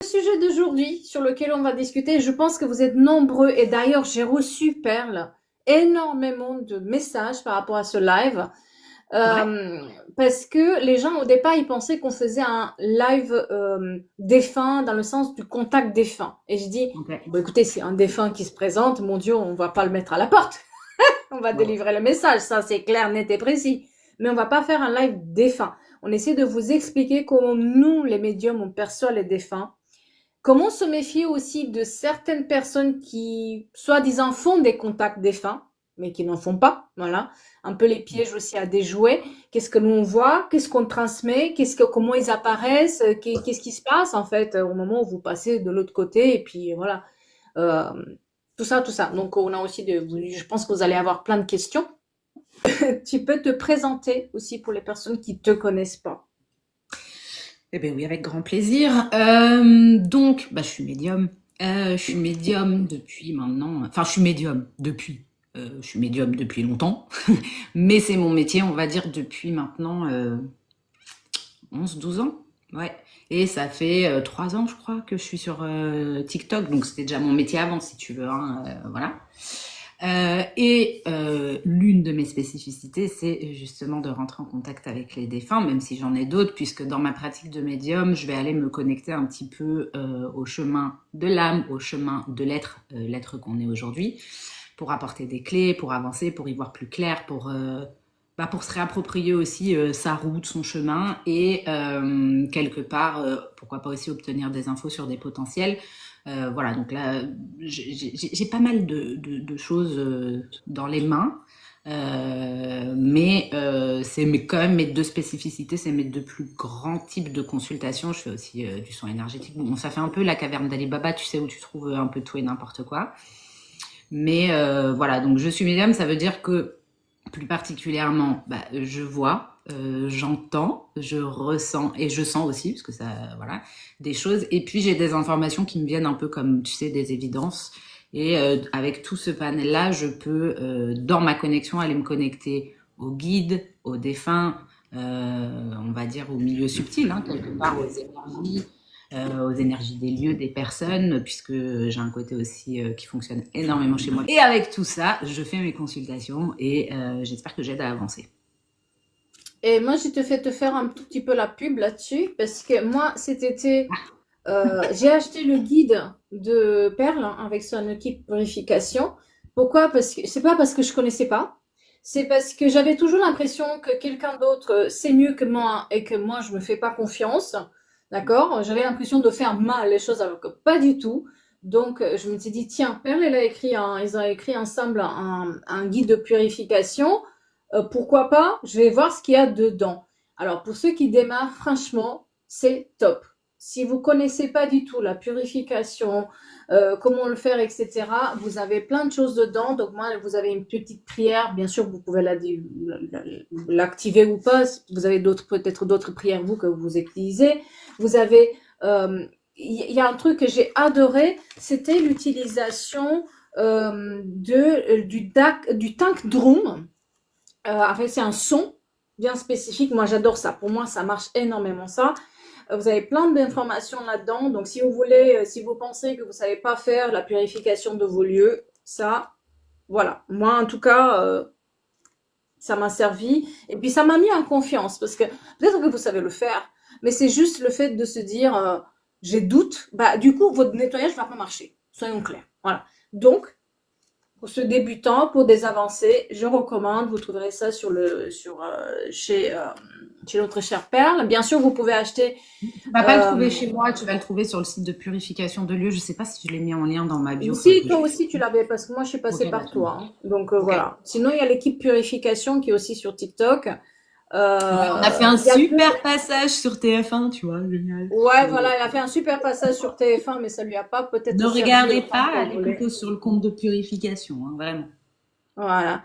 Le sujet d'aujourd'hui sur lequel on va discuter, je pense que vous êtes nombreux et d'ailleurs j'ai reçu, Perle, énormément de messages par rapport à ce live. C'est vrai? Euh, Parce que les gens au départ ils pensaient qu'on faisait un live défunt dans le sens du contact défunt. Et je dis, Ok. bon écoutez, c'est un défunt qui se présente, mon Dieu, on va pas le mettre à la porte. On va Ouais. délivrer le message, ça c'est clair, net et précis. Mais on va pas faire un live défunt. On essaie de vous expliquer comment nous, les médiums, on perçoit les défunts. Comment se méfier aussi de certaines personnes qui, soi-disant, font des contacts défunts, mais qui n'en font pas, voilà. Un peu les pièges aussi à déjouer. Qu'est-ce que nous on voit? Qu'est-ce qu'on transmet? Comment ils apparaissent? Qu'est-ce qui se passe, en fait, au moment où vous passez de l'autre côté? Et puis, voilà. Euh, tout ça, tout ça. Donc, on a aussi je pense que vous allez avoir plein de questions. Tu peux te présenter aussi pour les personnes qui te connaissent pas. Eh bien oui, avec grand plaisir. Donc, je suis médium. Je suis médium depuis maintenant. Enfin, je suis médium depuis. Je suis médium depuis longtemps. Mais c'est mon métier, on va dire, depuis maintenant 11-12 ans. Ouais. Et ça fait 3 ans, je crois, que je suis sur TikTok. Donc, c'était déjà mon métier avant, si tu veux. Hein, voilà. L'une de mes spécificités, c'est justement de rentrer en contact avec les défunts, même si j'en ai d'autres, puisque dans ma pratique de médium, je vais aller me connecter un petit peu au chemin de l'âme, au chemin de l'être qu'on est aujourd'hui, pour apporter des clés, pour avancer, pour y voir plus clair, pour se réapproprier aussi sa route, son chemin, et quelque part, pourquoi pas aussi obtenir des infos sur des potentiels. Voilà, donc là, j'ai pas mal de choses dans les mains, mais quand même mes deux spécificités, c'est mes deux plus grands types de consultations. Je fais aussi du soin énergétique. Bon, ça fait un peu la caverne d'Ali Baba, tu sais, où tu trouves un peu tout et n'importe quoi. Mais voilà, donc je suis médium, ça veut dire que plus particulièrement, je vois, j'entends, je ressens et je sens aussi, parce que ça, voilà, des choses. Et puis j'ai des informations qui me viennent un peu comme, tu sais, des évidences. Et avec tout ce panel-là, je peux, dans ma connexion, aller me connecter aux guides, aux défunts, on va dire au milieu subtil, hein, quelque part aux énergies des lieux, des personnes, puisque j'ai un côté aussi qui fonctionne énormément chez moi. Et avec tout ça, je fais mes consultations et j'espère que j'aide à avancer. Et moi, je te fais te faire un tout petit peu la pub là-dessus, parce que moi, cet été, j'ai acheté le guide de Perle avec son équipe purification. Pourquoi? Parce que c'est pas parce que je connaissais pas, c'est parce que j'avais toujours l'impression que quelqu'un d'autre sait mieux que moi et que moi, je me fais pas confiance. D'accord? J'avais l'impression de faire mal les choses alors que pas du tout. Donc, je me suis dit, tiens, Perle, ils ont écrit ensemble un guide de purification. Pourquoi pas? Je vais voir ce qu'il y a dedans. Alors, pour ceux qui démarrent, franchement, c'est top. Si vous connaissez pas du tout la purification, comment le faire, etc., vous avez plein de choses dedans. Donc, moi, vous avez une petite prière. Bien sûr, vous pouvez l'activer ou pas. Vous avez peut-être d'autres prières, vous, que vous utilisez. Vous avez, il y a un truc que j'ai adoré, c'était l'utilisation du tank drum. En fait, c'est un son bien spécifique. Moi, j'adore ça. Pour moi, ça marche énormément ça. Vous avez plein d'informations là-dedans. Donc, si vous voulez, si vous pensez que vous savez pas faire la purification de vos lieux, ça, voilà. Moi, en tout cas, ça m'a servi. Et puis, ça m'a mis en confiance parce que peut-être que vous savez le faire, mais c'est juste le fait de se dire, j'ai doute. Bah, du coup, votre nettoyage va pas marcher. Soyons clairs. Voilà. Donc, pour ce débutant, pour des avancées, je recommande. Vous trouverez ça chez notre chère Perle. Bien sûr, vous pouvez acheter. Tu vas pas le trouver Euh, chez moi, tu vas le trouver sur le site de purification de lieux. Je sais pas si je l'ai mis en lien dans ma bio, faudrait si que toi je... aussi tu l'avais, parce que moi je suis Ok, passée bah par tu me toi, dis. hein. Donc Ok. voilà. Sinon il y a l'équipe purification qui est aussi sur TikTok. Ouais, on a fait un Il y a deux. super passage sur TF1, tu vois, génial. Ouais, voilà, elle a fait un super passage sur TF1, mais ça lui a pas peut-être Ne servi regardez autant pas, qu'elle allez plutôt voulait. sur le compte de purification, hein, vraiment. Voilà.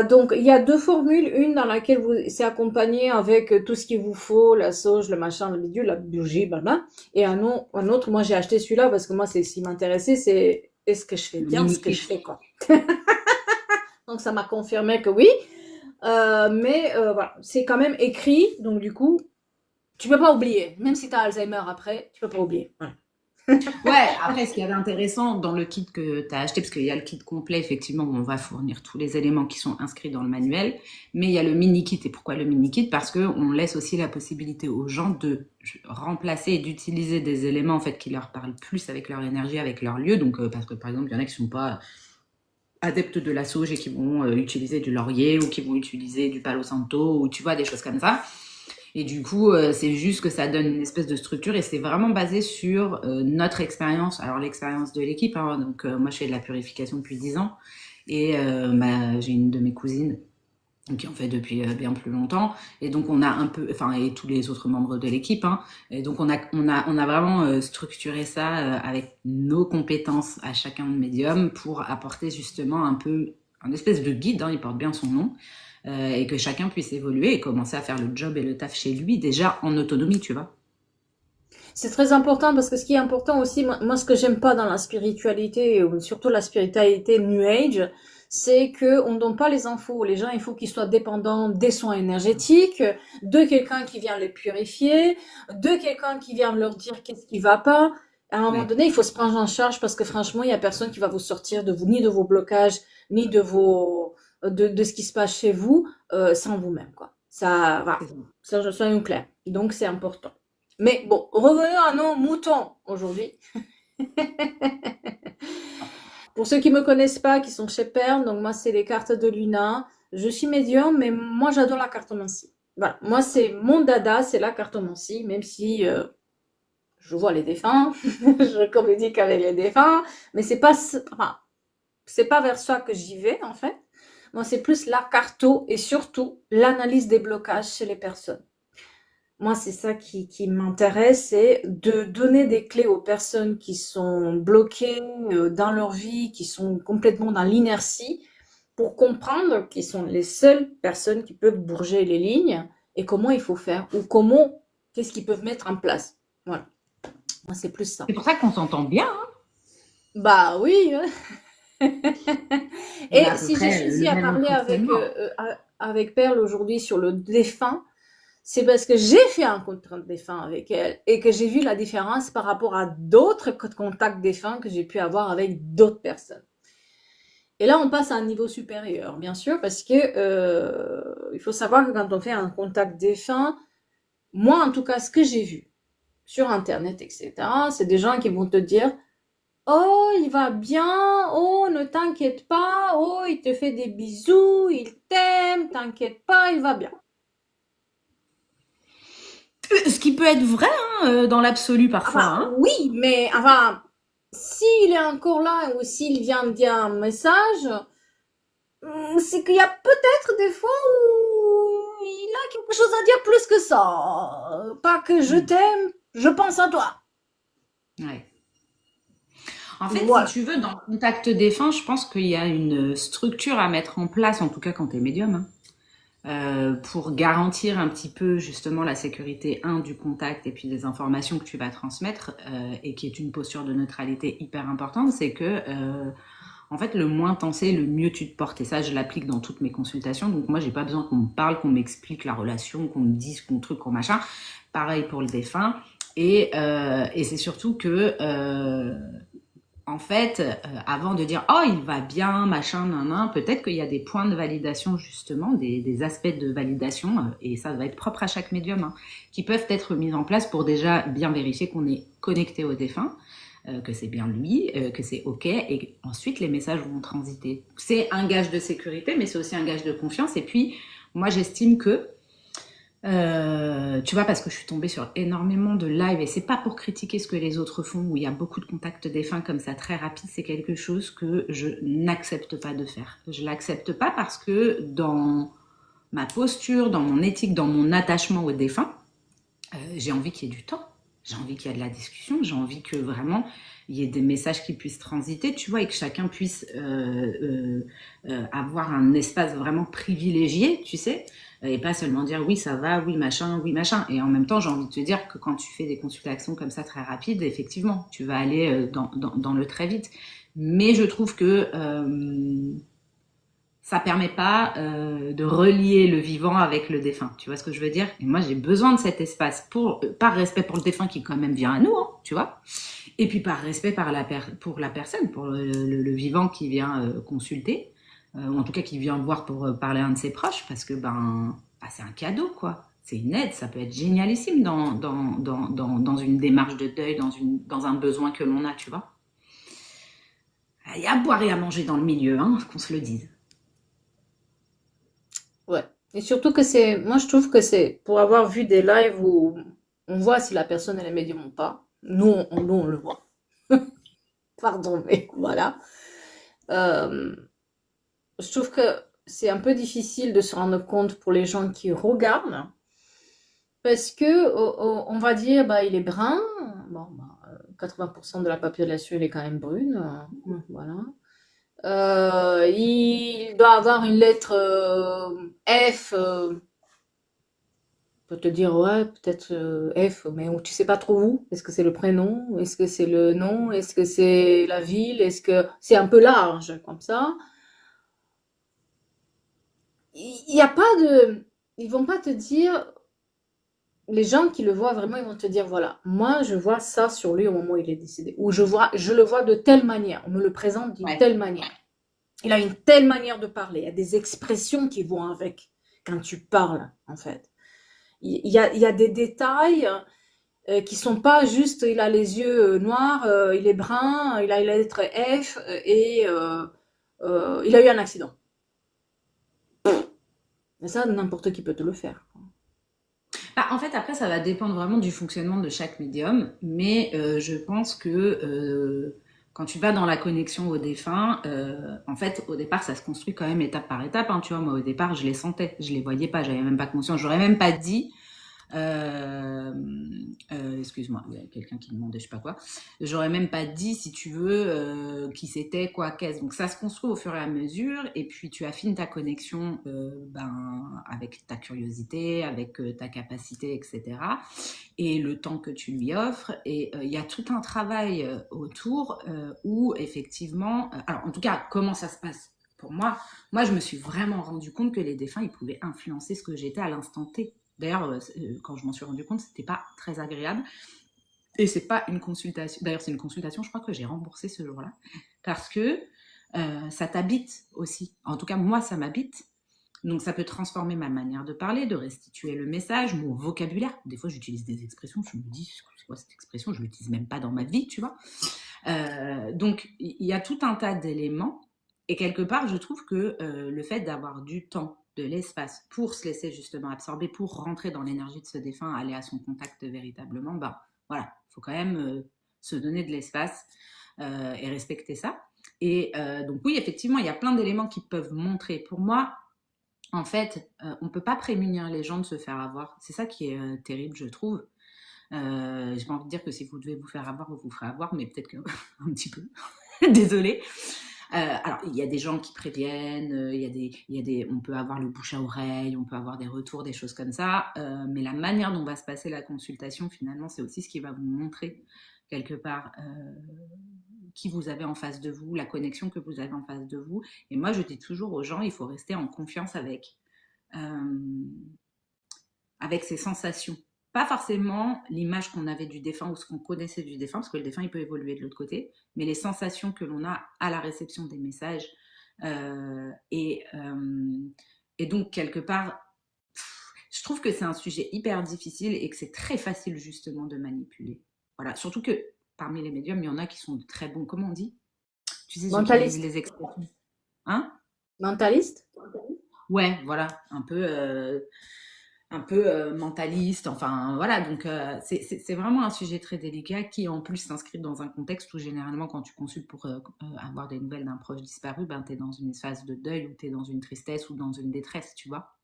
Donc il y a deux formules, une dans laquelle vous c'est accompagné avec tout ce qu'il vous faut, la sauge, le machin, le bidule, la bougie, blabla. Et un autre, moi j'ai acheté celui-là parce que moi c'est ce qui m'intéressait, c'est est-ce que je fais Le bien mini ce que je kit. fais quoi. Donc ça m'a confirmé que oui. Voilà, c'est quand même écrit, donc du coup tu peux pas oublier, même si tu as Alzheimer après, tu peux pas oublier. Ouais. Ouais, après, ce qu'il y avait intéressant dans le kit que tu as acheté, parce qu'il y a le kit complet, effectivement, où on va fournir tous les éléments qui sont inscrits dans le manuel, mais il y a le mini kit. Et pourquoi le mini kit? Parce qu'on laisse aussi la possibilité aux gens de remplacer et d'utiliser des éléments en fait qui leur parlent plus avec leur énergie, avec leur lieu. Donc, parce que par exemple, il y en a qui sont pas adeptes de la sauge et qui vont utiliser du laurier ou qui vont utiliser du palo santo ou tu vois des choses comme ça. Et du coup, c'est juste que ça donne une espèce de structure et c'est vraiment basé sur notre expérience. Alors l'expérience de l'équipe, hein, donc moi je fais de la purification depuis 10 ans et bah, j'ai une de mes cousines qui en fait depuis bien plus longtemps et donc on a un peu, enfin et tous les autres membres de l'équipe, hein, et donc on a vraiment structuré ça avec nos compétences à chacun de médium pour apporter justement un peu un espèce de guide, hein, il porte bien son nom, et que chacun puisse évoluer et commencer à faire le job et le taf chez lui déjà en autonomie, tu vois. C'est très important parce que ce qui est important aussi, moi, ce que j'aime pas dans la spiritualité, ou surtout la spiritualité New Age, c'est que on donne pas les infos. Les gens, il faut qu'ils soient dépendants des soins énergétiques, de quelqu'un qui vient les purifier, de quelqu'un qui vient leur dire qu'est-ce qui va pas. À un moment Ouais. donné, il faut se prendre en charge parce que franchement, il y a personne qui va vous sortir de vous, ni de vos blocages, ni de vos, de ce qui se passe chez vous, sans vous-même, quoi. Ça, voilà. C'est ça. Ça, soyons clairs. Donc, c'est important. Mais bon, revenons à nos moutons aujourd'hui. Pour ceux qui me connaissent pas, qui sont chez Perle, donc moi c'est les cartes de Luna. Je suis médium, mais moi j'adore la cartomancie. Voilà, moi c'est mon dada, c'est la cartomancie, même si je vois les défunts, je communique avec les défunts, mais c'est pas, enfin, c'est pas vers ça que j'y vais en fait. Moi c'est plus la carto et surtout l'analyse des blocages chez les personnes. Moi, c'est ça qui m'intéresse, c'est de donner des clés aux personnes qui sont bloquées dans leur vie, qui sont complètement dans l'inertie, pour comprendre qu'ils sont les seules personnes qui peuvent bouger les lignes et comment il faut faire ou comment, qu'est-ce qu'ils peuvent mettre en place. Voilà. Moi, c'est plus ça. C'est pour ça qu'on s'entend bien, hein. Bah oui. On a Et à peu si j'ai près choisi le à même parler fonctionnement. avec Perle aujourd'hui sur le défunt, c'est parce que j'ai fait un contact défunt avec elle et que j'ai vu la différence par rapport à d'autres contacts défunts que j'ai pu avoir avec d'autres personnes. Et là, on passe à un niveau supérieur, bien sûr, parce que il faut savoir que quand on fait un contact défunt, moi, en tout cas, ce que j'ai vu sur Internet, etc., c'est des gens qui vont te dire, oh, il va bien, oh, ne t'inquiète pas, oh, il te fait des bisous, il t'aime, t'inquiète pas, il va bien. Ce qui peut être vrai hein, dans l'absolu parfois, Enfin, hein. oui, mais enfin, s'il est encore là ou s'il vient me dire un message, c'est qu'il y a peut-être des fois où il a quelque chose à dire plus que ça. Pas que je Mm. t'aime, je pense à toi. Ouais. En fait, si Voilà. tu veux, dans le contact défunt, je pense qu'il y a une structure à mettre en place, en tout cas quand tu es médium, hein, pour garantir un petit peu justement la sécurité, un, du contact et puis des informations que tu vas transmettre, et qui est une posture de neutralité hyper importante, c'est que en fait, le moins t'en sais, le mieux tu te portes. Et ça, je l'applique dans toutes mes consultations. Donc moi, j'ai pas besoin qu'on me parle, qu'on m'explique la relation, qu'on me dise qu'on truc, qu'on machin. Pareil pour le défunt. Et c'est surtout que en fait, avant de dire oh il va bien, machin, nan, peut-être qu'il y a des points de validation justement, des aspects de validation, et ça va être propre à chaque médium, hein, qui peuvent être mis en place pour déjà bien vérifier qu'on est connecté au défunt, que c'est bien lui, que c'est ok, et ensuite les messages vont transiter. C'est un gage de sécurité, mais c'est aussi un gage de confiance. Et puis moi j'estime que tu vois, parce que je suis tombée sur énormément de lives et c'est pas pour critiquer ce que les autres font où il y a beaucoup de contacts défunts comme ça très rapide, c'est quelque chose que je n'accepte pas de faire. Je l'accepte pas parce que dans ma posture, dans mon éthique, dans mon attachement aux défunts, j'ai envie qu'il y ait du temps, j'ai envie qu'il y ait de la discussion, j'ai envie que vraiment il y ait des messages qui puissent transiter, tu vois, et que chacun puisse avoir un espace vraiment privilégié, tu sais, et pas seulement dire oui ça va, oui machin, oui machin. Et en même temps, j'ai envie de te dire que quand tu fais des consultations comme ça très rapides, effectivement, tu vas aller dans le très vite. Mais je trouve que ça permet pas de relier le vivant avec le défunt. Tu vois ce que je veux dire? Et moi, j'ai besoin de cet espace pour, par respect pour le défunt qui quand même vient à nous, hein. tu vois. Et puis par respect pour la personne, pour le vivant qui vient consulter, ou en tout cas qui vient voir pour parler à un de ses proches, parce que c'est un cadeau, quoi. C'est une aide, ça peut être génialissime dans une démarche de deuil, dans un besoin que l'on a, tu vois. Il y a à boire et à manger dans le milieu, hein, qu'on se le dise. Ouais. Et surtout que moi je trouve que c'est, pour avoir vu des lives où on voit si la personne elle est médium ou pas, nous on le voit. Pardon, mais voilà. Euh, je trouve que c'est un peu difficile de se rendre compte pour les gens qui regardent, parce que on va dire, bah, il est brun, bon, bah, 80% de la population, il est quand même brune, voilà. Il doit avoir une lettre F, on peut te dire, ouais, peut-être F, mais tu sais pas trop où. Est-ce que c'est le prénom? Est-ce que c'est le nom? Est-ce que c'est la ville? Est-ce que c'est un peu large comme ça? Il y a pas de, ils vont pas te dire, les gens qui le voient vraiment, ils vont te dire, voilà, moi je vois ça sur lui au moment où il est décédé, ou je le vois de telle manière, on me le présente d'une Ouais. telle manière. Il a une telle manière de parler, il y a des expressions qui vont avec quand tu parles, en fait. Il y a des détails qui sont pas juste, il a les yeux noirs, il est brun, il a la lettre F et il a eu un accident. Et ça, n'importe qui peut te le faire. En fait, après, ça va dépendre vraiment du fonctionnement de chaque médium, mais je pense que quand tu vas dans la connexion au défunt, en fait, au départ, ça se construit quand même étape par étape. Hein, tu vois, moi, au départ, je les sentais, je les voyais pas, j'avais même pas conscience, j'aurais même pas dit. Euh, excuse-moi, il y a quelqu'un qui demandait je sais pas quoi. J'aurais même pas dit, si tu veux, qui c'était, quoi, qu'est-ce. Donc ça se construit au fur et à mesure, et puis tu affines ta connexion avec ta curiosité, avec ta capacité, etc. Et le temps que tu lui offres. Et il y a tout un travail autour où effectivement, alors en tout cas, comment ça se passe pour moi? Moi, je me suis vraiment rendu compte que les défunts, ils pouvaient influencer ce que j'étais à l'instant T. D'ailleurs, quand je m'en suis rendu compte, c'était pas très agréable. Et c'est pas une consultation. D'ailleurs, c'est une consultation, je crois que j'ai remboursé ce jour-là. Parce que ça t'habite aussi. En tout cas, moi, ça m'habite. Donc, ça peut transformer ma manière de parler, de restituer le message, mon vocabulaire. Des fois, j'utilise des expressions, je me dis, c'est quoi cette expression? Je ne l'utilise même pas dans ma vie, tu vois. Donc, il y a tout un tas d'éléments. Et quelque part, je trouve que le fait d'avoir du temps, de l'espace pour se laisser justement absorber, pour rentrer dans l'énergie de ce défunt, aller à son contact véritablement, voilà, il faut quand même se donner de l'espace et respecter ça. Et donc oui, effectivement, il y a plein d'éléments qui peuvent montrer. Pour moi, en fait, on ne peut pas prémunir les gens de se faire avoir. C'est ça qui est terrible, je trouve. J'ai pas envie de dire que si vous devez vous faire avoir, vous vous ferez avoir, mais peut-être qu'un petit peu. Désolée. Alors, il y a des gens qui préviennent, on peut avoir le bouche à oreille, on peut avoir des retours, des choses comme ça, mais la manière dont va se passer la consultation, finalement, c'est aussi ce qui va vous montrer quelque part qui vous avez en face de vous, la connexion que vous avez en face de vous. Et moi, je dis toujours aux gens, il faut rester en confiance avec ses sensations. Pas forcément l'image qu'on avait du défunt ou ce qu'on connaissait du défunt, parce que le défunt, il peut évoluer de l'autre côté, mais les sensations que l'on a à la réception des messages. Euh, et, euh, et donc, quelque part, je trouve que c'est un sujet hyper difficile et que c'est très facile, justement, de manipuler. Voilà, surtout que parmi les médiums, il y en a qui sont de très bons, comment on dit? Tu sais, ceux qui lisent Mentaliste. les expressions. Hein? Mentaliste? Ouais, voilà, un peu mentaliste, enfin voilà, donc c'est vraiment un sujet très délicat qui en plus s'inscrit dans un contexte où généralement quand tu consultes pour avoir des nouvelles d'un proche disparu, ben, tu es dans une phase de deuil ou tu es dans une tristesse ou dans une détresse, tu vois.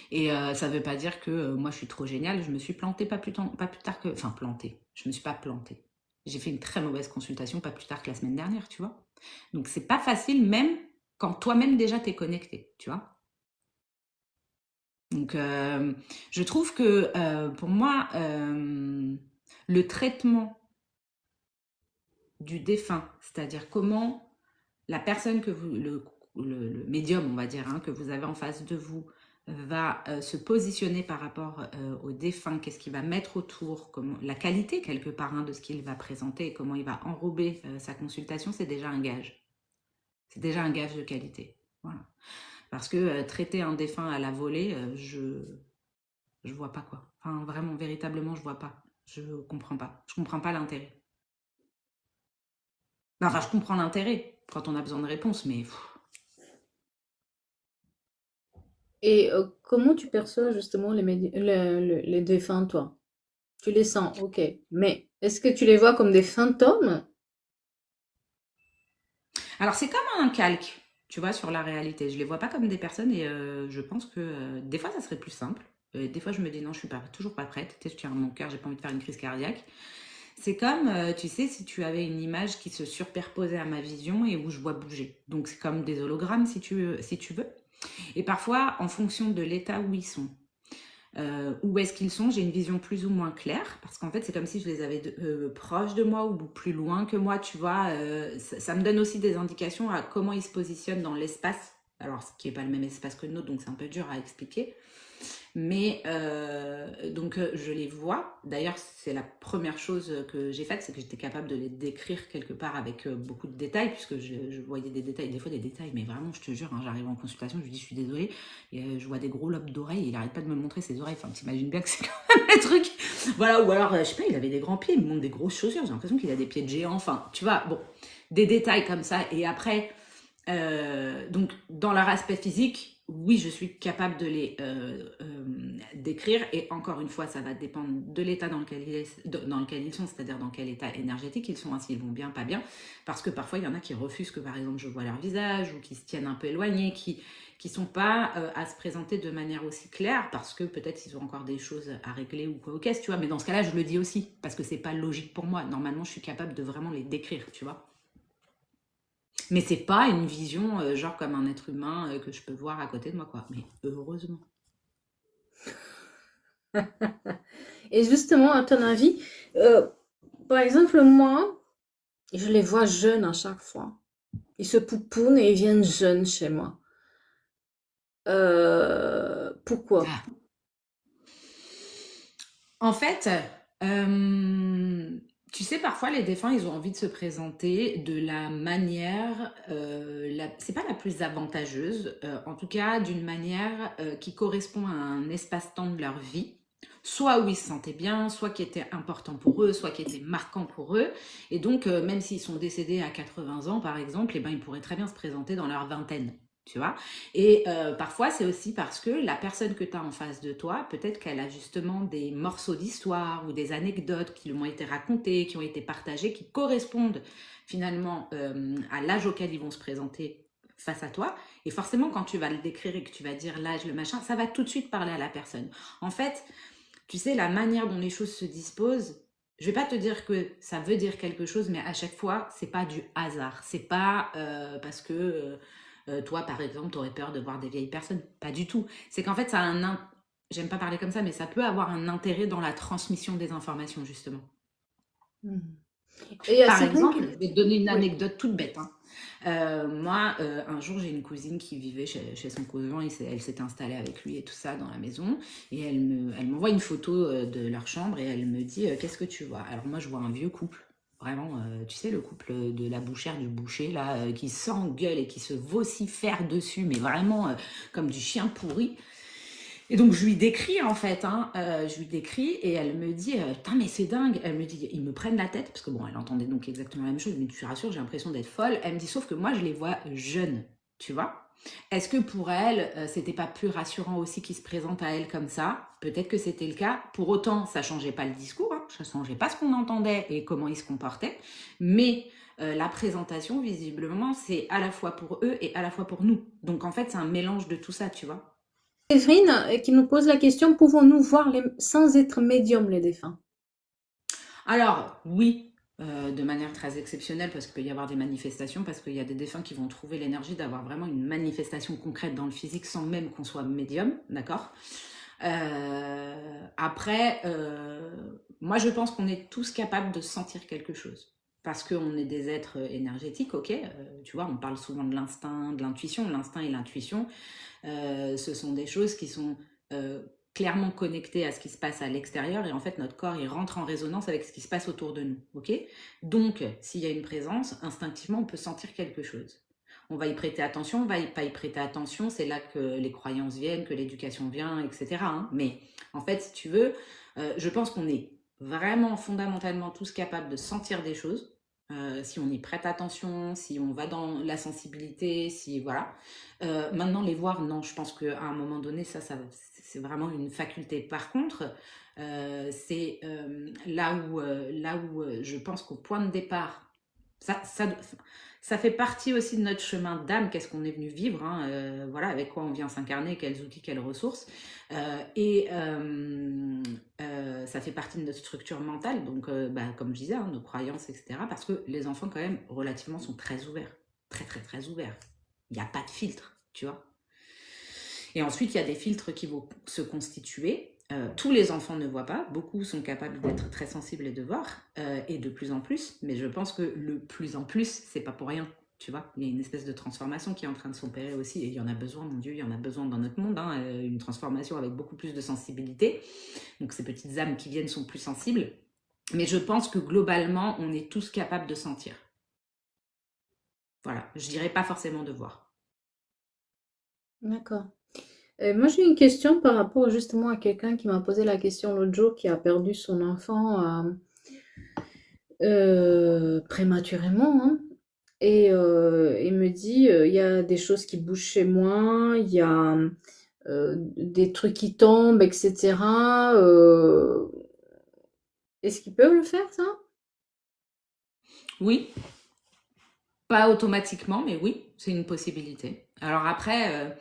Et ça veut pas dire que moi je suis trop géniale, je me suis plantée pas plus tard que... Enfin plantée, je me suis pas plantée. J'ai fait une très mauvaise consultation pas plus tard que la semaine dernière, tu vois. Donc c'est pas facile même quand toi-même déjà t'es connecté, tu vois. Donc, je trouve que pour moi, le traitement du défunt, c'est-à-dire comment la personne que vous, le médium, on va dire, hein, que vous avez en face de vous, va se positionner par rapport au défunt, qu'est-ce qu'il va mettre autour, comment, la qualité quelque part de ce qu'il va présenter, comment il va enrober sa consultation, c'est déjà un gage. C'est déjà un gage de qualité. Voilà. Parce que traiter un défunt à la volée, je vois pas quoi. Enfin, vraiment, véritablement, je vois pas. Je comprends pas. Je comprends pas l'intérêt. Enfin, je comprends l'intérêt quand on a besoin de réponses, mais Et comment tu perçois justement les défunts, toi? Tu les sens, ok. Mais est-ce que tu les vois comme des fantômes? alors c'est comme un calque, tu vois, sur la réalité. Je les vois pas comme des personnes et je pense que des fois ça serait plus simple. Des fois je me dis non, je suis pas toujours pas prête. Tu sais, je tiens à mon cœur, j'ai pas envie de faire une crise cardiaque. C'est comme, tu sais, si tu avais une image qui se superposait à ma vision et où je vois bouger. Donc c'est comme des hologrammes si tu veux. Et parfois, en fonction de l'état où ils sont, où est-ce qu'ils sont, j'ai une vision plus ou moins claire, parce qu'en fait, c'est comme si je les avais proches de moi ou plus loin que moi, tu vois. Ça me donne aussi des indications à comment ils se positionnent dans l'espace. Alors, ce qui n'est pas le même espace que le nôtre, donc c'est un peu dur à expliquer. Mais donc je les vois. D'ailleurs, c'est la première chose que j'ai faite, c'est que j'étais capable de les décrire quelque part avec beaucoup de détails, puisque je voyais des détails, des fois des détails, mais vraiment, je te jure, hein, j'arrive en consultation, je lui dis, je suis désolée, et, je vois des gros lobes d'oreilles, il arrête pas de me montrer ses oreilles, enfin, t'imagines bien que c'est quand même un truc. Voilà, ou alors, je sais pas, il avait des grands pieds, il me montre des grosses chaussures, j'ai l'impression qu'il a des pieds de géant, enfin, tu vois, bon, des détails comme ça, et après, donc, dans leur aspect physique, oui, je suis capable de les décrire. Et encore une fois, ça va dépendre de l'état dans lequel ils sont, c'est-à-dire dans quel état énergétique ils sont, hein, s'ils vont bien, pas bien. Parce que parfois, il y en a qui refusent que, par exemple, je vois leur visage ou qui se tiennent un peu éloignés, qui sont pas à se présenter de manière aussi claire parce que peut-être ils ont encore des choses à régler ou quoi au caisse, tu vois. Mais dans ce cas-là, je le dis aussi parce que c'est pas logique pour moi. Normalement, je suis capable de vraiment les décrire, tu vois. Mais c'est pas une vision, genre comme un être humain que je peux voir à côté de moi, quoi. Mais heureusement. Et justement, à ton avis, euh, par exemple, moi, je les vois jeunes à chaque fois. Ils se poupounent et ils viennent jeunes chez moi. Pourquoi? Ah. En fait, tu sais, parfois les défunts, ils ont envie de se présenter de la manière, c'est pas la plus avantageuse, en tout cas d'une manière qui correspond à un espace-temps de leur vie. Soit où ils se sentaient bien, soit qui était important pour eux, soit qui était marquant pour eux. Et donc, même s'ils sont décédés à 80 ans, par exemple, eh ben, ils pourraient très bien se présenter dans leur vingtaine. Tu vois. Et parfois, c'est aussi parce que la personne que tu as en face de toi, peut-être qu'elle a justement des morceaux d'histoire ou des anecdotes qui lui ont été racontées, qui ont été partagées, qui correspondent finalement à l'âge auquel ils vont se présenter face à toi. Et forcément, quand tu vas le décrire et que tu vas dire l'âge, le machin, ça va tout de suite parler à la personne. En fait, tu sais, la manière dont les choses se disposent, je vais pas te dire que ça veut dire quelque chose, mais à chaque fois, c'est pas du hasard. C'est pas parce que toi, par exemple, tu aurais peur de voir des vieilles personnes. Pas du tout. C'est qu'en fait, ça a j'aime pas parler comme ça, mais ça peut avoir un intérêt dans la transmission des informations, justement. Mhm. Et il y a Par certaines exemple, qui... je vais te donner une Oui. anecdote toute bête, hein. Moi, un jour, j'ai une cousine qui vivait chez son cousin, elle s'était installée avec lui et tout ça dans la maison, et elle m'envoie une photo de leur chambre et elle me dit qu'est-ce que tu vois? Alors moi, je vois un vieux couple, vraiment, tu sais, le couple de la bouchère du boucher, là, qui s'engueule et qui se vocifère dessus, mais vraiment comme du chien pourri. Et donc je lui décris en fait, hein, je lui décris et elle me dit, putain mais c'est dingue, elle me dit, ils me prennent la tête, parce que bon, elle entendait donc exactement la même chose, mais tu rassures, j'ai l'impression d'être folle, elle me dit, sauf que moi je les vois jeunes, tu vois. Est-ce que pour elle, c'était pas plus rassurant aussi qu'ils se présentent à elle comme ça? Peut-être que c'était le cas. Pour autant, ça changeait pas le discours, hein, ça changeait pas ce qu'on entendait et comment ils se comportaient, mais la présentation, visiblement, c'est à la fois pour eux et à la fois pour nous. Donc en fait, c'est un mélange de tout ça, tu vois. Séverine qui nous pose la question, pouvons-nous voir sans être médium les défunts? Alors, oui, de manière très exceptionnelle, parce qu'il peut y avoir des manifestations, parce qu'il y a des défunts qui vont trouver l'énergie d'avoir vraiment une manifestation concrète dans le physique sans même qu'on soit médium, d'accord. Après, moi je pense qu'on est tous capables de sentir quelque chose. parce qu'on est des êtres énergétiques, ok, tu vois, on parle souvent de l'instinct, de l'intuition. L'instinct et l'intuition, ce sont des choses qui sont clairement connectées à ce qui se passe à l'extérieur et en fait notre corps il rentre en résonance avec ce qui se passe autour de nous, ok. Donc s'il y a une présence, instinctivement on peut sentir quelque chose. On va y prêter attention, on va pas y prêter attention, c'est là que les croyances viennent, que l'éducation vient, etc. hein. Mais en fait, si tu veux, je pense qu'on est vraiment fondamentalement tous capables de sentir des choses. Si on y prête attention, si on va dans la sensibilité, si voilà. Maintenant, les voir, non, je pense qu'à un moment donné, c'est vraiment une faculté. Par contre, c'est là où je pense qu'au point de départ, ça, ça, ça fait partie aussi de notre chemin d'âme, qu'est-ce qu'on est venu vivre, hein, voilà, avec quoi on vient s'incarner, quels outils, quelles ressources. Ça fait partie de notre structure mentale, donc comme je disais, hein, nos croyances, etc. Parce que les enfants, quand même, relativement, sont très ouverts. Très, très, très ouverts. Il n'y a pas de filtre, tu vois. Et ensuite, il y a des filtres qui vont se constituer. Tous les enfants ne voient pas, beaucoup sont capables d'être très sensibles et de voir, et de plus en plus, mais je pense que le plus en plus, c'est pas pour rien, tu vois. Il y a une espèce de transformation qui est en train de s'opérer aussi, et il y en a besoin, mon Dieu, il y en a besoin dans notre monde, hein, une transformation avec beaucoup plus de sensibilité. Donc ces petites âmes qui viennent sont plus sensibles, mais je pense que globalement, on est tous capables de sentir. Voilà, je dirais pas forcément de voir. D'accord. Moi, j'ai une question par rapport justement à quelqu'un qui m'a posé la question l'autre jour, qui a perdu son enfant prématurément, hein. Et il me dit, il y a des choses qui bougent chez moi, il y a des trucs qui tombent, etc. Est-ce qu'ils peuvent le faire, ça? Oui, pas automatiquement, mais oui, c'est une possibilité. Alors après,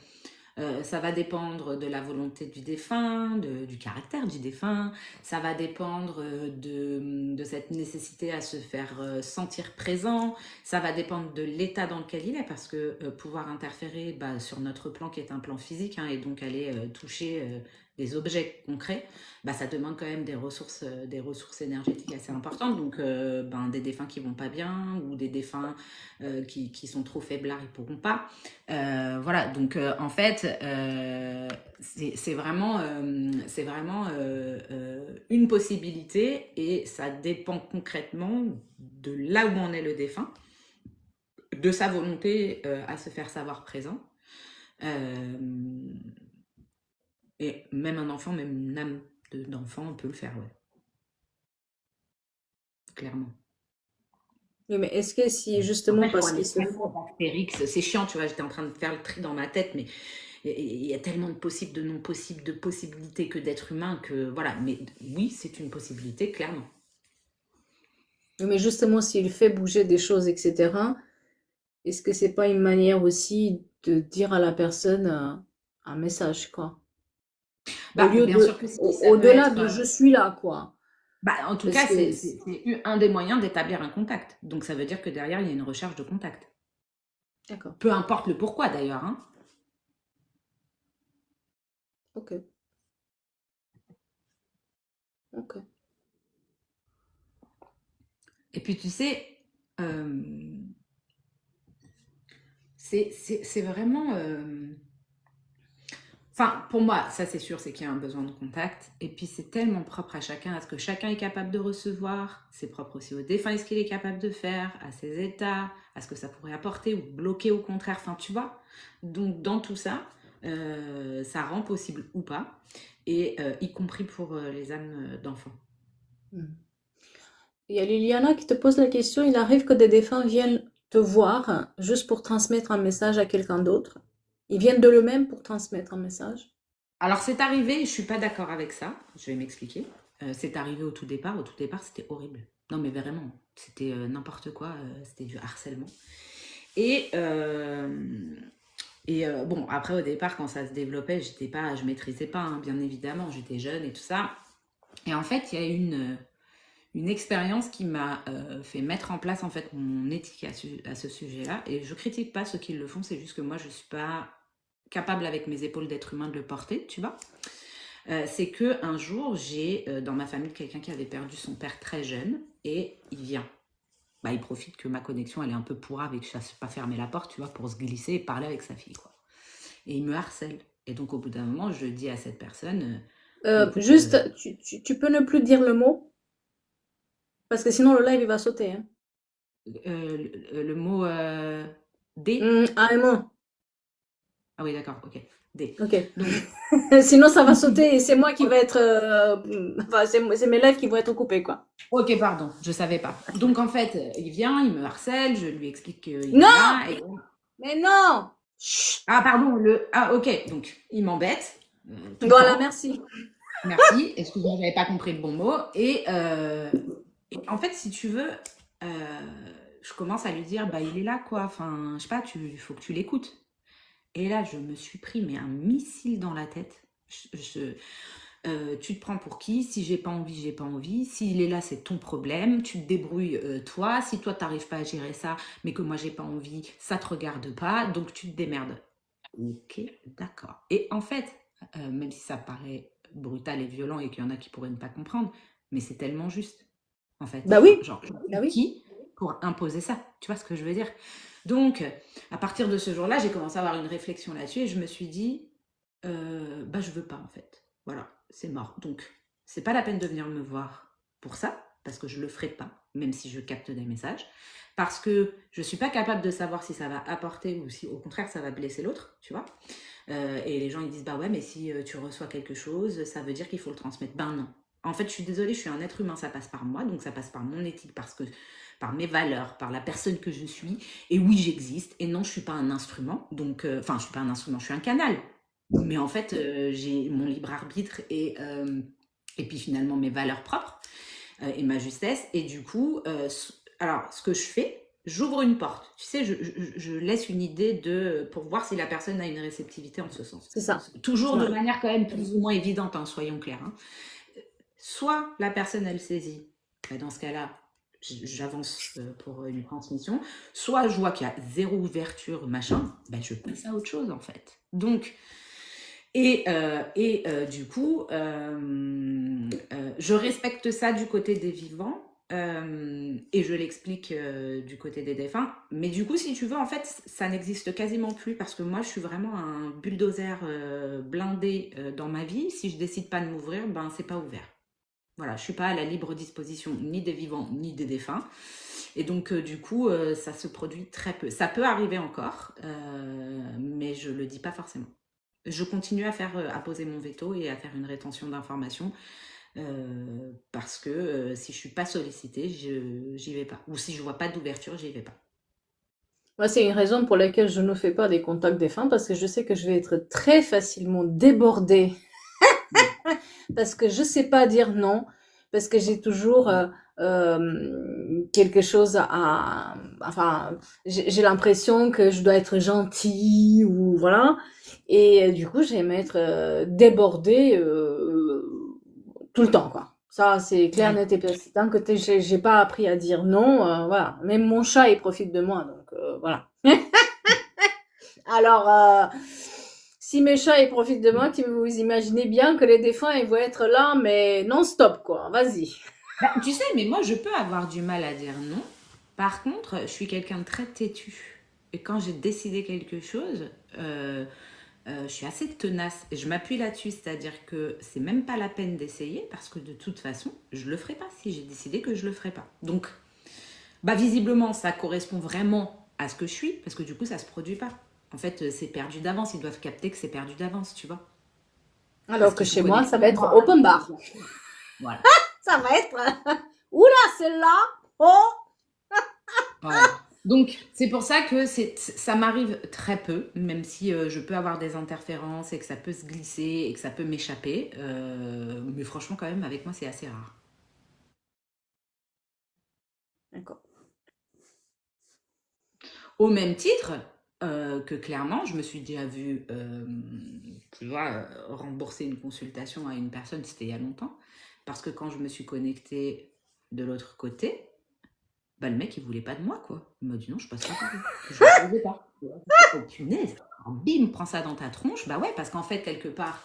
ça va dépendre de la volonté du défunt, du caractère du défunt. Ça va dépendre de cette nécessité à se faire sentir présent. Ça va dépendre de l'état dans lequel il est, parce que pouvoir interférer sur notre plan qui est un plan physique, hein, et donc aller toucher des objets concrets, ça demande quand même des ressources énergétiques assez importantes. Donc des défunts qui vont pas bien ou des défunts qui sont trop faiblards, ils pourront pas. Voilà, donc en fait, c'est vraiment, une possibilité et ça dépend concrètement de là où en est le défunt, de sa volonté à se faire savoir présent. Et même un enfant, même une âme d'enfant peut le faire, ouais, clairement. Oui, mais est-ce que si En justement fait, il faut parce aller qu'ils se très font... loin dans Astérix. C'est chiant, tu vois, j'étais en train de faire le tri dans ma tête, mais il y a tellement de possibles, de non possibles, de possibilités que d'être humain que voilà. Mais oui, c'est une possibilité, clairement. Oui, mais justement s'il fait bouger des choses, etc., est-ce que c'est pas une manière aussi de dire à la personne un message, quoi? Au lieu Bien de, sûr que si, ça peut au-delà être. de je suis là, quoi. En tout Parce cas, que, c'est un des moyens d'établir un contact. Donc ça veut dire que derrière, il y a une recherche de contact. d'accord, Peu importe le pourquoi d'ailleurs, hein. ok, ok. Et puis tu sais, euh, c'est vraiment. Enfin, pour moi, ça c'est sûr, c'est qu'il y a un besoin de contact. Et puis c'est tellement propre à chacun, à ce que chacun est capable de recevoir. C'est propre aussi au défunt, est ce qu'il est capable de faire, à ses états, à ce que ça pourrait apporter ou bloquer au contraire. Enfin, tu vois. Donc dans tout ça, ça rend possible ou pas, et y compris pour les âmes d'enfants. Hmm. Il y a Liliana qui te pose la question, il arrive que des défunts viennent te voir juste pour transmettre un message à quelqu'un d'autre. Ils viennent de eux-mêmes pour transmettre un message. Alors c'est arrivé, je suis pas d'accord avec ça, je vais m'expliquer. C'est arrivé au tout départ. Au tout départ, c'était horrible. Non mais vraiment, c'était n'importe quoi, c'était du harcèlement. Et, bon, après au départ, quand ça se développait, je maîtrisais pas, hein, bien évidemment, j'étais jeune et tout ça. Et en fait, il y a une expérience qui m'a fait mettre en place en fait mon éthique à ce sujet-là. Et je critique pas ceux qui le font, c'est juste que moi je suis pas capable avec mes épaules d'être humain de le porter, tu vois. C'est que un jour j'ai dans ma famille quelqu'un qui avait perdu son père très jeune et il vient. bah, il profite que ma connexion, elle est un peu pourrave et que je ne sache pas fermer la porte, tu vois, pour se glisser et parler avec sa fille, quoi. Et il me harcèle. Et donc, au bout d'un moment, je dis à cette personne, écoute, Juste, tu peux ne plus dire le mot, parce que sinon le live il va sauter, hein. le mot D. Un mot. Ah oui, d'accord, ok. D. Ok. Donc, Sinon ça va sauter et c'est moi qui va être, enfin c'est mes lives qui vont être coupés quoi. ok, pardon, je savais pas. Donc, en fait, il vient, il me harcèle, je lui explique qu'il est Non, là. mais non. Chut. Ah, pardon, ah, ok, donc, il m'embête tout le Voilà, temps. merci. Merci, excuse-moi, j'avais pas compris le bon mot. Et en fait, si tu veux, je commence à lui dire, bah il est là quoi. Enfin, je sais pas, il faut que tu l'écoutes. Et là, je me suis pris mais un missile dans la tête. Tu te prends pour qui? Si j'ai pas envie, j'ai pas envie. S'il est là, c'est ton problème. Tu te débrouilles toi. Si toi, t'arrives pas à gérer ça, mais que moi, j'ai pas envie, ça te regarde pas. Donc, tu te démerdes. Ok, d'accord. Et en fait, même si ça paraît brutal et violent et qu'il y en a qui pourraient ne pas comprendre, mais c'est tellement juste, en fait. Bah Enfin, oui, genre, bah oui. qui pour imposer ça? Tu vois ce que je veux dire? Donc, à partir de ce jour-là, j'ai commencé à avoir une réflexion là-dessus et je me suis dit, bah je veux pas en fait. Voilà, c'est mort. Donc, c'est pas la peine de venir me voir pour ça, parce que je le ferai pas, même si je capte des messages, parce que je suis pas capable de savoir si ça va apporter ou si au contraire ça va blesser l'autre, tu vois. Et les gens ils disent bah ouais mais si tu reçois quelque chose, ça veut dire qu'il faut le transmettre. Ben non. En fait, je suis désolée, je suis un être humain, ça passe par moi, donc ça passe par mon éthique, par mes valeurs, par la personne que je suis. Et oui, j'existe. Et non, je suis pas un instrument. Donc, enfin, je suis pas un instrument, je suis un canal. Mais en fait, j'ai mon libre arbitre et puis finalement mes valeurs propres et ma justesse. Et du coup, alors, ce que je fais, j'ouvre une porte. Tu sais, je laisse une idée pour voir si la personne a une réceptivité en ce sens. C'est ça. Toujours de Ouais. manière quand même plus ou moins évidente, hein, soyons clairs. Hein. Soit la personne, elle saisit. Bah, dans ce cas-là, j'avance pour une transmission. Soit je vois qu'il y a zéro ouverture, machin, bah, je passe à autre chose en fait. Donc, du coup, je respecte ça du côté des vivants et je l'explique du côté des défunts. Mais du coup, si tu veux, en fait, ça n'existe quasiment plus parce que moi, je suis vraiment un bulldozer blindé dans ma vie. Si je décide pas de m'ouvrir, ben c'est pas ouvert. Voilà, je suis pas à la libre disposition ni des vivants ni des défunts. Et donc, du coup, ça se produit très peu. Ça peut arriver encore, mais je le dis pas forcément. Je continue à poser mon veto et à faire une rétention d'informations parce que si je suis pas sollicitée, j'y vais pas. Ou si je vois pas d'ouverture, j'y vais pas. Moi, c'est une raison pour laquelle je ne fais pas des contacts défunts parce que je sais que je vais être très facilement débordée parce que je sais pas dire non, parce que j'ai toujours quelque chose enfin, j'ai l'impression que je dois être gentille ou voilà, et du coup, je vais m'être débordée tout le temps, quoi. Ça, c'est clair, Ouais. net et précis. Tant que j'ai pas appris à dire non, voilà. Même mon chat, il profite de moi, donc voilà. Alors, si mes chats ils profitent de moi, vous imaginez bien que les défunts ils vont être là, mais non-stop quoi. Vas-y. Bah, tu sais, mais moi, je peux avoir du mal à dire non. Par contre, je suis quelqu'un de très têtu. Et quand j'ai décidé quelque chose, je suis assez tenace. Et je m'appuie là-dessus, c'est-à-dire que c'est même pas la peine d'essayer parce que de toute façon, je le ferai pas si j'ai décidé que je le ferai pas. Donc, bah visiblement, ça correspond vraiment à ce que je suis parce que du coup, ça se produit pas. En fait, c'est perdu d'avance. Ils doivent capter que c'est perdu d'avance, tu vois. Alors Parce que qu'ils sont chez moi, ça connectés va à être moi. open bar. Voilà. Ça va être. Oula, celle-là. Oh. Voilà. Donc, c'est pour ça que ça m'arrive très peu, même si je peux avoir des interférences et que ça peut se glisser et que ça peut m'échapper. Mais franchement, quand même, avec moi, c'est assez rare. D'accord. Au même titre que clairement, je me suis déjà vue, tu vois, rembourser une consultation à une personne, c'était il y a longtemps, parce que quand je me suis connectée de l'autre côté, bah, le mec, il voulait pas de moi, quoi. Il m'a dit non, je passe pas par vous. Je ne faisais pas. Oh, punaise. Alors, bim, prends ça dans ta tronche. Bah ouais, parce qu'en fait, quelque part,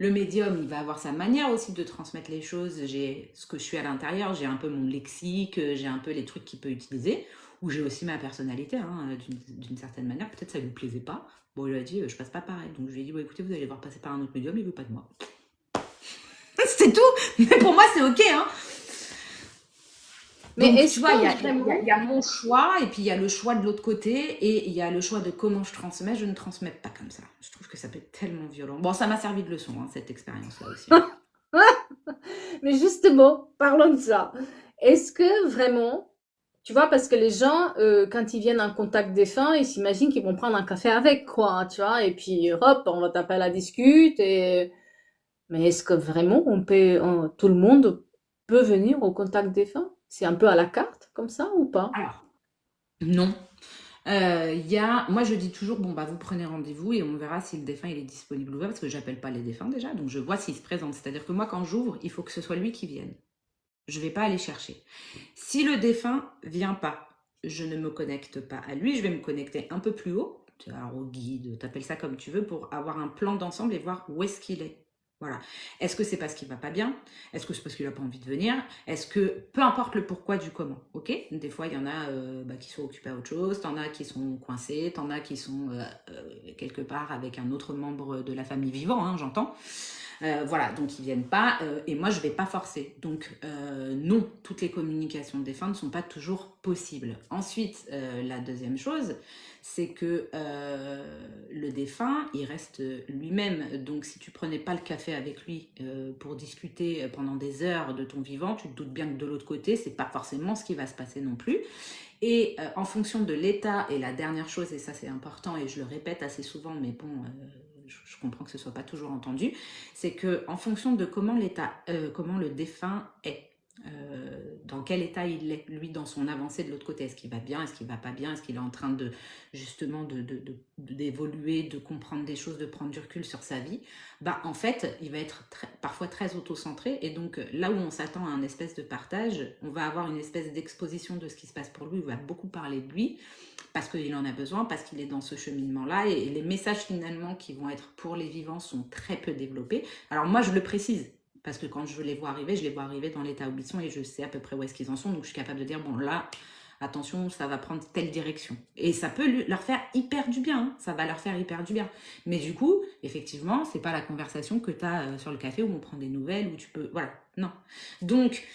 Le médium, il va avoir sa manière aussi de transmettre les choses. J'ai ce que je suis à l'intérieur, j'ai un peu mon lexique, j'ai un peu les trucs qu'il peut utiliser, ou j'ai aussi ma personnalité, hein, d'une certaine manière. Peut-être ça lui plaisait pas. Bon, il a dit, je passe pas pareil. Donc je lui ai dit, bon, écoutez, vous allez devoir passer par un autre médium, il veut pas de moi. C'est tout. Mais pour moi, c'est ok, hein. Mais Donc, est-ce tu vois, que vraiment... il y a mon choix, et puis il y a le choix de l'autre côté, et il y a le choix de comment je transmets. Je ne transmets pas comme ça. Je trouve que ça peut être tellement violent. Bon, ça m'a servi de leçon, hein, cette expérience-là aussi. Mais justement, parlons de ça. Est-ce que vraiment, tu vois, parce que les gens, quand ils viennent en contact défunt, ils s'imaginent qu'ils vont prendre un café avec, quoi, hein, tu vois, et puis hop, on va taper à la discute. Mais est-ce que vraiment tout le monde peut venir au contact défunt? C'est un peu à la carte, comme ça, ou pas? Alors, non. Moi, je dis toujours, bon, bah, vous prenez rendez-vous et on verra si le défunt il est disponible ou pas, parce que j'appelle pas les défunts déjà, donc je vois s'il se présente. C'est-à-dire que moi, quand j'ouvre, il faut que ce soit lui qui vienne. Je vais pas aller chercher. Si le défunt vient pas, je ne me connecte pas à lui, je vais me connecter un peu plus haut, alors au guide, t'appelles ça comme tu veux, pour avoir un plan d'ensemble et voir où est-ce qu'il est. Voilà. Est-ce que c'est parce qu'il va pas bien? Est-ce que c'est parce qu'il a pas envie de venir? Est-ce que, peu importe le pourquoi du comment, ok? Des fois, il y en a qui sont occupés à autre chose, t'en as qui sont coincés, t'en as qui sont quelque part avec un autre membre de la famille vivant, hein, j'entends. Voilà, donc ils viennent pas, et moi je vais pas forcer. Donc non, toutes les communications de défunts ne sont pas toujours possibles. Ensuite, la deuxième chose, c'est que le défunt, il reste lui-même. Donc si tu prenais pas le café avec lui pour discuter pendant des heures de ton vivant, tu te doutes bien que de l'autre côté, c'est pas forcément ce qui va se passer non plus. Et en fonction de l'état, et la dernière chose, et ça c'est important, et je le répète assez souvent, mais bon, je comprends que ce soit pas toujours entendu, c'est que en fonction de comment comment le défunt est, dans quel état il est, lui, dans son avancée de l'autre côté, est-ce qu'il va bien, est-ce qu'il va pas bien, est-ce qu'il est en train de justement d'évoluer, de comprendre des choses, de prendre du recul sur sa vie, bah en fait, il va être parfois très auto-centré, et donc là où on s'attend à un espèce de partage, on va avoir une espèce d'exposition de ce qui se passe pour lui, il va beaucoup parler de lui, parce qu'il en a besoin, parce qu'il est dans ce cheminement-là, et les messages finalement qui vont être pour les vivants sont très peu développés. Alors moi, je le précise, parce que quand je les vois arriver dans l'état où ils sont, et je sais à peu près où est-ce qu'ils en sont, donc je suis capable de dire, bon là, attention, ça va prendre telle direction. Et ça peut leur faire hyper du bien, hein, ça va leur faire hyper du bien. Mais du coup, effectivement, c'est pas la conversation que tu as sur le café où on prend des nouvelles, où tu peux... Voilà, non. Donc,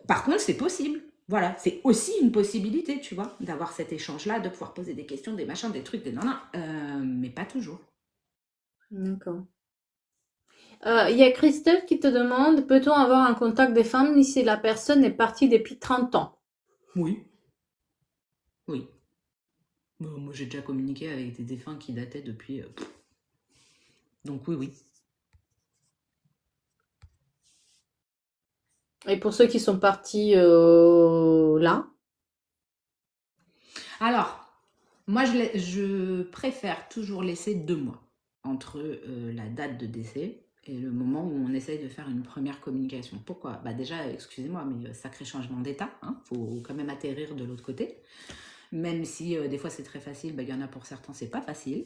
par contre, c'est possible. Voilà, c'est aussi une possibilité, tu vois, d'avoir cet échange-là, de pouvoir poser des questions, des machins, des trucs, des nanas, mais pas toujours. D'accord. Il y a Christelle qui te demande, peut-on avoir un contact des femmes si la personne est partie depuis 30 ans? Oui, oui. Moi, j'ai déjà communiqué avec des défunts qui dataient depuis... Donc oui, oui. Et pour ceux qui sont partis là? Alors, moi, je préfère toujours laisser 2 mois entre la date de décès et le moment où on essaye de faire une première communication. Pourquoi? Bah déjà, excusez-moi, mais sacré changement d'état, hein, faut quand même atterrir de l'autre côté. Même si des fois c'est très facile, bah, il y en a pour certains c'est pas facile.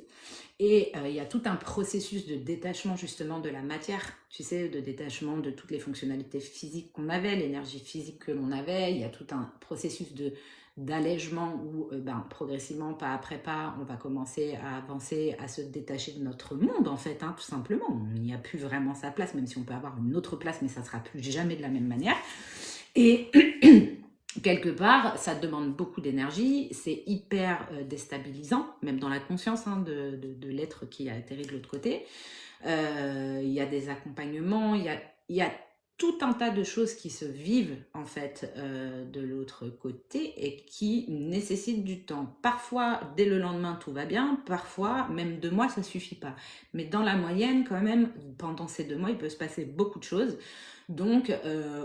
Et il y a tout un processus de détachement justement de la matière, tu sais, de détachement de toutes les fonctionnalités physiques qu'on avait, l'énergie physique que l'on avait. Il y a tout un processus d'allègement où progressivement, pas après pas, on va commencer à avancer, à se détacher de notre monde en fait, hein, tout simplement. Il n'y a plus vraiment sa place, même si on peut avoir une autre place, mais ça ne sera plus jamais de la même manière. Et quelque part, ça demande beaucoup d'énergie, c'est hyper déstabilisant, même dans la conscience hein, de l'être qui a atterri de l'autre côté. Il y a des accompagnements, il y a tout un tas de choses qui se vivent en fait de l'autre côté et qui nécessitent du temps. Parfois, dès le lendemain, tout va bien. Parfois, même 2 mois, ça suffit pas. Mais dans la moyenne, quand même, pendant ces 2 mois, il peut se passer beaucoup de choses. Donc,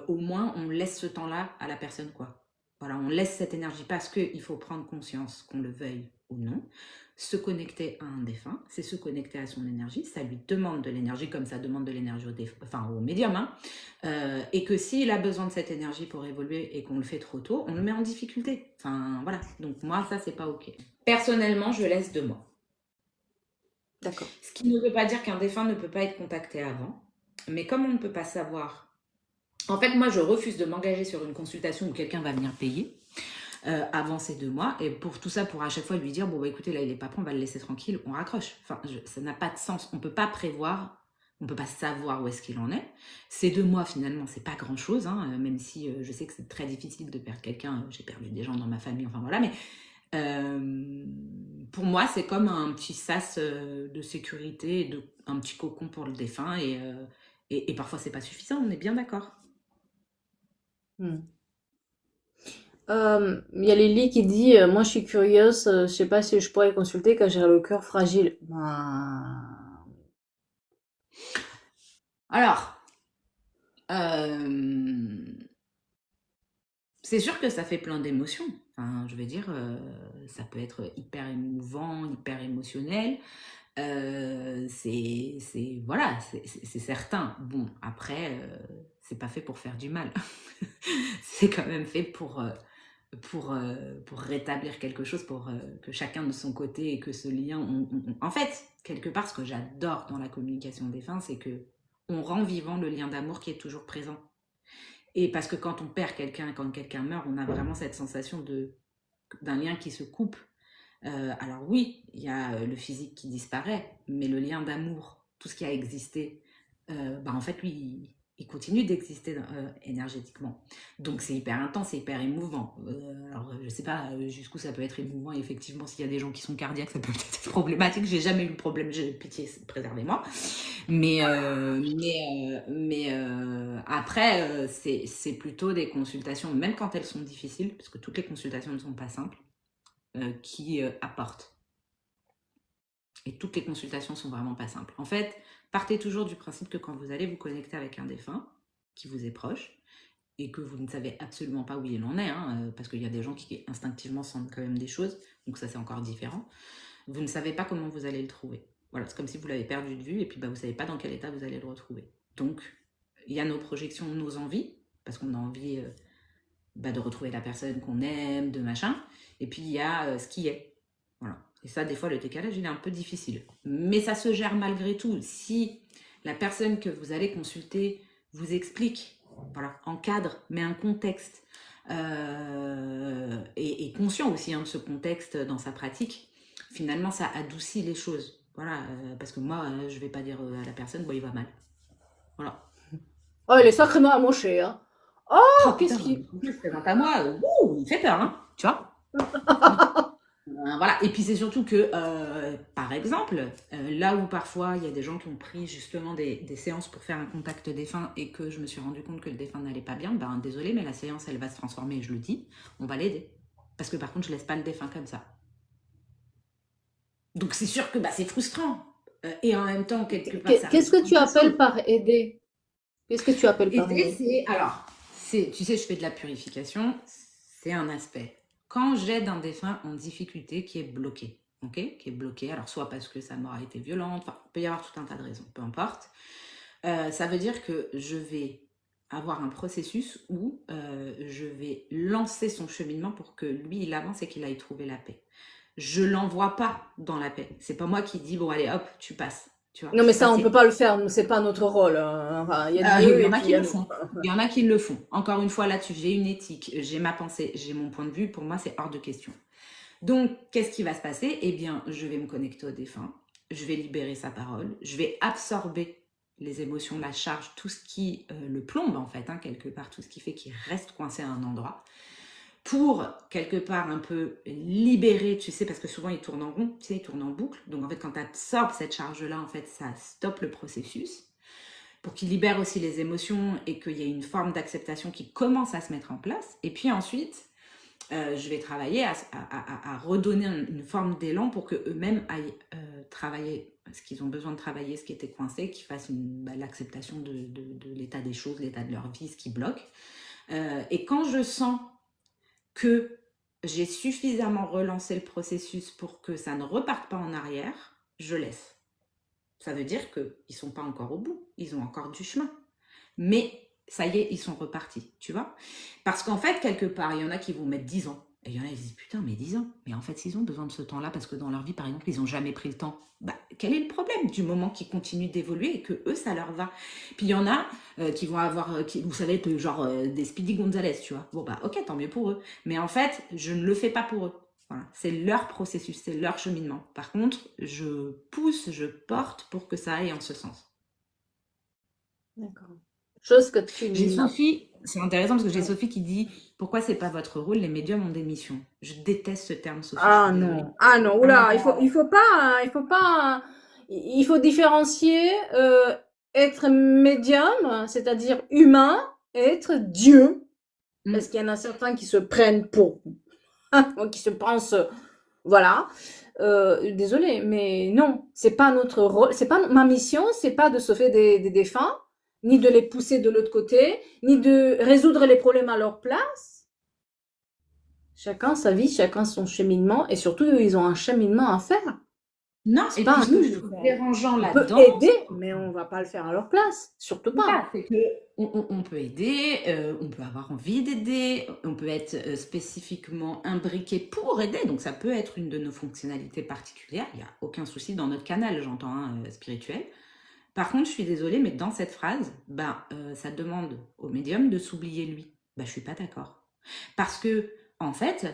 au moins, on laisse ce temps-là à la personne, quoi. Voilà, on laisse cette énergie parce qu'il faut prendre conscience, qu'on le veuille ou non. Se connecter à un défunt, c'est se connecter à son énergie. Ça lui demande de l'énergie comme ça demande de l'énergie au médium. Hein. Et que s'il a besoin de cette énergie pour évoluer et qu'on le fait trop tôt, on le met en difficulté. Enfin, voilà. Donc moi, ça, c'est pas OK. Personnellement, je laisse 2 mois. D'accord. Ce qui ne veut pas dire qu'un défunt ne peut pas être contacté avant. Mais comme on ne peut pas savoir... En fait, moi, je refuse de m'engager sur une consultation où quelqu'un va venir payer avant ces 2 mois. Et pour tout ça, pour à chaque fois lui dire, bon, bah, écoutez, là, il n'est pas prêt, on va le laisser tranquille, on raccroche. Enfin, ça n'a pas de sens. On ne peut pas prévoir, on ne peut pas savoir où est-ce qu'il en est. Ces 2 mois, finalement, c'est pas grand-chose, hein, même si je sais que c'est très difficile de perdre quelqu'un. J'ai perdu des gens dans ma famille, enfin voilà. Mais pour moi, c'est comme un petit sas de sécurité, un petit cocon pour le défunt. Et parfois, c'est pas suffisant, on est bien d'accord. Hmm. Il y a Lily qui dit, moi je suis curieuse, je sais pas si je pourrais consulter quand j'ai le cœur fragile. Alors, euh, c'est sûr que ça fait plein d'émotions. Enfin, je veux dire, ça peut être hyper émouvant, hyper émotionnel. Voilà, c'est certain. Bon, après, c'est pas fait pour faire du mal. C'est quand même fait pour rétablir quelque chose, pour que chacun de son côté et que ce lien... En fait, quelque part, ce que j'adore dans la communication des fins, c'est que on rend vivant le lien d'amour qui est toujours présent. Et parce que quand on perd quelqu'un, quand quelqu'un meurt, on a vraiment cette sensation d'un lien qui se coupe. Alors oui, il y a le physique qui disparaît, mais le lien d'amour, tout ce qui a existé, en fait, lui, il continue d'exister énergétiquement. Donc c'est hyper intense, c'est hyper émouvant. Alors je sais pas jusqu'où ça peut être émouvant. Et effectivement, s'il y a des gens qui sont cardiaques, ça peut peut-être être problématique. J'ai jamais eu le problème, j'ai pitié, préservez-moi. Mais après, c'est plutôt des consultations, même quand elles sont difficiles, parce que toutes les consultations ne sont pas simples, qui apportent. Et toutes les consultations sont vraiment pas simples. En fait, partez toujours du principe que quand vous allez vous connecter avec un défunt qui vous est proche et que vous ne savez absolument pas où il en est, hein, parce qu'il y a des gens qui instinctivement sentent quand même des choses, donc ça c'est encore différent, vous ne savez pas comment vous allez le trouver. Voilà, c'est comme si vous l'avez perdu de vue et puis vous ne savez pas dans quel état vous allez le retrouver. Donc, il y a nos projections, nos envies, parce qu'on a envie de retrouver la personne qu'on aime, de machin, et puis il y a ce qui est. Voilà. Et ça, des fois, le décalage, il est un peu difficile. Mais ça se gère malgré tout. Si la personne que vous allez consulter vous explique, voilà, encadre, met un contexte, et conscient aussi de ce contexte dans sa pratique, finalement, ça adoucit les choses. Voilà, parce que moi, je vais pas dire à la personne, bon, il va mal. Voilà. Oh, il est sacrément amoché, hein. Oh, Oh putain, qu'est-ce qui... il se présente à moi, il me fait peur, hein, tu vois. Voilà. Et puis c'est surtout que, par exemple, là où parfois il y a des gens qui ont pris justement des séances pour faire un contact défunt et que je me suis rendu compte que le défunt n'allait pas bien, désolé, mais la séance elle va se transformer, je le dis, on va l'aider. Parce que par contre, je laisse pas le défunt comme ça. Donc c'est sûr que c'est frustrant. Et en même temps, quelque part, ça Qu'est-ce résout que tu quelque appelles chose. par aider? Qu'est-ce que tu appelles par Aider, aider? tu sais, je fais de la purification, c'est un aspect. Quand j'aide un défunt en difficulté qui est bloqué, ok, qui est bloqué, alors soit parce que sa mort a été violente, enfin, il peut y avoir tout un tas de raisons, peu importe. Ça veut dire que je vais avoir un processus où je vais lancer son cheminement pour que lui, il avance et qu'il aille trouver la paix. Je l'envoie pas dans la paix. C'est pas moi qui dis, bon, allez, hop, tu passes. Tu vois, Non, mais ça, ça, on peut c'est pas le faire. C'est pas notre rôle, hein. Enfin, il y a il Dieu y et en a puis il qui y a le nous. font. Il y en a qui le font. Encore une fois, là-dessus, j'ai une éthique, j'ai ma pensée, j'ai mon point de vue. Pour moi, c'est hors de question. Donc, qu'est-ce qui va se passer? Eh bien, je vais me connecter au défunt, je vais libérer sa parole, je vais absorber les émotions, la charge, tout ce qui le plombe, en fait, hein, quelque part, tout ce qui fait qu'il reste coincé à un endroit, pour, quelque part, un peu libérer, tu sais, parce que souvent, il tourne en rond, tu sais, il tourne en boucle. Donc, en fait, quand tu absorbes cette charge-là, en fait, ça stoppe le processus pour qu'il libère aussi les émotions et qu'il y ait une forme d'acceptation qui commence à se mettre en place. Et puis ensuite, je vais travailler à redonner une forme d'élan pour qu'eux-mêmes aillent travailler ce qu'ils ont besoin de travailler, ce qui était coincé, qu'ils fassent l'acceptation de l'état des choses, l'état de leur vie, ce qui bloque. Et quand je sens que j'ai suffisamment relancé le processus pour que ça ne reparte pas en arrière, je laisse. Ça veut dire qu'ils ne sont pas encore au bout, ils ont encore du chemin. Mais ça y est, ils sont repartis, tu vois. Parce qu'en fait, quelque part, il y en a qui vont mettre 10 ans Et il y en a, ils se disent, putain, mais 10 ans. Mais en fait, s'ils ont besoin de ce temps-là, parce que dans leur vie, par exemple, ils n'ont jamais pris le temps, bah, quel est le problème du moment qu'ils continuent d'évoluer et que eux, ça leur va? Puis il y en a qui vont avoir, vous savez, genre des Speedy Gonzalez, tu vois. Bon, bah, ok, tant mieux pour eux. Mais en fait, je ne le fais pas pour eux. Voilà. C'est leur processus, c'est leur cheminement. Par contre, je pousse, je porte pour que ça aille en ce sens. D'accord. Chose que tu J'ai n'as. Sophie, c'est intéressant parce que j'ai Sophie qui dit pourquoi c'est pas votre rôle, les médiums ont des missions. Je déteste ce terme, Sophie, je Ah suis désolée. non, ah non, Ah non, oula, il faut différencier être médium, c'est-à-dire humain, et être Dieu, parce mm, qu'il y en a certains qui se prennent pour, qui se pensent, voilà. Désolée, mais non, c'est pas notre rôle, c'est pas ma mission, c'est pas de sauver des défunts, ni de les pousser de l'autre côté, ni de résoudre les problèmes à leur place. Chacun sa vie, chacun son cheminement, et surtout, ils ont un cheminement à faire. non, C'est et pas puis à ce que nous je de trouve faire. dérangeant On peut là-dedans, aider, mais on va pas le faire à leur place. Surtout c'est pas. ça, c'est que on peut aider, on peut avoir envie d'aider, on peut être spécifiquement imbriqué pour aider, donc ça peut être une de nos fonctionnalités particulières, il n'y a aucun souci dans notre canal, j'entends, hein, spirituel. Par contre, je suis désolée, mais dans cette phrase, bah, ça demande au médium de s'oublier lui. Bah, je suis pas d'accord. Parce que, en fait,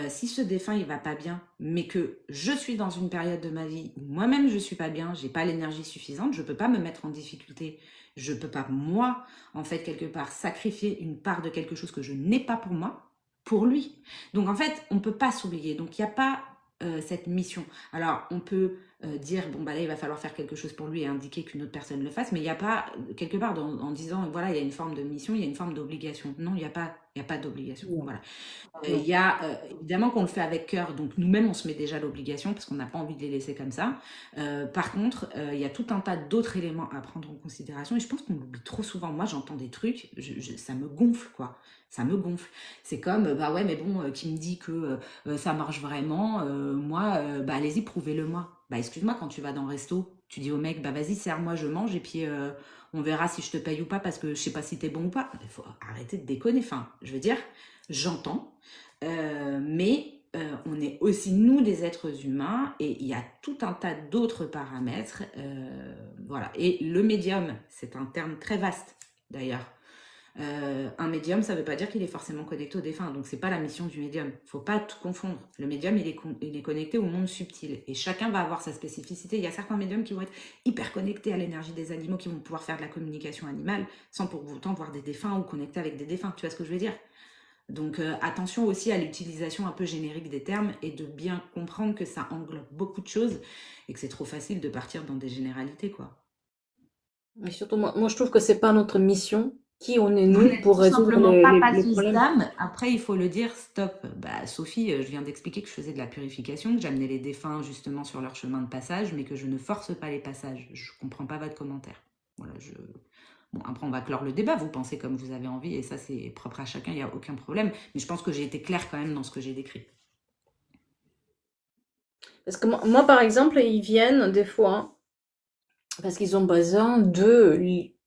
si ce défunt il va pas bien, mais que je suis dans une période de ma vie où moi-même je suis pas bien, j'ai pas l'énergie suffisante, je peux pas me mettre en difficulté. Je peux pas, moi, en fait, quelque part, sacrifier une part de quelque chose que je n'ai pas pour moi, pour lui. Donc, en fait, on peut pas s'oublier. Donc, il n'y a pas cette mission. Alors, on peut dire, bon, bah là, il va falloir faire quelque chose pour lui et indiquer qu'une autre personne le fasse, mais il n'y a pas, quelque part, en disant, voilà, il y a une forme de mission, il y a une forme d'obligation. Non, il y a pas d'obligation. Non, Voilà. Il non. y a évidemment qu'on le fait avec cœur, donc nous-mêmes on se met déjà l'obligation parce qu'on n'a pas envie de les laisser comme ça. Par contre, il y a tout un tas d'autres éléments à prendre en considération et je pense qu'on l'oublie trop souvent. Moi j'entends des trucs, ça me gonfle quoi. Ça me gonfle. C'est comme, bah ouais, mais bon, qui me dit que ça marche vraiment, moi, bah allez-y, prouvez-le moi. Bah excuse-moi, quand tu vas dans le resto, tu dis au mec, bah vas-y, serre-moi, je mange et puis on verra si je te paye ou pas parce que je sais pas si t'es bon ou pas. Il faut arrêter de déconner. Enfin, je veux dire, j'entends. Mais on est aussi, nous, des êtres humains et il y a tout un tas d'autres paramètres. Voilà. Et le médium, c'est un terme très vaste, d'ailleurs. Un médium, ça ne veut pas dire qu'il est forcément connecté au défunt. Donc, c'est pas la mission du médium. Il ne faut pas tout confondre. Le médium, il est connecté au monde subtil. Et chacun va avoir sa spécificité. Il y a certains médiums qui vont être hyper connectés à l'énergie des animaux, qui vont pouvoir faire de la communication animale sans pour autant voir des défunts ou connecter avec des défunts. Tu vois ce que je veux dire? Donc attention aussi à l'utilisation un peu générique des termes et de bien comprendre que ça englobe beaucoup de choses et que c'est trop facile de partir dans des généralités, quoi. Mais surtout, moi, je trouve que c'est pas notre mission. Qui on est Vous nous n'êtes pour tout résoudre simplement pas les passif problèmes? d'âme. Après, il faut le dire, stop. Bah, Sophie, je viens d'expliquer que je faisais de la purification, que j'amenais les défunts justement sur leur chemin de passage, mais que je ne force pas les passages. Je comprends pas votre commentaire. Voilà, Bon, après, on va clore le débat. Vous pensez comme vous avez envie, et ça, c'est propre à chacun, il n'y a aucun problème. Mais je pense que j'ai été claire quand même dans ce que j'ai décrit. Parce que moi, par exemple, ils viennent des fois parce qu'ils ont besoin de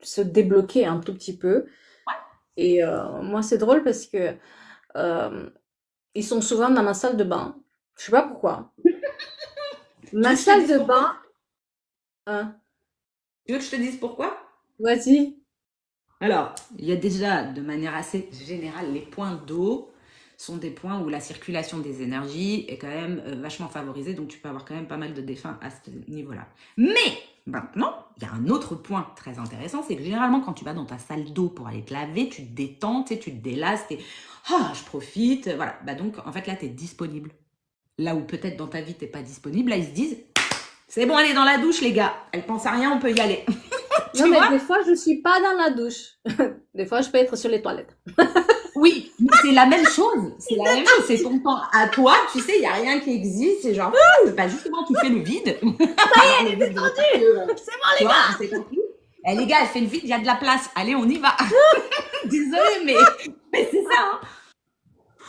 se débloquer un tout petit peu. Et moi, c'est drôle parce que euh, ils sont souvent dans ma salle de bain. Je sais pas pourquoi. Tu Ma veux que je te salle dise de pourquoi? bain, hein, Tu veux que je te dise pourquoi? vas-y. Alors, il y a déjà, de manière assez générale, les points d'eau sont des points où la circulation des énergies est quand même vachement favorisée, donc tu peux avoir quand même pas mal de défunts à ce niveau-là. Mais maintenant, il y a un autre point très intéressant, c'est que généralement, quand tu vas dans ta salle d'eau pour aller te laver, tu te détends, tu te délasses, ah, je profite, voilà. Bah donc, en fait, là, tu es disponible. Là où peut-être dans ta vie, tu n'es pas disponible, là, ils se disent, c'est bon, elle est dans la douche, les gars. Elle pense à rien, on peut y aller. Non, Tu mais vois? des fois, je suis pas dans la douche. Des fois, je peux être sur les toilettes. Oui, mais c'est la même chose. C'est la même chose. C'est ton temps à toi. Tu sais, il n'y a rien qui existe. C'est genre, bah justement, tu fais le vide. Ça y est, elle est détendue. C'est bon, les Tu vois, gars. on s'est compris. Eh, les gars, elle fait le vide, il y a de la place. Allez, on y va. Désolée, mais c'est ça. Hein.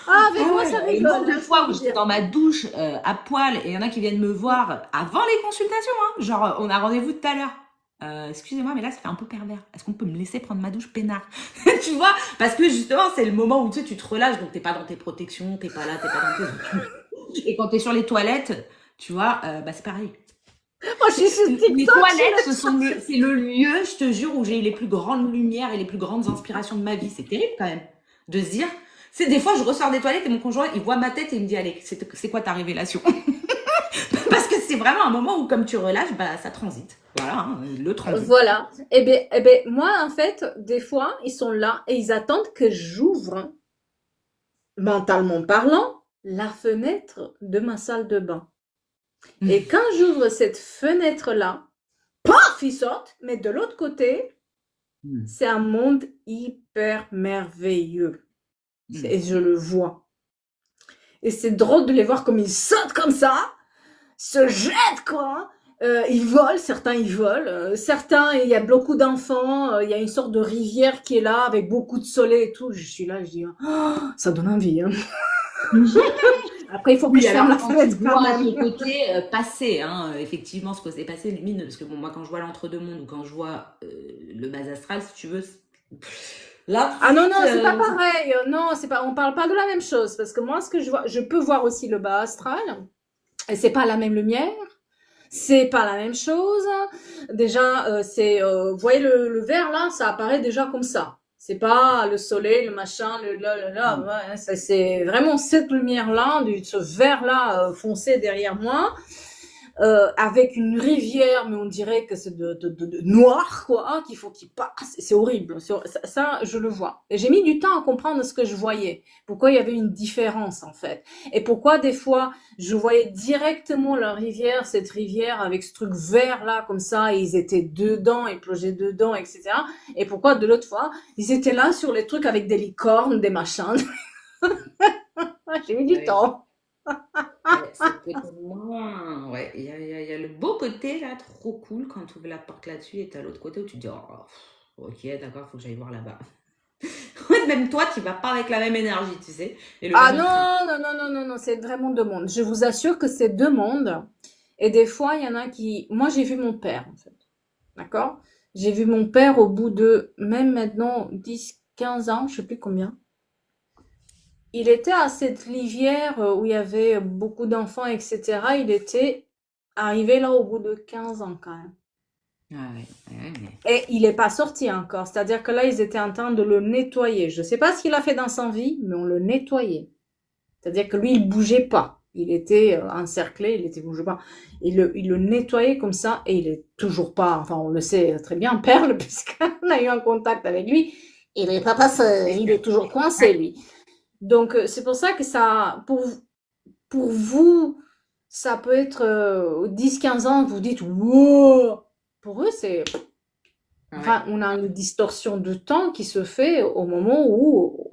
Ah, avec moi, Ouais, ça le nombre rigole. de Hein, je fois peux où vous j'étais dire. dans ma douche à poil et il y en a qui viennent me voir avant les consultations. Hein, genre, on a rendez-vous tout à l'heure. Excusez-moi, mais là, ça fait un peu pervers. Est-ce qu'on peut me laisser prendre ma douche peinard? Tu vois? Parce que justement, c'est le moment où tu te relâches, donc t'es pas dans tes protections, t'es pas là, t'es pas dans tes... Et quand t'es sur les toilettes, tu vois, bah c'est pareil. Moi, je suis sur Les TikTok, toilettes, c'est le lieu, je te jure, où j'ai eu les plus grandes lumières et les plus grandes inspirations de ma vie. C'est terrible quand même de se dire. C'est des fois, je ressors des toilettes et mon conjoint, il voit ma tête et il me dit, allez, c'est quoi ta révélation? Parce que c'est vraiment un moment où, comme tu relâches, bah ça transite. Voilà, hein, le transit. Voilà. Moi, en fait, des fois, ils sont là et ils attendent que j'ouvre, mentalement parlant, la fenêtre de ma salle de bain. Et quand j'ouvre cette fenêtre-là, paf, ils sortent, mais de l'autre côté, c'est un monde hyper merveilleux. Et je le vois. Et c'est drôle de les voir comme ils sautent comme ça, se jettent, quoi. Ils volent, certains ils volent, certains, il y a beaucoup d'enfants, il y a une sorte de rivière qui est là avec beaucoup de soleil et tout. Je suis là, je dis, oh, ça donne envie. Hein. Après, il faut que Oui, je ferme la alors, quand fenêtre tu quand vois même. ce côté passé, hein, effectivement, ce côté passé lumineux, parce que bon, moi, quand je vois l'entre-deux-mondes ou quand je vois le bas astral, si tu veux, là, tout Ah de non, suite, non, c'est pas pareil. Non, c'est pas, on parle pas de la même chose. Parce que moi, ce que je vois, je peux voir aussi le bas astral. Et c'est pas la même lumière. C'est pas la même chose. Déjà, vous voyez le vert là, ça apparaît déjà comme ça. C'est pas le soleil, le machin, ouais, c'est vraiment cette lumière-là, ce vert-là foncé derrière moi, avec une rivière, mais on dirait que c'est de noir, quoi, hein, qu'il faut qu'il passe. C'est horrible. Ça, je le vois. Et j'ai mis du temps à comprendre ce que je voyais. Pourquoi il y avait une différence, en fait. Et pourquoi, des fois, je voyais directement la rivière, cette rivière avec ce truc vert, là, comme ça, et ils étaient dedans, ils plongeaient dedans, etc. Et pourquoi, de l'autre fois, ils étaient là sur les trucs avec des licornes, des machins. J'ai mis du temps. Ouais, c'est peut-être moins. Ouais, il y a le beau côté là, trop cool quand tu ouvres la porte là-dessus et t'as l'autre côté où tu te dis, oh, ok, d'accord, faut que j'aille voir là-bas. Même toi, tu vas pas avec la même énergie, tu sais, et le Ah même train. non, non, non, non, non, non, c'est vraiment deux mondes. Je vous assure que c'est deux mondes. Et des fois, il y en a qui... Moi, j'ai vu mon père, en fait. D'accord? J'ai vu mon père au bout de, même maintenant, 10, 15 ans, je sais plus combien. Il était à cette rivière où il y avait beaucoup d'enfants, etc. Il était arrivé là au bout de 15 ans, quand même. Ah ouais, ouais, mais... Et il n'est pas sorti encore. C'est-à-dire que là, ils étaient en train de le nettoyer. Je ne sais pas ce qu'il a fait dans sa vie, mais on le nettoyait. C'est-à-dire que lui, il bougeait pas. Il était encerclé, il bougeait pas. Il le nettoyait comme ça et il est toujours pas, enfin, on le sait très bien, Perle, puisqu'on a eu un contact avec lui. Il est pas passé, il est toujours coincé, lui. Donc, c'est pour ça que ça, pour vous, ça peut être 10-15 ans, vous dites, wow! Pour eux, c'est, enfin, Ouais. on a une distorsion de temps qui se fait au moment où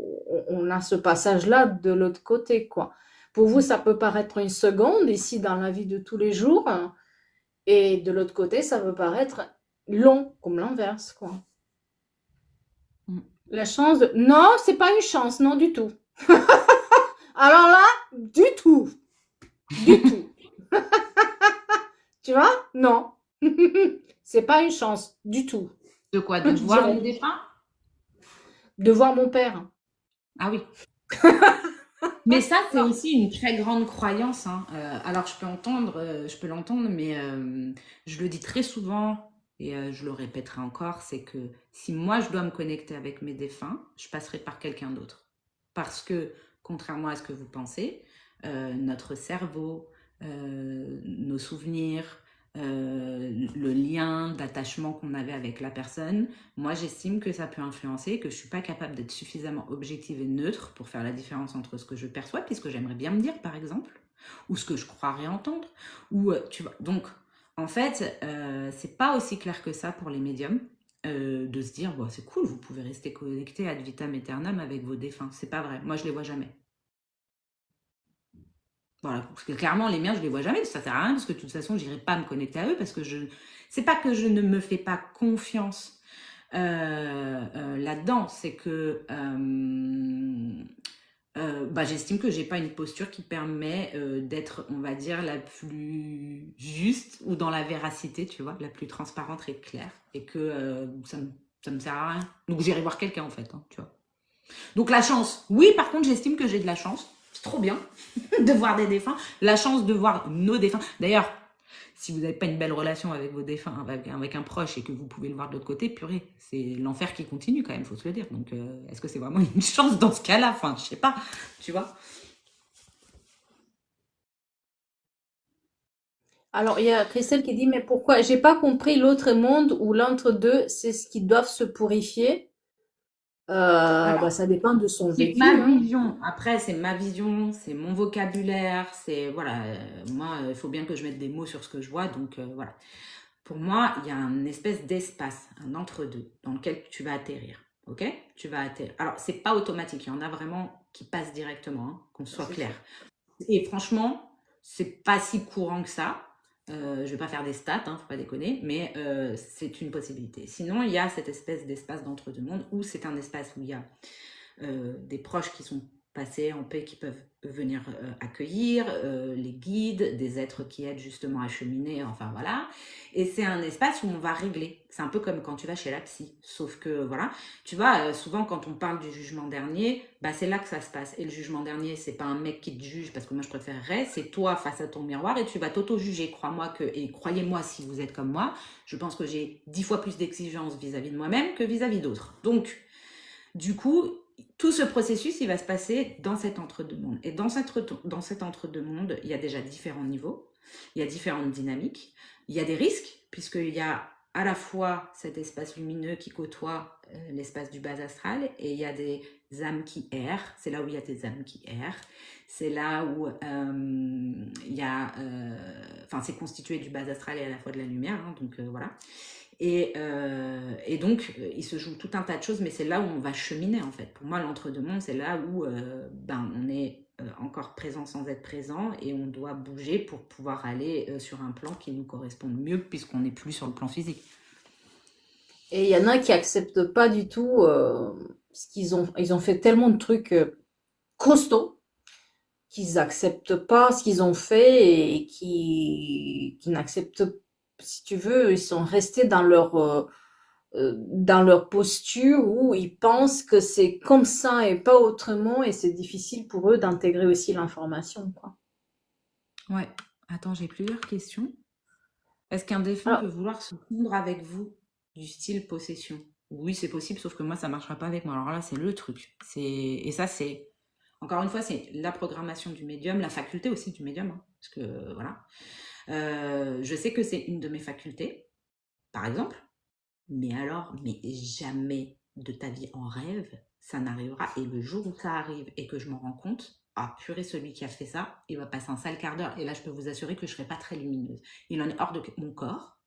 on a ce passage-là de l'autre côté, quoi. Pour vous, ça peut paraître une seconde ici dans la vie de tous les jours, et de l'autre côté, ça peut paraître long, comme l'inverse, quoi. Mm. La chance de... Non, c'est pas une chance, non, du tout. Alors là, du tout. Du tout. Tu vois? Non. C'est pas une chance, du tout. De quoi? De Je voir les dirais. défunts? De voir mon père. Ah oui. Mais ça, c'est Non. aussi une très grande croyance, hein. Alors, je peux l'entendre, mais je le dis très souvent et je le répéterai encore, c'est que si moi, je dois me connecter avec mes défunts, je passerai par quelqu'un d'autre. Parce que, contrairement à ce que vous pensez, notre cerveau, nos souvenirs, le lien d'attachement qu'on avait avec la personne, moi, j'estime que ça peut influencer, que je ne suis pas capable d'être suffisamment objective et neutre pour faire la différence entre ce que je perçois, puis ce que j'aimerais bien me dire, par exemple, ou ce que je croirais entendre. Ou, tu vois. Donc, en fait, c'est pas aussi clair que ça pour les médiums. De se dire, bon, c'est cool, vous pouvez rester connecté ad vitam aeternam avec vos défunts. C'est pas vrai. Moi, je les vois jamais. Voilà, parce que clairement, les miens, je les vois jamais, parce que ça sert à rien, parce que de toute façon, j'irai pas me connecter à eux, parce que c'est pas que je ne me fais pas confiance là-dedans, c'est que J'estime que j'ai pas une posture qui permet d'être, on va dire, la plus juste ou dans la véracité, tu vois, la plus transparente et claire. Et que ça me sert à rien. Donc j'irai voir quelqu'un en fait, hein, tu vois. Donc la chance, oui, par contre, j'estime que j'ai de la chance. C'est trop bien de voir des défunts. La chance de voir nos défunts. D'ailleurs, si vous n'avez pas une belle relation avec vos défunts, avec un proche et que vous pouvez le voir de l'autre côté, purée, c'est l'enfer qui continue quand même, faut se le dire. Donc, est-ce que c'est vraiment une chance dans ce cas-là? Enfin, je sais pas, tu vois. Alors, il y a Christelle qui dit, mais pourquoi? J'ai pas compris l'autre monde ou l'entre-deux, c'est ce qui doivent se purifier. Alors, Ça dépend de son c'est ma vécu, hein. vision. Après, c'est ma vision, c'est mon vocabulaire, c'est voilà. Moi, il faut bien que je mette des mots sur ce que je vois, donc voilà. Pour moi, il y a une espèce d'espace, un entre-deux, dans lequel tu vas atterrir. Ok? Tu vas atterrir. Alors, c'est pas automatique. Il y en a vraiment qui passent directement, hein, qu'on soit C'est clair. sûr. Et franchement, c'est pas si courant que ça. Je vais pas faire des stats, hein, faut pas déconner, mais c'est une possibilité. Sinon, il y a cette espèce d'espace d'entre-deux mondes où c'est un espace où il y a des proches qui sont passés en paix qui peuvent venir accueillir, les guides, des êtres qui aident justement à cheminer, enfin voilà. Et c'est un espace où on va régler. C'est un peu comme quand tu vas chez la psy. Sauf que voilà, tu vois, souvent quand on parle du jugement dernier, c'est là que ça se passe. Et le jugement dernier, c'est pas un mec qui te juge, parce que moi je préférerais, c'est toi face à ton miroir et tu vas t'auto-juger. Crois-moi que, et croyez-moi si vous êtes comme moi, je pense que j'ai 10 fois plus d'exigences vis-à-vis de moi-même que vis-à-vis d'autres. Donc, du coup, tout ce processus, il va se passer dans cet entre-deux-mondes. Et dans cet entre-deux-mondes, il y a déjà différents niveaux, il y a différentes dynamiques, il y a des risques, puisqu'il y a à la fois cet espace lumineux qui côtoie l'espace du bas astral, et il y a des âmes qui errent, c'est là où il y a des âmes qui errent, c'est là où il y a... c'est constitué du bas astral et à la fois de la lumière, hein, donc voilà. Et donc, il se joue tout un tas de choses, mais c'est là où on va cheminer, en fait. Pour moi, l'entre-deux-mondes, c'est là où on est encore présent sans être présent et on doit bouger pour pouvoir aller sur un plan qui nous corresponde mieux puisqu'on n'est plus sur le plan physique. Et il y en a qui acceptent pas du tout, ce ils ont fait tellement de trucs costauds qu'ils acceptent pas ce qu'ils ont fait et qui n'acceptent, si tu veux, ils sont restés dans leur posture où ils pensent que c'est comme ça et pas autrement et c'est difficile pour eux d'intégrer aussi l'information, quoi. Ouais. Attends, j'ai plusieurs questions. Est-ce qu'un défunt peut Alors, vouloir se fondre avec vous, du style possession? Oui, c'est possible, sauf que moi, ça ne marchera pas avec moi. Alors là, c'est le truc. Et ça, c'est... Encore une fois, c'est la programmation du médium, la faculté aussi du médium, hein, parce que voilà. Je sais que c'est une de mes facultés, par exemple, mais alors, mais jamais de ta vie en rêve, ça n'arrivera. Et le jour où ça arrive et que je m'en rends compte, ah purée, celui qui a fait ça, il va passer un sale quart d'heure. Et là, je peux vous assurer que je ne serai pas très lumineuse. Il en est hors de mon corps.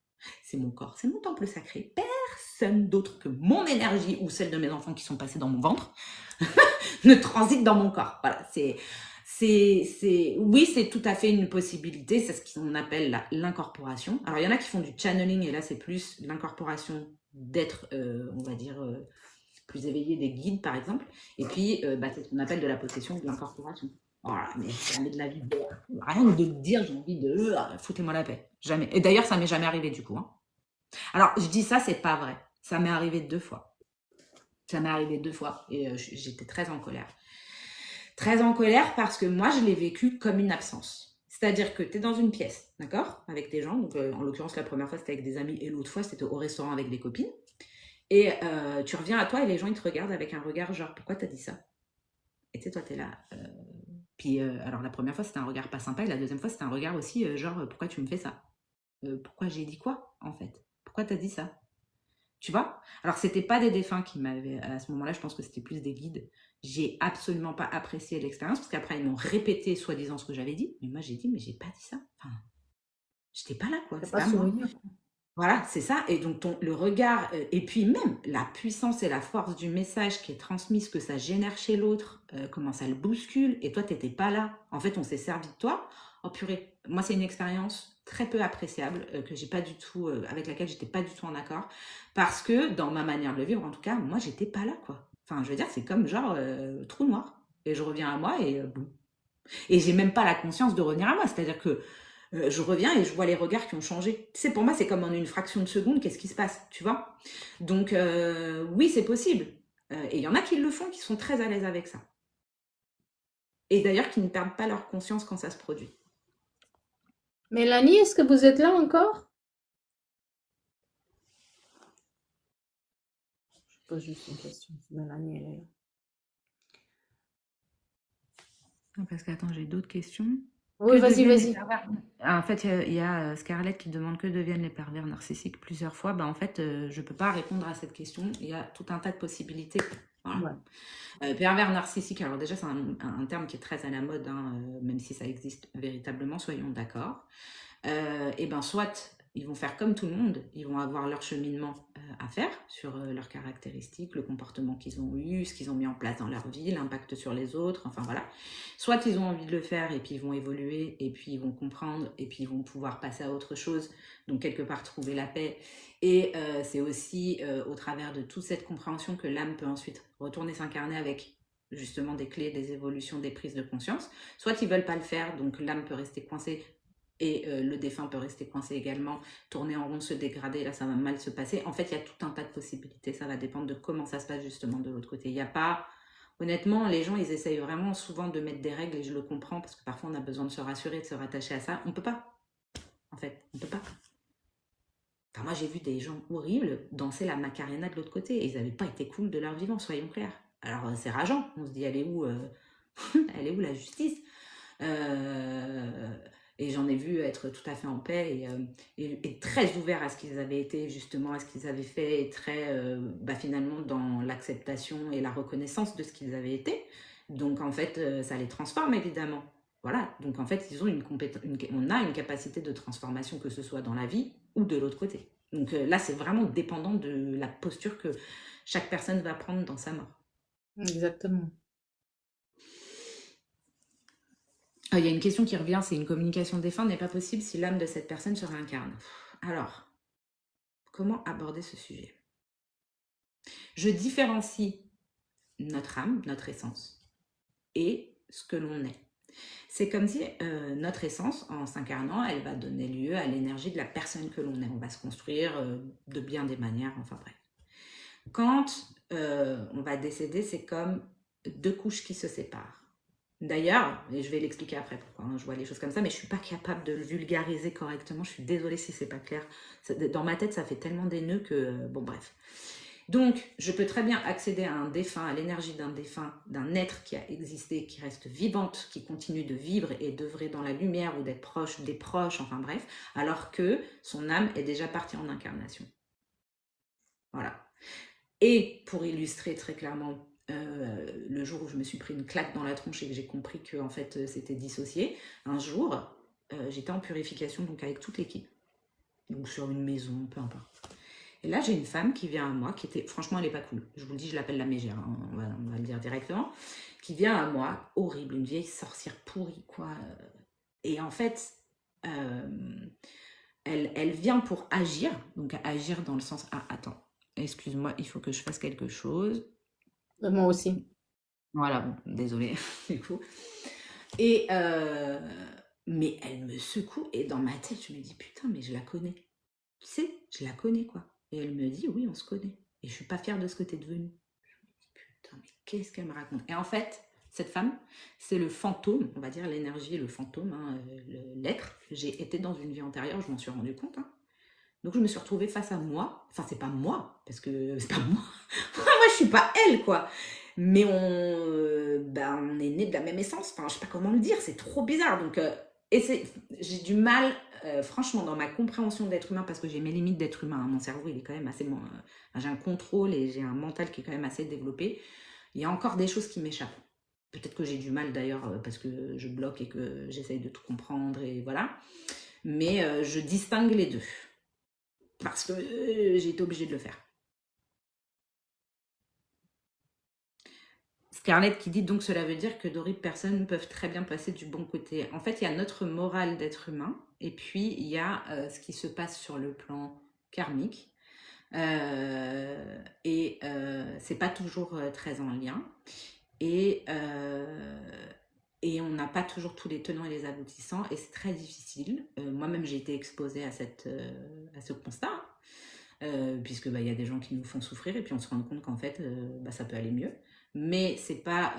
C'est mon corps, c'est mon temple sacré. Personne d'autre que mon énergie ou celle de mes enfants qui sont passés dans mon ventre ne transite dans mon corps. Voilà, oui, c'est tout à fait une possibilité. C'est ce qu'on appelle l'incorporation. Alors, il y en a qui font du channeling et là, c'est plus l'incorporation d'être, on va dire, plus éveillé des guides, par exemple. Et puis, c'est ce qu'on appelle de la possession ou de l'incorporation. Voilà, mais jamais de la vie. Rien que de le dire, j'ai envie de... foutez-moi la paix. Jamais. Et d'ailleurs, ça m'est jamais arrivé du coup, hein. Alors, je dis ça, c'est pas vrai. Ça m'est arrivé 2 fois. Ça m'est arrivé 2 fois et j'étais très en colère. Très en colère parce que moi, je l'ai vécu comme une absence. C'est-à-dire que tu es dans une pièce, d'accord, avec des gens. Donc, en l'occurrence, la première fois, c'était avec des amis et l'autre fois, c'était au restaurant avec des copines. Et tu reviens à toi et les gens, ils te regardent avec un regard genre, pourquoi t'as dit ça? Et tu sais, toi, t'es là. Puis, alors, la première fois, c'était un regard pas sympa et la deuxième fois, c'était un regard aussi genre, pourquoi tu me fais ça? Pourquoi j'ai dit quoi, en fait? Pourquoi t'as dit ça? Tu vois? Alors, c'était pas des défunts qui m'avaient... À ce moment-là, je pense que c'était plus des guides. J'ai absolument pas apprécié l'expérience parce qu'après, ils m'ont répété soi-disant ce que j'avais dit. Mais moi, j'ai dit, mais j'ai pas dit ça. Enfin, j'étais pas là, quoi. t'as C'est pas pas moi. souvenir. Voilà, c'est ça. Et donc, le regard, et puis même la puissance et la force du message qui est transmis, ce que ça génère chez l'autre, comment ça le bouscule, et toi, t'étais pas là. En fait, on s'est servi de toi. Oh purée, moi, c'est une expérience très peu appréciable, que j'ai pas du tout, avec laquelle j'étais pas du tout en accord, parce que dans ma manière de le vivre, en tout cas, moi, j'étais pas là, quoi. Enfin, je veux dire, c'est comme genre trou noir. Et je reviens à moi et boum. Et j'ai même pas la conscience de revenir à moi. C'est-à-dire que je reviens et je vois les regards qui ont changé. Tu sais, pour moi, c'est comme en une fraction de seconde, qu'est-ce qui se passe, tu vois? Donc, oui, c'est possible. Et il y en a qui le font, qui sont très à l'aise avec ça. Et d'ailleurs, qui ne perdent pas leur conscience quand ça se produit. Mélanie, est-ce que vous êtes là encore? Je pose juste une question. Si Mélanie, elle est là. Parce que, attends, j'ai d'autres questions. Oui, Que vas-y, deviennent les vas-y. pervers? En fait, il y a Scarlett qui demande que deviennent les pervers narcissiques plusieurs fois. Ben, en fait, je ne peux pas répondre à cette question. Il y a tout un tas de possibilités. Voilà. Ouais. Pervers narcissique, alors déjà, c'est un terme qui est très à la mode, hein, même si ça existe véritablement, soyons d'accord. Et ben, soit ils vont faire comme tout le monde, ils vont avoir leur cheminement à faire sur leurs caractéristiques, le comportement qu'ils ont eu, ce qu'ils ont mis en place dans leur vie, l'impact sur les autres, enfin voilà. Soit ils ont envie de le faire et puis ils vont évoluer et puis ils vont comprendre et puis ils vont pouvoir passer à autre chose, donc quelque part trouver la paix. Et c'est aussi au travers de toute cette compréhension que l'âme peut ensuite retourner s'incarner avec justement des clés, des évolutions, des prises de conscience. Soit ils veulent pas le faire, donc l'âme peut rester coincée et le défunt peut rester coincé également, tourner en rond, se dégrader, là ça va mal se passer. En fait, il y a tout un tas de possibilités, ça va dépendre de comment ça se passe justement de l'autre côté. Il n'y a pas... Honnêtement, les gens, ils essayent vraiment souvent de mettre des règles et je le comprends parce que parfois on a besoin de se rassurer, de se rattacher à ça. On peut pas, en fait, on peut pas. Enfin, moi j'ai vu des gens horribles danser la Macarena de l'autre côté et ils n'avaient pas été cool de leur vivant, soyons clairs. Alors c'est rageant, on se dit elle est où, elle est où la justice? Euh, et j'en ai vu être tout à fait en paix et très ouverts à ce qu'ils avaient été, justement, à ce qu'ils avaient fait, et très, finalement, dans l'acceptation et la reconnaissance de ce qu'ils avaient été. Donc, en fait, ça les transforme, évidemment. Voilà. Donc, en fait, ils ont on a une capacité de transformation, que ce soit dans la vie ou de l'autre côté. Donc, là, c'est vraiment dépendant de la posture que chaque personne va prendre dans sa mort. Exactement. Il y a une question qui revient, c'est une communication défunte n'est pas possible si l'âme de cette personne se réincarne. Alors, comment aborder ce sujet? Je différencie notre âme, notre essence, et ce que l'on est. C'est comme si notre essence, en s'incarnant, elle va donner lieu à l'énergie de la personne que l'on est. On va se construire de bien des manières, enfin bref. Quand on va décéder, c'est comme deux couches qui se séparent. D'ailleurs, et je vais l'expliquer après pourquoi je vois les choses comme ça, mais je ne suis pas capable de le vulgariser correctement. Je suis désolée si c'est pas clair. Dans ma tête, ça fait tellement des nœuds que... Bon, bref. Donc, je peux très bien accéder à un défunt, à l'énergie d'un défunt, d'un être qui a existé, qui reste vivante, qui continue de vivre et d'œuvrer dans la lumière ou d'être proche des proches, enfin bref, alors que son âme est déjà partie en incarnation. Voilà. Et pour illustrer très clairement le jour où je me suis pris une claque dans la tronche et que j'ai compris que en fait c'était dissocié, un jour j'étais en purification donc avec toute l'équipe, donc sur une maison, peu importe. Et là j'ai une femme qui vient à moi, qui était, franchement elle est pas cool, je vous le dis, je l'appelle la mégère, hein, on va le dire directement, qui vient à moi, horrible, une vieille sorcière pourrie quoi. Et en fait elle vient pour agir, donc agir dans le sens, ah attends, excuse-moi, il faut que je fasse quelque chose. Moi aussi. Voilà, bon, désolée, du coup. Et mais elle me secoue et dans ma tête, je me dis putain, mais je la connais. Tu sais, je la connais quoi. Et elle me dit oui, on se connaît. Et je suis pas fière de ce que t'es devenue. Je me dis putain, mais qu'est-ce qu'elle me raconte? Et en fait, cette femme, c'est le fantôme, on va dire l'énergie, le fantôme, hein, l'être. J'ai été dans une vie antérieure, je m'en suis rendu compte. Hein. Donc je me suis retrouvée face à moi. Enfin, c'est pas moi, parce que c'est pas moi. Moi, je suis pas elle, quoi. Mais on est nés de la même essence. Enfin, je sais pas comment le dire, c'est trop bizarre. Donc, j'ai du mal, franchement, dans ma compréhension d'être humain, parce que j'ai mes limites d'être humain. Hein. Mon cerveau, il est quand même assez... j'ai un contrôle et j'ai un mental qui est quand même assez développé. Il y a encore des choses qui m'échappent. Peut-être que j'ai du mal d'ailleurs, parce que je bloque et que j'essaye de tout comprendre, et voilà. Mais je distingue les deux. Parce que j'ai été obligée de le faire. Scarlett qui dit donc cela veut dire que d'horribles personnes peuvent très bien passer du bon côté. En fait, il y a notre morale d'être humain et puis il y a ce qui se passe sur le plan karmique. Et c'est pas toujours très en lien. et, euh, et on n'a pas toujours tous les tenants et les aboutissants, et c'est très difficile. Moi-même, j'ai été exposée à ce constat, puisque bah, y a des gens qui nous font souffrir, et puis on se rend compte qu'en fait, bah, ça peut aller mieux. Mais c'est pas,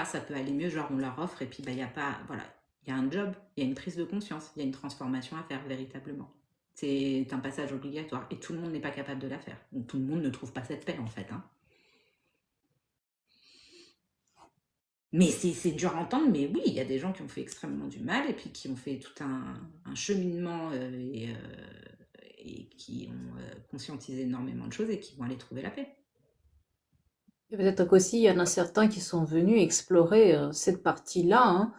ça peut aller mieux, genre on leur offre, et puis bah, il y a pas, voilà, il y a un job, il y a une prise de conscience, il y a une transformation à faire véritablement. C'est un passage obligatoire, et tout le monde n'est pas capable de la faire. Donc tout le monde ne trouve pas cette paix en fait, hein. Mais c'est dur à entendre, mais oui, il y a des gens qui ont fait extrêmement du mal et puis qui ont fait tout un cheminement et qui ont conscientisé énormément de choses et qui vont aller trouver la paix. Et peut-être qu'aussi, il y en a certains qui sont venus explorer cette partie-là, hein,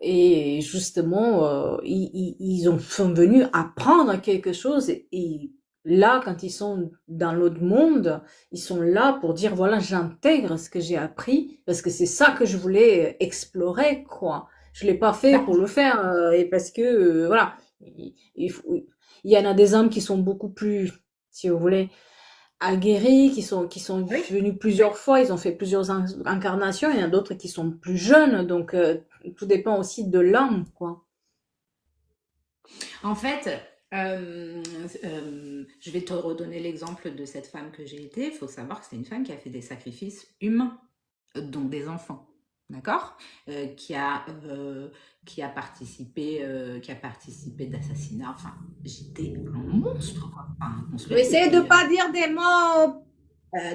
et justement, sont venus apprendre quelque chose. Et là, quand ils sont dans l'autre monde, ils sont là pour dire, voilà, j'intègre ce que j'ai appris, parce que c'est ça que je voulais explorer, quoi. Je l'ai pas fait Bah, pour le faire, et parce que, voilà, il y en a des hommes qui sont beaucoup plus, si vous voulez, aguerris, qui sont oui. venus plusieurs fois, ils ont fait plusieurs incarnations, il y en a d'autres qui sont plus jeunes, donc tout dépend aussi de l'âme, quoi. En fait, je vais te redonner l'exemple de cette femme que j'ai été. Il faut savoir que c'est une femme qui a fait des sacrifices humains, dont des enfants. D'accord. Qui a participé d'assassinat. Enfin, j'étais un monstre, quoi. Enfin, qu'on se le dise. Et Essayez de puis, pas dire des mots.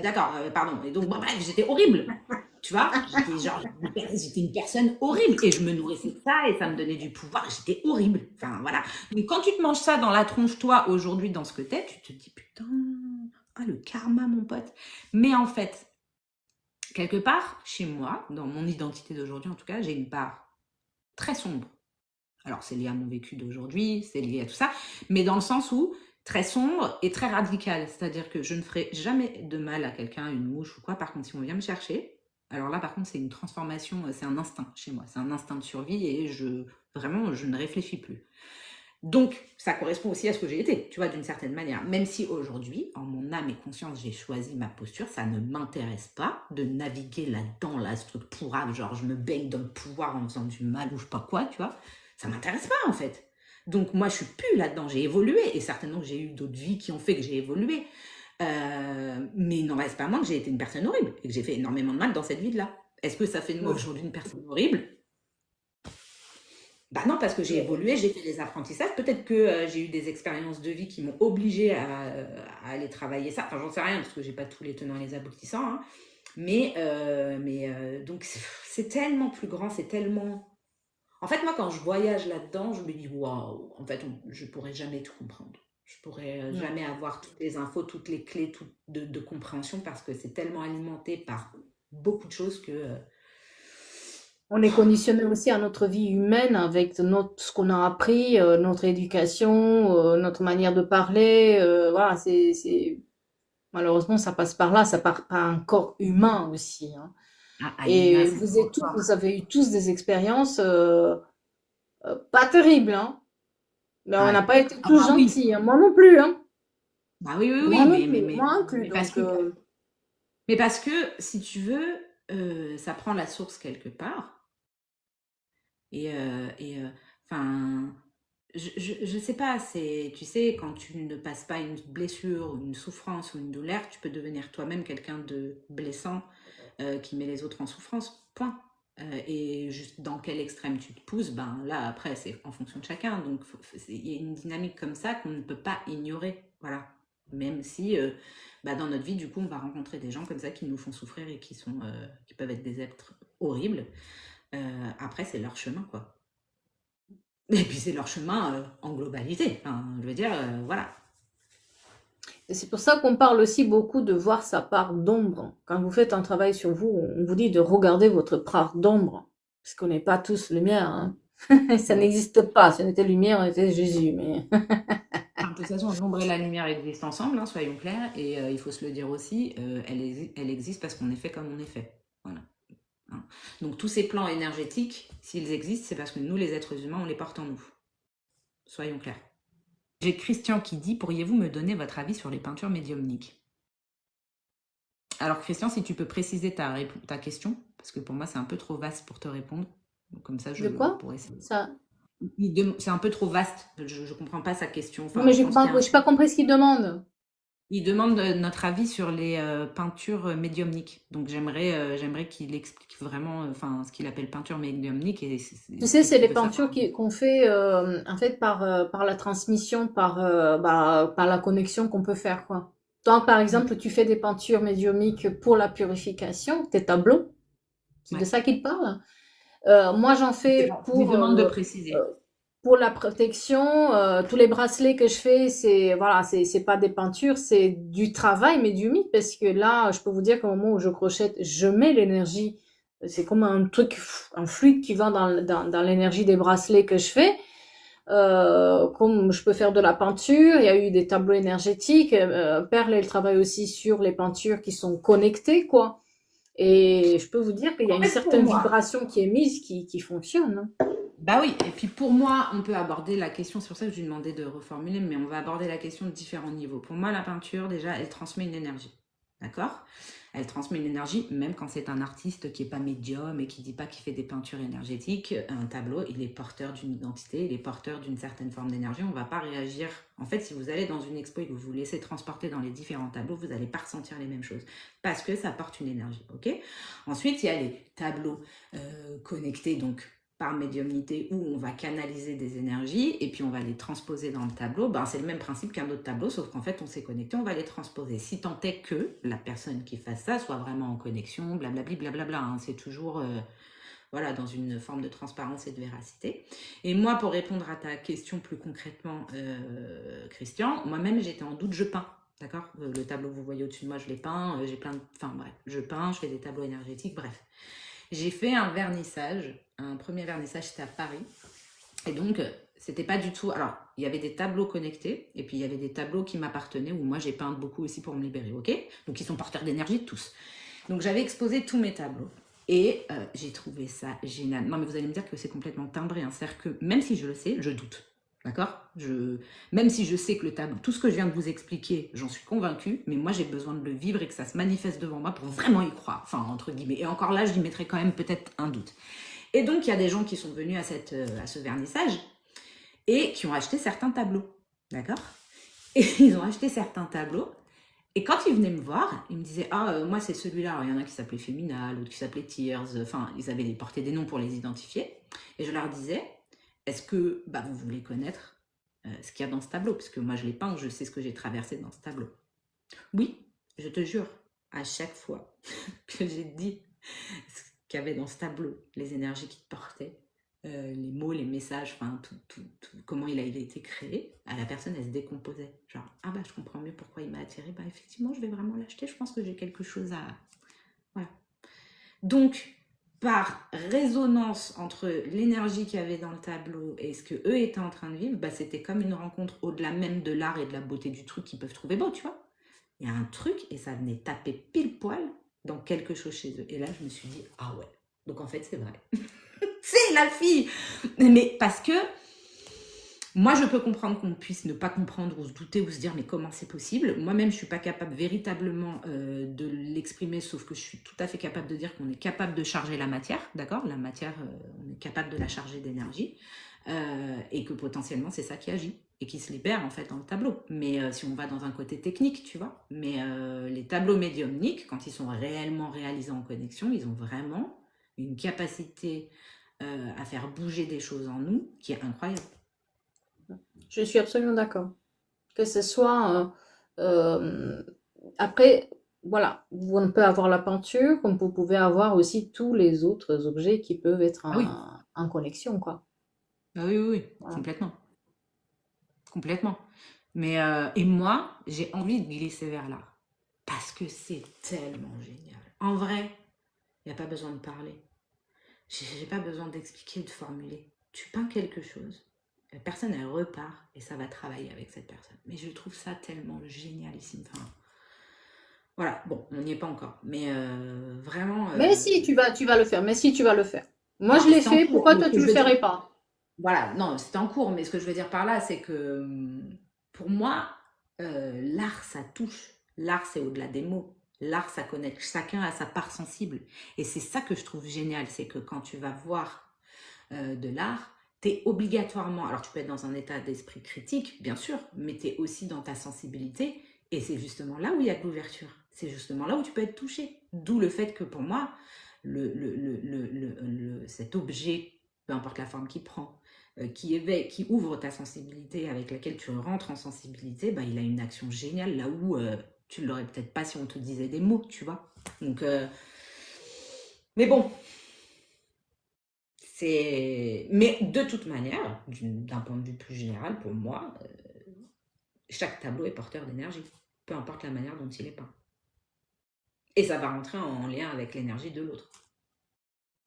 d'accord, pardon. Et donc, bon, bref, j'étais horrible. Tu vois, j'étais une personne horrible et je me nourrissais de ça et ça me donnait du pouvoir. J'étais horrible. Enfin, voilà. Donc, quand tu te manges ça dans la tronche, toi, aujourd'hui, dans ce que t'es, tu te dis, putain, ah, le karma, mon pote. Mais en fait, quelque part, chez moi, dans mon identité d'aujourd'hui, en tout cas, j'ai une part très sombre. Alors, c'est lié à mon vécu d'aujourd'hui, c'est lié à tout ça, mais dans le sens où très sombre et très radical. C'est-à-dire que je ne ferai jamais de mal à quelqu'un, une mouche ou quoi. Par contre, si on vient me chercher, alors là, par contre, c'est une transformation, c'est un instinct chez moi. C'est un instinct de survie et vraiment, je ne réfléchis plus. Donc, ça correspond aussi à ce que j'ai été, tu vois, d'une certaine manière. Même si aujourd'hui, en mon âme et conscience, j'ai choisi ma posture, ça ne m'intéresse pas de naviguer là-dedans, là, ce truc pourrave, genre je me baigne dans le pouvoir en faisant du mal ou je sais pas quoi, tu vois. Ça m'intéresse pas, en fait. Donc, moi, je suis plus là-dedans, j'ai évolué et certainement que j'ai eu d'autres vies qui ont fait que j'ai évolué. Mais il n'en reste pas moins que j'ai été une personne horrible et que j'ai fait énormément de mal dans cette vie-là. Est-ce que ça fait de moi aujourd'hui une personne horrible? Bah non, parce que j'ai évolué, j'ai fait des apprentissages. Peut-être que j'ai eu des expériences de vie qui m'ont obligée à aller travailler ça. Enfin, j'en sais rien parce que j'ai pas tous les tenants et les aboutissants, hein. Donc c'est tellement plus grand, c'est tellement. En fait, moi, quand je voyage là-dedans, je me dis waouh. En fait, je pourrais jamais tout comprendre. Je pourrais Non. jamais avoir toutes les infos, toutes les clés de compréhension parce que c'est tellement alimenté par beaucoup de choses que. On est conditionné aussi à notre vie humaine avec ce qu'on a appris, notre éducation, notre manière de parler. Voilà, malheureusement, ça passe par là, ça part par un corps humain aussi, hein. Ah, Alina, Et c'est trop vous fort. avez eu tous des expériences pas terribles, hein. Mais on Ouais. n'a pas été Ah tous bah oui. gentils, hein. Moi non plus, hein. Bah oui, oui, Moi oui, non plus, moi inclus. mais parce Donc, que, si tu veux, ça prend la source quelque part. Enfin, je sais pas, tu sais, quand tu ne passes pas une blessure, ou une souffrance ou une douleur, tu peux devenir toi-même quelqu'un de blessant qui met les autres en souffrance, point. Et juste dans quel extrême tu te pousses, ben là, après, c'est en fonction de chacun. Donc, il y a une dynamique comme ça qu'on ne peut pas ignorer. Voilà. Même si, bah, dans notre vie, du coup, on va rencontrer des gens comme ça qui nous font souffrir et qui peuvent être des êtres horribles. Après, c'est leur chemin, quoi. Et puis, c'est leur chemin en globalité. Hein, je veux dire, voilà. et c'est pour ça qu'on parle aussi beaucoup de voir sa part d'ombre. Quand vous faites un travail sur vous, on vous dit de regarder votre part d'ombre. Parce qu'on n'est pas tous lumière, hein. Ça Ouais. n'existe pas. Si on était lumière, on était Jésus, mais. Enfin, de toute façon, l'ombre et la lumière existent ensemble, hein, soyons clairs. Et il faut se le dire aussi, elle existe parce qu'on est fait comme on est fait. Voilà. Hein. Donc, tous ces plans énergétiques, s'ils existent, c'est parce que nous, les êtres humains, on les porte en nous. Soyons clairs. J'ai Christian qui dit, pourriez-vous me donner votre avis sur les peintures médiumniques? Alors, Christian, si tu peux préciser ta question, parce que pour moi, c'est un peu trop vaste pour te répondre. Donc, comme ça, je De quoi? pourrais essayer. Ça... C'est un peu trop vaste. Je ne comprends pas sa question. Non, Enfin, mais je pense qu'il y a un j'ai pas truc. compris ce qu'il demande. Il demande notre avis sur les peintures médiumniques. Donc, j'aimerais qu'il explique vraiment enfin, ce qu'il appelle peinture médiumnique et Tu sais, qu'est-ce c'est qu'il les veut savoir. peintures qu'on fait en fait par la transmission, par la connexion qu'on peut faire, quoi. Toi, par Mm. exemple, tu fais des peintures médiumniques pour la purification, tes tableaux, c'est de Ouais. ça qu'il parle. Moi, j'en fais Je lui demande de préciser. pour la protection. Tous les bracelets que je fais, c'est voilà, c'est pas des peintures, c'est du travail médiumnique parce que là, je peux vous dire qu'au moment où je crochette, je mets l'énergie. C'est comme un truc, un fluide qui va dans l'énergie des bracelets que je fais. Comme je peux faire de la peinture, il y a eu des tableaux énergétiques. Perle, elle travaille aussi sur les peintures qui sont connectées, quoi. Et je peux vous dire qu'il y a En une fait, pour certaine moi, vibration qui est mise qui fonctionne, hein. bah oui, et puis pour moi, on peut aborder la question, c'est pour ça que je lui demandais de reformuler, mais on va aborder la question de différents niveaux. Pour moi, la peinture, déjà, elle transmet une énergie. D'accord? Elle transmet une énergie, même quand c'est un artiste qui n'est pas médium et qui ne dit pas qu'il fait des peintures énergétiques, un tableau, il est porteur d'une identité, il est porteur d'une certaine forme d'énergie. On ne va pas réagir. En fait, si vous allez dans une expo et que vous vous laissez transporter dans les différents tableaux, vous n'allez pas ressentir les mêmes choses parce que ça porte une énergie. Ok? Ensuite, il y a les tableaux connectés, donc par médiumnité où on va canaliser des énergies et puis on va les transposer dans le tableau, ben, c'est le même principe qu'un autre tableau, sauf qu'en fait on s'est connecté, on va les transposer. Si tant est que la personne qui fasse ça soit vraiment en connexion, blablabli, blablabla, hein, c'est toujours voilà, dans une forme de transparence et de véracité. Et moi, pour répondre à ta question plus concrètement, Christian, moi-même j'étais en doute, je peins. D'accord. Le tableau que vous voyez au-dessus de moi, je l'ai peint, j'ai plein de... Enfin bref, je peins, je fais des tableaux énergétiques, bref. J'ai fait un vernissage, un premier vernissage, c'était à Paris. Et donc, c'était pas du tout... Alors, il y avait des tableaux connectés, et puis il y avait des tableaux qui m'appartenaient, où moi j'ai peint beaucoup aussi pour me libérer, ok? Donc, ils sont porteurs d'énergie tous. Donc, j'avais exposé tous mes tableaux. Et j'ai trouvé ça génial. Non, mais vous allez me dire que c'est complètement timbré. Hein. C'est-à-dire que même si je le sais, je doute. D'accord? Même si je sais que le tableau, tout ce que je viens de vous expliquer, j'en suis convaincue, mais moi j'ai besoin de le vivre et que ça se manifeste devant moi pour vraiment y croire. Enfin, entre guillemets. Et encore là, je lui mettrais quand même peut-être un doute. Et donc, il y a des gens qui sont venus à ce vernissage et qui ont acheté certains tableaux. D'accord? Et ils ont acheté certains tableaux. Et quand ils venaient me voir, ils me disaient ah moi c'est celui-là. Alors, il y en a qui s'appelait Femina, l'autre qui s'appelait Tears. Enfin, ils avaient porté des noms pour les identifier. Et je leur disais est-ce que vous voulez connaître ce qu'il y a dans ce tableau? Parce que moi je l'ai peint, je sais ce que j'ai traversé dans ce tableau. Oui, je te jure, à chaque fois que j'ai dit ce qu'il y avait dans ce tableau, les énergies qu'il portait, les mots, les messages, enfin tout, comment il a été créé, la personne elle se décomposait. Genre ah je comprends mieux pourquoi il m'a attiré. Effectivement je vais vraiment l'acheter. Je pense que j'ai quelque chose à voilà. Donc par résonance entre l'énergie qu'il y avait dans le tableau et ce que eux étaient en train de vivre, c'était comme une rencontre au-delà même de l'art et de la beauté du truc qu'ils peuvent trouver beau, tu vois. Il y a un truc et ça venait taper pile poil dans quelque chose chez eux. Et là, je me suis dit, ah ouais, donc en fait, c'est vrai. C'est la fille. Mais parce que moi, je peux comprendre qu'on puisse ne pas comprendre ou se douter ou se dire, mais comment c'est possible? Moi-même, je ne suis pas capable véritablement de l'exprimer, sauf que je suis tout à fait capable de dire qu'on est capable de charger la matière, d'accord? La matière, on est capable de la charger d'énergie et que potentiellement, c'est ça qui agit et qui se libère en fait dans le tableau. Mais si on va dans un côté technique, tu vois, mais les tableaux médiumniques, quand ils sont réellement réalisés en connexion, ils ont vraiment une capacité à faire bouger des choses en nous qui est incroyable. Je suis absolument d'accord. Que ce soit après, voilà, on peut avoir la peinture, comme vous pouvez avoir aussi tous les autres objets qui peuvent être Ah oui, en connexion, quoi. oui, oui, oui, Voilà. complètement, complètement. Mais et moi, j'ai envie de glisser vers là parce que c'est tellement génial. En vrai, il n'y a pas besoin de parler. J'ai pas besoin d'expliquer, de formuler. Tu peins quelque chose, la personne elle repart et ça va travailler avec cette personne. Mais je trouve ça tellement génialissime. Enfin, voilà, bon, on n'y est pas encore, mais vraiment. Mais si, tu vas le faire. Mais si, tu vas le faire. Moi, je Alors, l'ai c'est en fait. cours, Pourquoi mais toi, ce que tu je le veux dire, ferais pas? voilà, non, c'est en cours, mais ce que je veux dire par là, c'est que pour moi, l'art, ça touche. L'art, c'est au-delà des mots. L'art, ça connecte chacun à sa part sensible. Et c'est ça que je trouve génial, c'est que quand tu vas voir de l'art, tu es obligatoirement, alors tu peux être dans un état d'esprit critique, bien sûr, mais tu es aussi dans ta sensibilité. Et c'est justement là où il y a de l'ouverture. C'est justement là où tu peux être touché. D'où le fait que pour moi, cet objet, peu importe la forme qu'il prend, qui éveille, qui ouvre ta sensibilité, avec laquelle tu rentres en sensibilité, bah, il a une action géniale là où tu ne l'aurais peut-être pas si on te disait des mots, tu vois. Donc, mais bon, mais de toute manière, d'un point de vue plus général, pour moi, chaque tableau est porteur d'énergie, peu importe la manière dont il est peint. Et ça va rentrer en lien avec l'énergie de l'autre.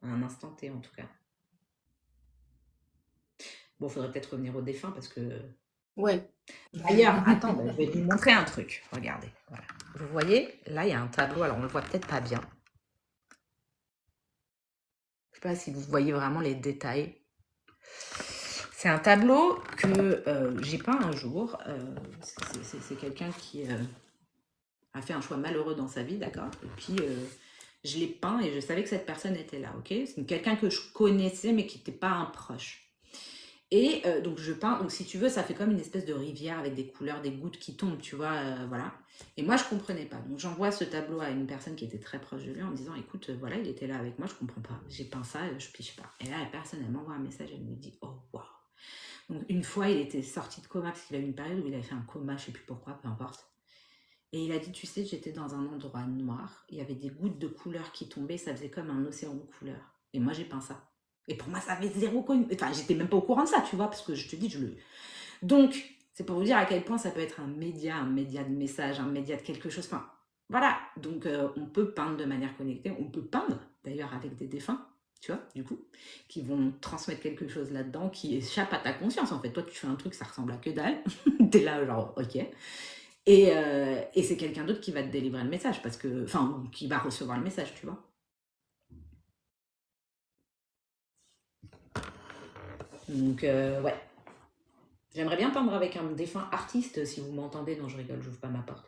À un instant T, en tout cas. Bon, il faudrait peut-être revenir au défunt parce que... Ouais. D'ailleurs, attends, je vais vous montrer un truc. Regardez. Voilà. Vous voyez, là, il y a un tableau. Alors, on le voit peut-être pas bien. Je sais pas si vous voyez vraiment les détails. C'est un tableau que j'ai peint un jour. C'est quelqu'un qui a fait un choix malheureux dans sa vie, d'accord. Et puis, je l'ai peint et je savais que cette personne était là, ok. C'est quelqu'un que je connaissais, mais qui n'était pas un proche. Et donc, je peins. Donc, si tu veux, ça fait comme une espèce de rivière avec des couleurs, des gouttes qui tombent, tu vois, voilà. Et moi, je ne comprenais pas. Donc, j'envoie ce tableau à une personne qui était très proche de lui en me disant, écoute, voilà, il était là avec moi, je ne comprends pas. J'ai peint ça, je piche pas. Et là, la personne, elle m'envoie un message, elle me dit, oh, waouh. Donc, une fois, il était sorti de coma parce qu'il a eu une période où il avait fait un coma, je ne sais plus pourquoi, peu importe. Et il a dit, tu sais, j'étais dans un endroit noir, il y avait des gouttes de couleurs qui tombaient, ça faisait comme un océan de couleurs. Et moi, j'ai peint ça. Et pour moi, ça avait zéro connu. Enfin, j'étais même pas au courant de ça, tu vois, parce que je te dis, Donc, c'est pour vous dire à quel point ça peut être un média de message, un média de quelque chose. Enfin, voilà. Donc, on peut peindre de manière connectée. On peut peindre, d'ailleurs, avec des défunts, tu vois, du coup, qui vont transmettre quelque chose là-dedans qui échappe à ta conscience. En fait, toi, tu fais un truc, ça ressemble à que dalle. T'es là, genre, ok. Et c'est quelqu'un d'autre qui va te délivrer le message, parce que, enfin, qui va recevoir le message, tu vois. Donc, ouais. J'aimerais bien peindre avec un défunt artiste, si vous m'entendez. Non, je rigole, j'ouvre pas ma porte.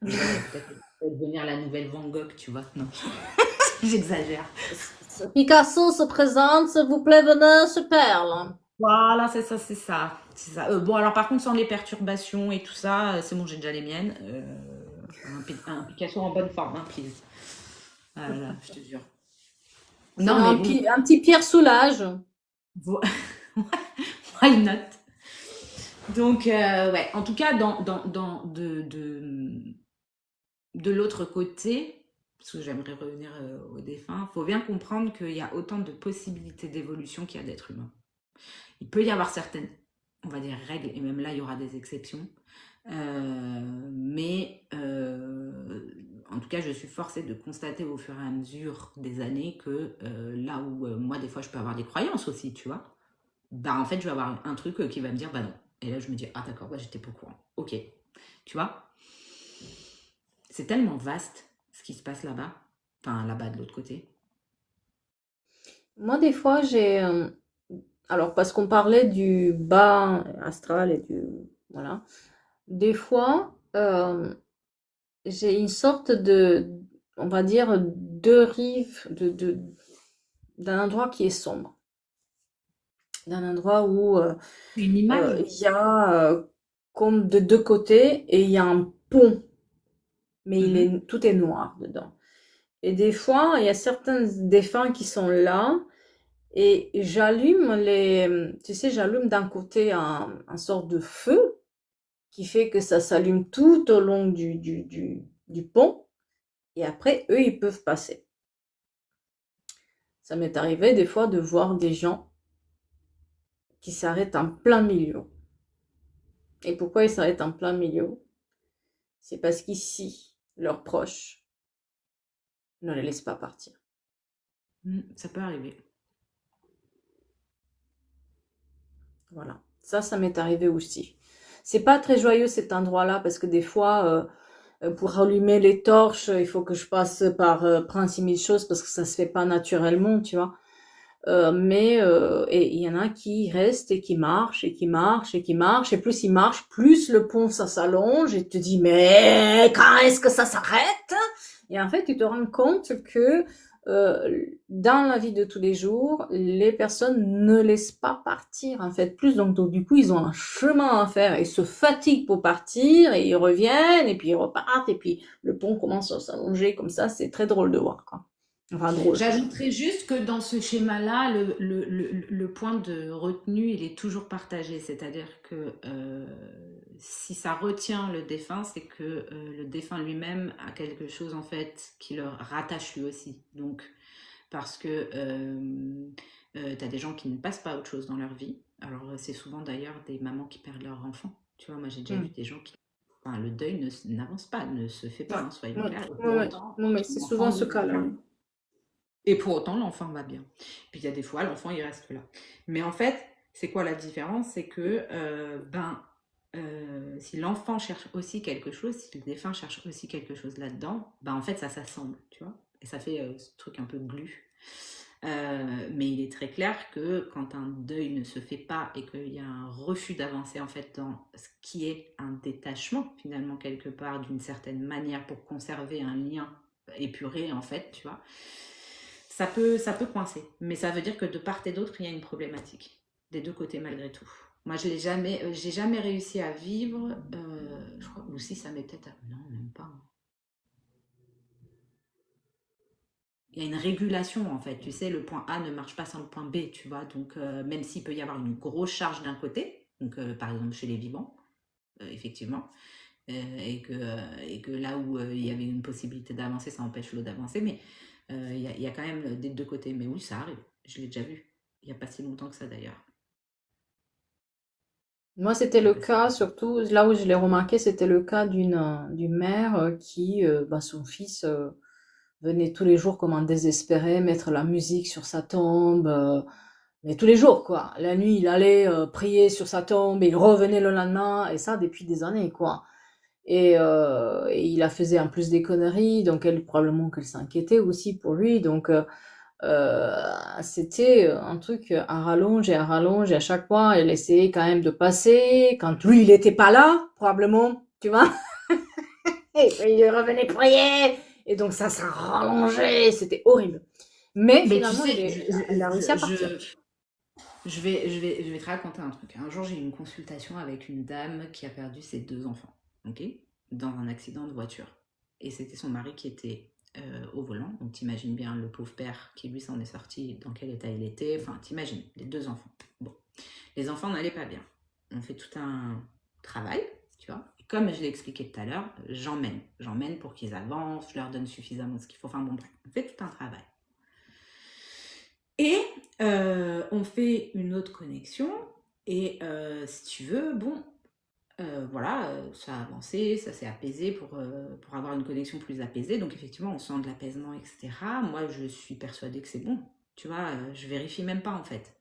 Peut-être devenir la nouvelle Van Gogh, tu vois. Non, j'exagère. Picasso se présente, s'il vous plaît, venez, se perle. Voilà, c'est ça, c'est ça. C'est ça. Bon, alors par contre, sans les perturbations et tout ça, c'est bon, j'ai déjà les miennes. Un Picasso en bonne forme, hein, please. Voilà, je te jure. Non, mais un petit Pierre Soulages. Why not? Donc, ouais, en tout cas, de l'autre côté, parce que j'aimerais revenir au défunt, il faut bien comprendre qu'il y a autant de possibilités d'évolution qu'il y a d'êtres humains. Il peut y avoir certaines, on va dire, règles, et même là, il y aura des exceptions. Mais en tout cas, je suis forcée de constater au fur et à mesure des années que là où moi, des fois, je peux avoir des croyances aussi, tu vois, bah en fait, je vais avoir un truc qui va me dire, bah non. Et là, je me dis, ah d'accord, bah, j'étais pas au courant. Ok, tu vois. C'est tellement vaste ce qui se passe là-bas. Enfin, là-bas de l'autre côté. Moi, des fois, j'ai... alors, parce qu'on parlait du bas astral et du... Voilà. Des fois, j'ai une sorte de... On va dire, deux rives d'un endroit qui est sombre. D'un endroit où Une image. il y a comme de deux côtés et il y a un pont. Mais tout est noir dedans. Et des fois, il y a certains défunts qui sont là et j'allume tu sais, j'allume d'un côté un sort de feu qui fait que ça s'allume tout au long du pont et après, eux, ils peuvent passer. Ça m'est arrivé des fois de voir des gens qui s'arrêtent en plein milieu. Et pourquoi ils s'arrêtent en plein milieu? C'est parce qu'ici, leurs proches ne les laissent pas partir. Ça peut arriver. Voilà. Ça m'est arrivé aussi. C'est pas très joyeux cet endroit-là parce que des fois, pour allumer les torches, il faut que je passe par Prince et mille choses parce que ça se fait pas naturellement, tu vois. Et il y en a qui restent et qui marchent et qui marchent et qui marchent et plus ils marchent, plus le pont ça s'allonge et tu te dis mais quand est-ce que ça s'arrête? Et en fait, tu te rends compte que dans la vie de tous les jours, les personnes ne laissent pas partir en fait plus. Donc, du coup, ils ont un chemin à faire. Ils se fatiguent pour partir et ils reviennent et puis ils repartent et puis le pont commence à s'allonger comme ça. C'est très drôle de voir, quoi. Enfin, drôle. J'ajouterais juste que dans ce schéma-là, le point de retenue, il est toujours partagé. C'est-à-dire que si ça retient le défunt, c'est que le défunt lui-même a quelque chose en fait qui le rattache lui aussi. Donc, parce que tu as des gens qui ne passent pas à autre chose dans leur vie. Alors, c'est souvent d'ailleurs des mamans qui perdent leur enfant. Tu vois, moi j'ai déjà vu Mm. des gens qui. Enfin, le deuil n'avance pas, ne se fait pas, Ouais, hein, soyons ouais, clairs. Et ouais, pour ouais. autant, Non, mais c'est souvent l'enfant ce cas-là. et pour autant, l'enfant va bien. Puis il y a des fois, l'enfant, il reste là. Mais en fait, c'est quoi la différence? C'est que si l'enfant cherche aussi quelque chose, si le défunt cherche aussi quelque chose là-dedans, ben en fait, ça s'assemble, tu vois. Et ça fait ce truc un peu glu. Mais il est très clair que quand un deuil ne se fait pas et qu'il y a un refus d'avancer en fait dans ce qui est un détachement finalement quelque part d'une certaine manière pour conserver un lien épuré en fait, tu vois, ça peut coincer. Mais ça veut dire que de part et d'autre, il y a une problématique des deux côtés malgré tout. Moi, j'ai jamais réussi à vivre. Je crois, ou si ça m'est peut-être, non, même pas. Il y a une régulation en fait. Tu sais, le point A ne marche pas sans le point B, tu vois. Donc, même s'il peut y avoir une grosse charge d'un côté, donc par exemple chez les vivants, effectivement, et que là où il y avait une possibilité d'avancer, ça empêche l'autre d'avancer, mais il y a quand même des deux côtés. Mais oui, ça arrive. Je l'ai déjà vu. Il n'y a pas si longtemps que ça d'ailleurs. Moi, c'était Il y a le pas si cas, longtemps. surtout là où je l'ai remarqué, c'était le cas d'une mère qui, bah, son fils venait tous les jours comme un désespéré mettre la musique sur sa tombe, mais tous les jours, quoi. La nuit, il allait prier sur sa tombe et il revenait le lendemain, et ça depuis des années, quoi. Et il a faisait en plus des conneries, donc elle, probablement qu'elle s'inquiétait aussi pour lui, donc c'était un truc à rallonge, et à chaque fois, elle essayait quand même de passer, quand lui, il était pas là, probablement, tu vois, et puis il revenait prier, et donc ça rallongeait, c'était horrible. Mais Mais tu finalement, sais, elle a réussi à partir. je vais te raconter un truc. Un jour, j'ai eu une consultation avec une dame qui a perdu ses deux enfants, ok, dans un accident de voiture. Et c'était son mari qui était au volant. Donc, t'imagines bien le pauvre père qui, lui, s'en est sorti, dans quel état il était. Enfin, t'imagines, les deux enfants. Bon, les enfants n'allaient pas bien. On fait tout un travail, tu vois. Et comme je l'ai expliqué tout à l'heure, j'emmène. J'emmène pour qu'ils avancent, je leur donne suffisamment ce qu'il faut. Enfin, bon, bref, on fait tout un travail. Et on fait une autre connexion. Et si tu veux, bon, voilà, ça a avancé, ça s'est apaisé pour avoir une connexion plus apaisée. Donc effectivement, on sent de l'apaisement, etc. Moi, je suis persuadée que c'est bon. Tu vois, je vérifie même pas en fait.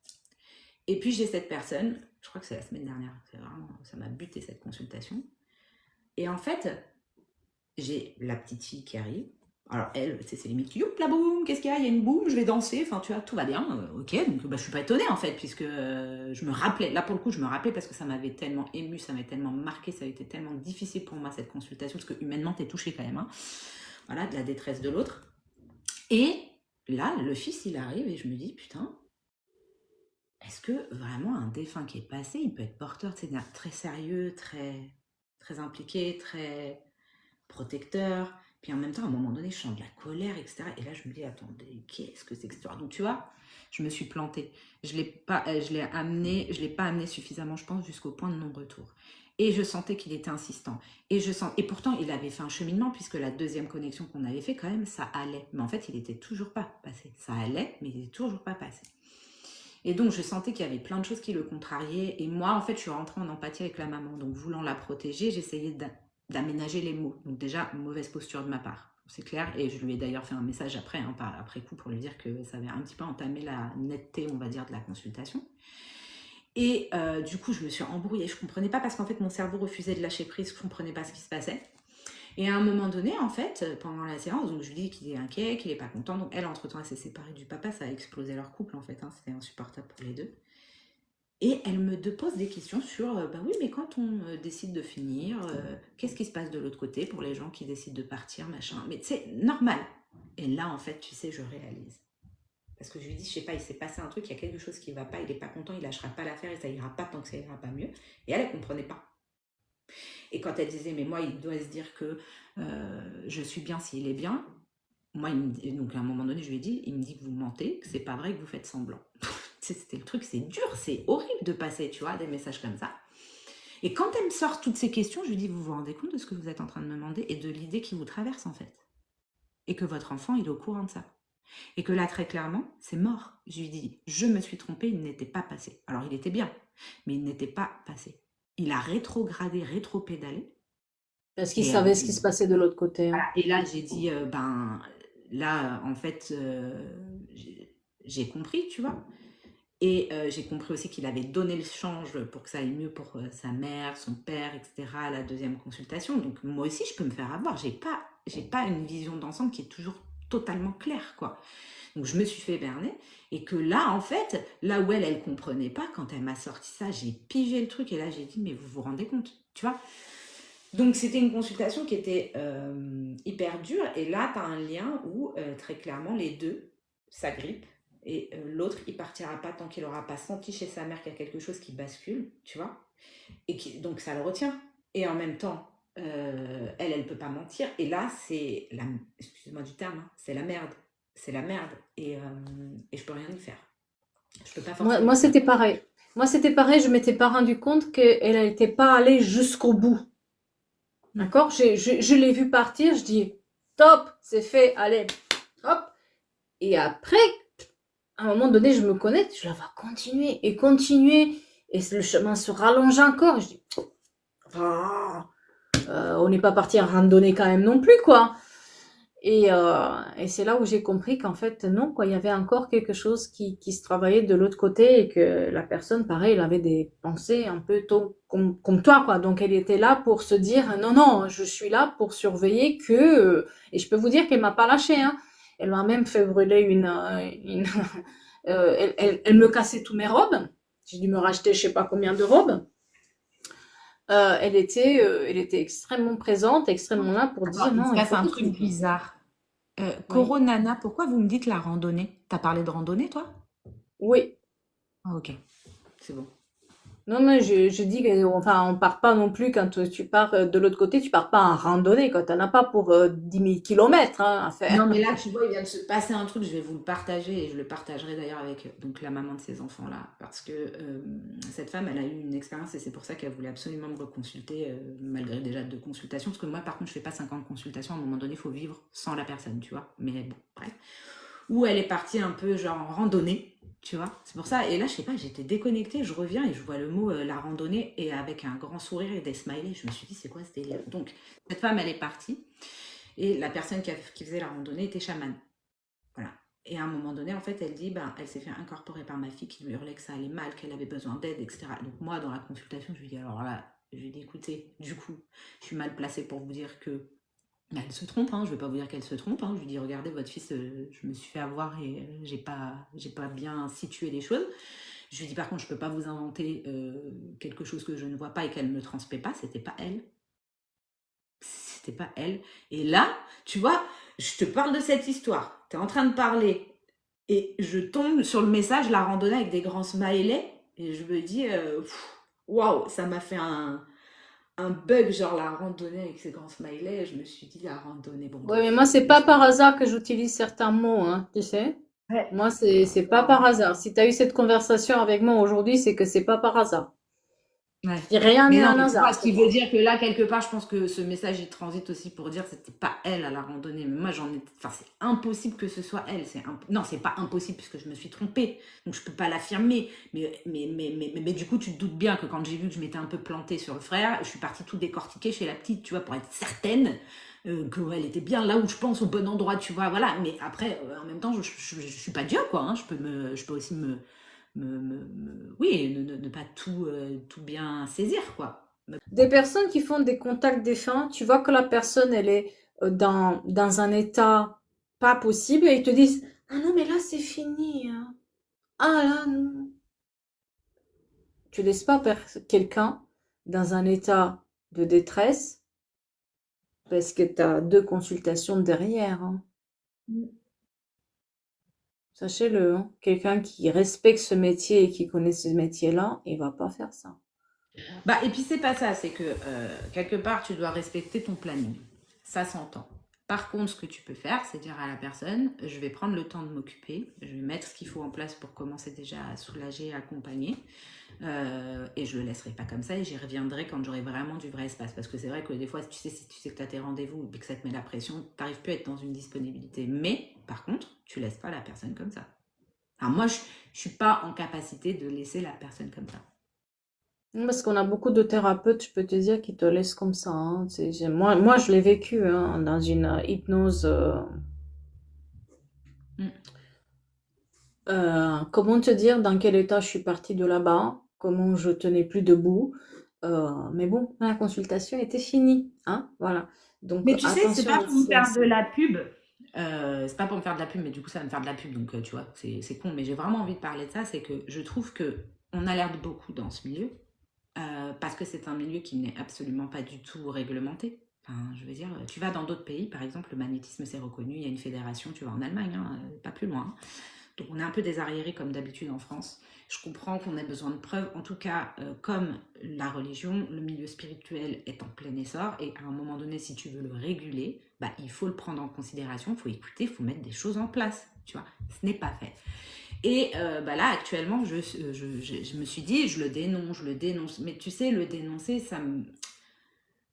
Et puis j'ai cette personne, je crois que c'est la semaine dernière, c'est vraiment, ça m'a buté cette consultation. Et en fait, j'ai la petite fille qui arrive. Alors elle, tu sais, c'est limite, youp, la boum, qu'est-ce qu'il y a? Il y a une boum, je vais danser, enfin tu vois, tout va bien, ok, donc bah, je suis pas étonnée en fait, puisque je me rappelais, là pour le coup, je me rappelais parce que ça m'avait tellement ému, ça m'avait tellement marqué, ça avait été tellement difficile pour moi cette consultation, parce que humainement t'es touché quand même, hein. Voilà, de la détresse de l'autre. Et là, le fils il arrive et je me dis, putain, est-ce que vraiment un défunt qui est passé, il peut être porteur de ces nerfs très sérieux, très, très impliqué, très protecteur. Puis en même temps, à un moment donné, je sens de la colère, etc. Et là, je me dis, attendez, qu'est-ce que c'est que cette histoire? Donc, tu vois, je me suis plantée. Je l'ai pas amené suffisamment, je pense, jusqu'au point de non-retour. Et je sentais qu'il était insistant. Et pourtant, il avait fait un cheminement, puisque la deuxième connexion qu'on avait fait, quand même, ça allait. Mais en fait, il était toujours pas passé. Ça allait, mais il était toujours pas passé. Et donc, je sentais qu'il y avait plein de choses qui le contrariaient. Et moi, en fait, je suis rentrée en empathie avec la maman. Donc, voulant la protéger, j'essayais d'aménager les mots. Donc, déjà, mauvaise posture de ma part. C'est clair. Et je lui ai d'ailleurs fait un message après, hein, après coup, pour lui dire que ça avait un petit peu entamé la netteté, on va dire, de la consultation. Et du coup, je me suis embrouillée. Je ne comprenais pas parce qu'en fait, mon cerveau refusait de lâcher prise. Je ne comprenais pas ce qui se passait. Et à un moment donné, en fait, pendant la séance, donc je lui dis qu'il est inquiet, qu'il n'est pas content. Donc elle, entre-temps, elle s'est séparée du papa, ça a explosé leur couple, en fait. Hein, c'était insupportable pour les deux. Et elle me pose des questions sur, bah oui, mais quand on décide de finir, qu'est-ce qui se passe de l'autre côté pour les gens qui décident de partir, machin. Mais c'est normal. Et là, en fait, tu sais, je réalise. Parce que je lui dis, je sais pas, il s'est passé un truc, il y a quelque chose qui va pas, il est pas content, il lâchera pas l'affaire et ça ira pas tant que ça ira pas mieux. Et elle comprenait pas. Et quand elle disait, mais moi, il doit se dire que je suis bien s'il est bien, moi, donc à un moment donné, je lui ai dit, il me dit que vous mentez, que c'est pas vrai, que vous faites semblant. C'était le truc, c'est dur, c'est horrible de passer, tu vois, des messages comme ça. Et quand elle me sort toutes ces questions, je lui dis, vous vous rendez compte de ce que vous êtes en train de me demander et de l'idée qui vous traverse en fait. Et que votre enfant, il est au courant de ça. Et que là, très clairement, c'est mort. Je lui dis, je me suis trompée, il n'était pas passé. Alors, il était bien, mais il n'était pas passé. Il a rétrogradé, rétropédalé. Parce qu'il savait ce qui se passait de l'autre côté. Hein. Voilà. Et là, j'ai dit, là, en fait, j'ai compris, tu vois. Et j'ai compris aussi qu'il avait donné le change pour que ça aille mieux pour sa mère, son père, etc. à la deuxième consultation. Donc moi aussi, je peux me faire avoir. J'ai pas une vision d'ensemble qui est toujours totalement claire, quoi. Donc je me suis fait berner. Et que là, en fait, là où elle comprenait pas, quand elle m'a sorti ça, j'ai pigé le truc. Et là, j'ai dit, mais vous vous rendez compte, tu vois. Donc c'était une consultation qui était hyper dure. Et là, tu as un lien où très clairement, les deux s'agrippent. Et l'autre, il partira pas tant qu'il n'aura pas senti chez sa mère qu'il y a quelque chose qui bascule, tu vois. Et donc ça le retient. Et en même temps, elle peut pas mentir. Et là, c'est la, excusez-moi du terme, hein, c'est la merde. C'est la merde. Et je peux rien y faire. Je peux pas forcément. Moi c'était pareil. Moi, c'était pareil. Je m'étais pas rendu compte qu'elle n'était pas allée jusqu'au bout. D'accord? Je l'ai vu partir. Je dis, top, c'est fait. Allez, hop. Et après, à un moment donné, je me connecte, je la vois continuer et continuer, et le chemin se rallonge encore. Je dis, on n'est pas parti en randonnée quand même non plus, quoi. Et c'est là où j'ai compris qu'en fait, non, quoi, il y avait encore quelque chose qui se travaillait de l'autre côté et que la personne, pareil, elle avait des pensées un peu comme toi, quoi. Donc, elle était là pour se dire, non, non, je suis là pour surveiller que, et je peux vous dire qu'elle m'a pas lâché, hein. Elle m'a même fait brûler elle me cassait tous mes robes. J'ai dû me racheter je sais pas combien de robes. Elle était extrêmement présente, extrêmement là pour dire Il se non, il passe faut un que truc bizarre. Oui. Coronana, pourquoi vous me dites la randonnée? T'as parlé de randonnée, toi? Oui. Ah, ok, c'est bon. Non, mais je dis que, enfin, on part pas non plus quand tu pars de l'autre côté, tu pars pas en randonnée, quand t'en as pas pour 10 000 kilomètres, hein, à faire. Non, mais là, tu vois, il vient de se passer un truc, je vais vous le partager et je le partagerai d'ailleurs avec donc, la maman de ces enfants-là. Parce que cette femme, elle a eu une expérience et c'est pour ça qu'elle voulait absolument me reconsulter, malgré déjà 2 consultations. Parce que moi, par contre, je fais pas 50 consultations. À un moment donné, il faut vivre sans la personne, tu vois. Mais bon, bref. Où elle est partie un peu genre en randonnée, tu vois. C'est pour ça. Et là, je sais pas, j'étais déconnectée, je reviens et je vois le mot la randonnée et avec un grand sourire et des smileys. Je me suis dit, c'est quoi ce délire? Donc, cette femme, elle est partie. Et la personne qui faisait la randonnée était chamane. Voilà. Et à un moment donné, en fait, elle dit, ben, elle s'est fait incorporer par ma fille qui lui hurlait que ça allait mal, qu'elle avait besoin d'aide, etc. Donc moi, dans la consultation, je lui dis, alors là, je lui dis, écoutez, du coup, je suis mal placée pour vous dire que elle se trompe, hein, je ne vais pas vous dire qu'elle se trompe. Hein. Je lui dis, regardez, votre fils, je me suis fait avoir et j'ai pas bien situé les choses. Je lui dis, par contre, je ne peux pas vous inventer quelque chose que je ne vois pas et qu'elle ne me transmet pas. C'était pas elle. C'était pas elle. Et là, tu vois, je te parle de cette histoire. Tu es en train de parler et je tombe sur le message, la randonnée avec des grands smileys. Et je me dis, waouh, ça m'a fait un bug, genre la randonnée avec ces grands smileys. Je me suis dit, la randonnée, bon, Oui, bref. mais moi, c'est pas par hasard que j'utilise certains mots, hein, tu sais. Ouais. Moi, c'est pas par hasard. Si tu as eu cette conversation avec moi aujourd'hui, c'est que c'est pas par hasard. Ouais. Rien Mais n'est non, un mais tu vois, hasard ce pour qui veut moi. dire que là, quelque part, je pense que ce message, il transite aussi pour dire que c'était pas elle à la randonnée. Mais moi, enfin, c'est impossible que ce soit elle. Non, c'est pas impossible puisque je me suis trompée. Donc, je peux pas l'affirmer. Mais du coup, tu te doutes bien que quand j'ai vu que je m'étais un peu plantée sur le frère, je suis partie tout décortiquer chez la petite, tu vois, pour être certaine qu'elle était bien là où je pense, au bon endroit, tu vois. Voilà. Mais après, en même temps, je suis pas Dieu, quoi. Hein. Je peux aussi oui, ne pas tout bien saisir, quoi. Des personnes qui font des contacts défunts, tu vois que la personne, elle est dans un état pas possible et ils te disent, ah non, mais là, c'est fini, hein. Ah là, non. tu laisses pas quelqu'un dans un état de détresse parce que tu as deux consultations derrière, hein. Sachez-le, hein. Quelqu'un qui respecte ce métier et qui connaît ce métier-là, il va pas faire ça. Bah, et puis c'est pas ça, c'est que quelque part tu dois respecter ton planning. Ça s'entend. Par contre, ce que tu peux faire, c'est dire à la personne, je vais prendre le temps de m'occuper, je vais mettre ce qu'il faut en place pour commencer déjà à soulager, à accompagner, et je le laisserai pas comme ça, et j'y reviendrai quand j'aurai vraiment du vrai espace. Parce que c'est vrai que des fois, tu sais, si tu sais que tu as tes rendez-vous et que ça te met la pression, tu n'arrives plus à être dans une disponibilité. Mais par contre, tu laisses pas la personne comme ça. Alors moi, je suis pas en capacité de laisser la personne comme ça. Parce qu'on a beaucoup de thérapeutes, je peux te dire, qui te laissent comme ça, hein. Moi, je l'ai vécu, hein, dans une hypnose. Mm. Comment te dire dans quel état je suis partie de là-bas, comment je tenais plus debout. Mais bon, la consultation était finie, hein, voilà. Donc Mais tu sais, c'est attention pas pour me aussi à faire de ça. la pub. C'est pas pour me faire de la pub, mais du coup, ça va me faire de la pub. Donc, tu vois, c'est con. Mais j'ai vraiment envie de parler de ça. C'est que je trouve que on alerte beaucoup dans ce milieu. Parce que c'est un milieu qui n'est absolument pas du tout réglementé. Enfin, je veux dire, tu vas dans d'autres pays, par exemple, le magnétisme c'est reconnu, il y a une fédération, tu vas en Allemagne, hein, pas plus loin. Donc on est un peu des arriérés comme d'habitude en France. Je comprends qu'on ait besoin de preuves. En tout cas, comme la religion, le milieu spirituel est en plein essor et à un moment donné, si tu veux le réguler, bah, il faut le prendre en considération, il faut écouter, il faut mettre des choses en place. Tu vois, ce n'est pas fait. Et bah là, actuellement, je me suis dit, je le dénonce. Mais tu sais, le dénoncer,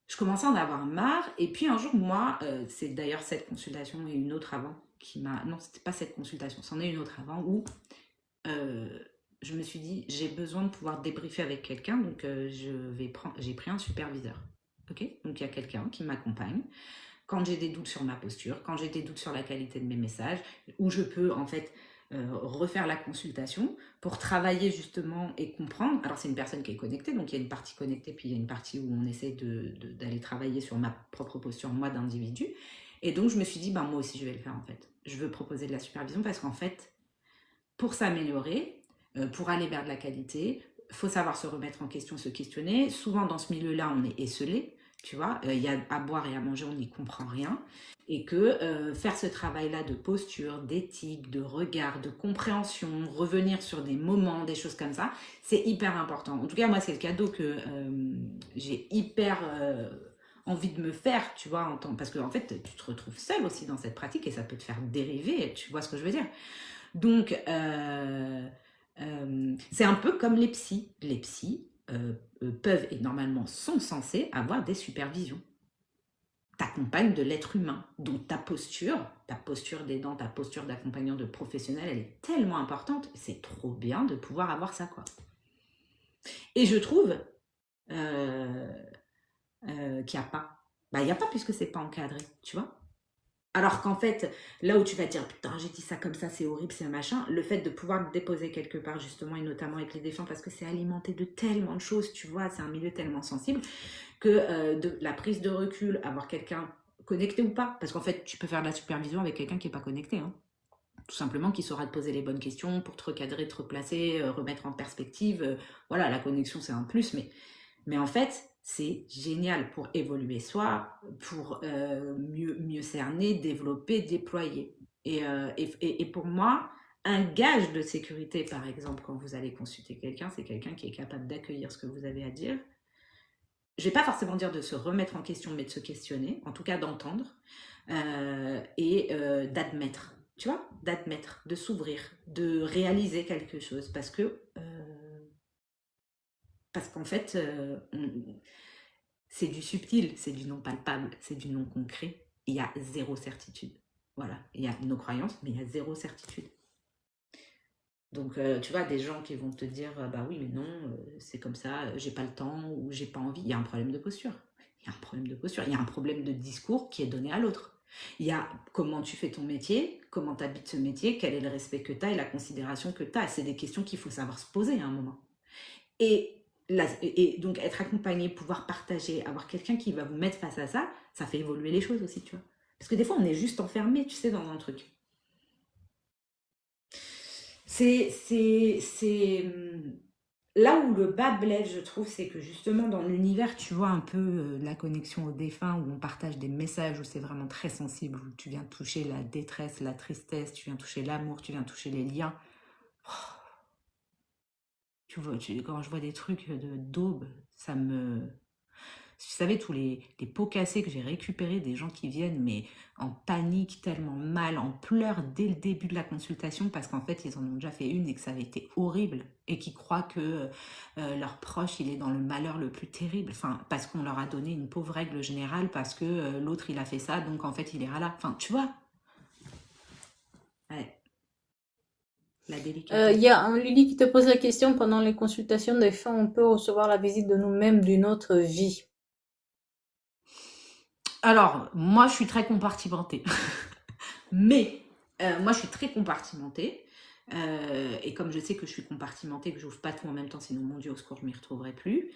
je commençais à en avoir marre. Et puis un jour, moi, c'est d'ailleurs cette consultation et une autre avant qui m'a... Non, c'était pas cette consultation, c'en est une autre avant où euh, je me suis dit, j'ai besoin de pouvoir débriefer avec quelqu'un. Donc, j'ai pris un superviseur. Ok. Donc, il y a quelqu'un qui m'accompagne quand j'ai des doutes sur ma posture, quand j'ai des doutes sur la qualité de mes messages, où je peux en fait refaire la consultation pour travailler justement et comprendre. Alors c'est une personne qui est connectée, donc il y a une partie connectée, puis il y a une partie où on essaie d'aller travailler sur ma propre posture, moi d'individu. Et donc je me suis dit, ben, moi aussi je vais le faire en fait. Je veux proposer de la supervision parce qu'en fait, pour s'améliorer, pour aller vers de la qualité, il faut savoir se remettre en question, se questionner. Souvent dans ce milieu-là, on est esselé, tu vois, il y a à boire et à manger, on n'y comprend rien. Et que faire ce travail-là de posture, d'éthique, de regard, de compréhension, revenir sur des moments, des choses comme ça, c'est hyper important. En tout cas, moi, c'est le cadeau que j'ai hyper envie de me faire, tu vois, parce qu'en fait, tu te retrouves seul aussi dans cette pratique et ça peut te faire dériver, tu vois ce que je veux dire. Donc, c'est un peu comme les psys. Les psys peuvent et normalement sont censés avoir des supervisions. T'accompagnes de l'être humain. Donc ta posture d'aidant, ta posture d'accompagnant de professionnel, elle est tellement importante. C'est trop bien de pouvoir avoir ça, quoi. Et je trouve qu'il n'y a pas. Bah, il n'y a pas puisque c'est pas encadré, tu vois. Alors qu'en fait, là où tu vas te dire, putain, j'ai dit ça comme ça, c'est horrible, c'est un machin, le fait de pouvoir te déposer quelque part, justement, et notamment avec les défunts, parce que c'est alimenté de tellement de choses, tu vois, c'est un milieu tellement sensible, que de la prise de recul, avoir quelqu'un connecté ou pas, parce qu'en fait, tu peux faire de la supervision avec quelqu'un qui n'est pas connecté, hein. Tout simplement, qui saura te poser les bonnes questions pour te recadrer, te replacer, remettre en perspective. Voilà, la connexion, c'est un plus, mais en fait, c'est génial pour évoluer soi, pour mieux cerner, développer, déployer. Et pour moi, un gage de sécurité, par exemple, quand vous allez consulter quelqu'un, c'est quelqu'un qui est capable d'accueillir ce que vous avez à dire. Je ne vais pas forcément dire de se remettre en question, mais de se questionner, en tout cas d'entendre et d'admettre. Tu vois, d'admettre, de s'ouvrir, de réaliser quelque chose. Parce qu'en fait, c'est du subtil, c'est du non palpable, c'est du non concret. Il y a zéro certitude. Voilà, il y a nos croyances, mais il y a zéro certitude. Donc, tu vois, des gens qui vont te dire, bah oui, mais non, c'est comme ça, j'ai pas le temps ou j'ai pas envie. Il y a un problème de posture. Il y a un problème de posture. Il y a un problème de discours qui est donné à l'autre. Il y a comment tu fais ton métier, comment tu habites ce métier, quel est le respect que tu as et la considération que tu as. C'est des questions qu'il faut savoir se poser à un moment. Et donc, être accompagné, pouvoir partager, avoir quelqu'un qui va vous mettre face à ça, ça fait évoluer les choses aussi, tu vois. Parce que des fois, on est juste enfermé, tu sais, dans un truc. C'est là où le bas blesse, je trouve, c'est que justement dans l'univers, tu vois un peu la connexion au défunt, où on partage des messages, où c'est vraiment très sensible, où tu viens toucher la détresse, la tristesse, tu viens toucher l'amour, tu viens toucher les liens. Tu vois, quand je vois des trucs d'aube, ça me... Vous savez, tous les pots cassés que j'ai récupérés, des gens qui viennent, mais en panique, tellement mal, en pleurs dès le début de la consultation, parce qu'en fait, ils en ont déjà fait une et que ça avait été horrible, et qui croient que leur proche, il est dans le malheur le plus terrible, enfin, parce qu'on leur a donné une pauvre règle générale, parce que l'autre, il a fait ça, donc en fait, il ira là. Enfin, tu vois, ouais, la Il délicatesse. y a un Lily qui te pose la question, pendant les consultations des fins, on peut recevoir la visite de nous-mêmes d'une autre vie. Alors, moi, je suis très compartimentée. Mais moi, je suis très compartimentée. Et comme je sais que je suis compartimentée, que j'ouvre pas tout en même temps, sinon mon Dieu, au secours, je m'y retrouverai plus.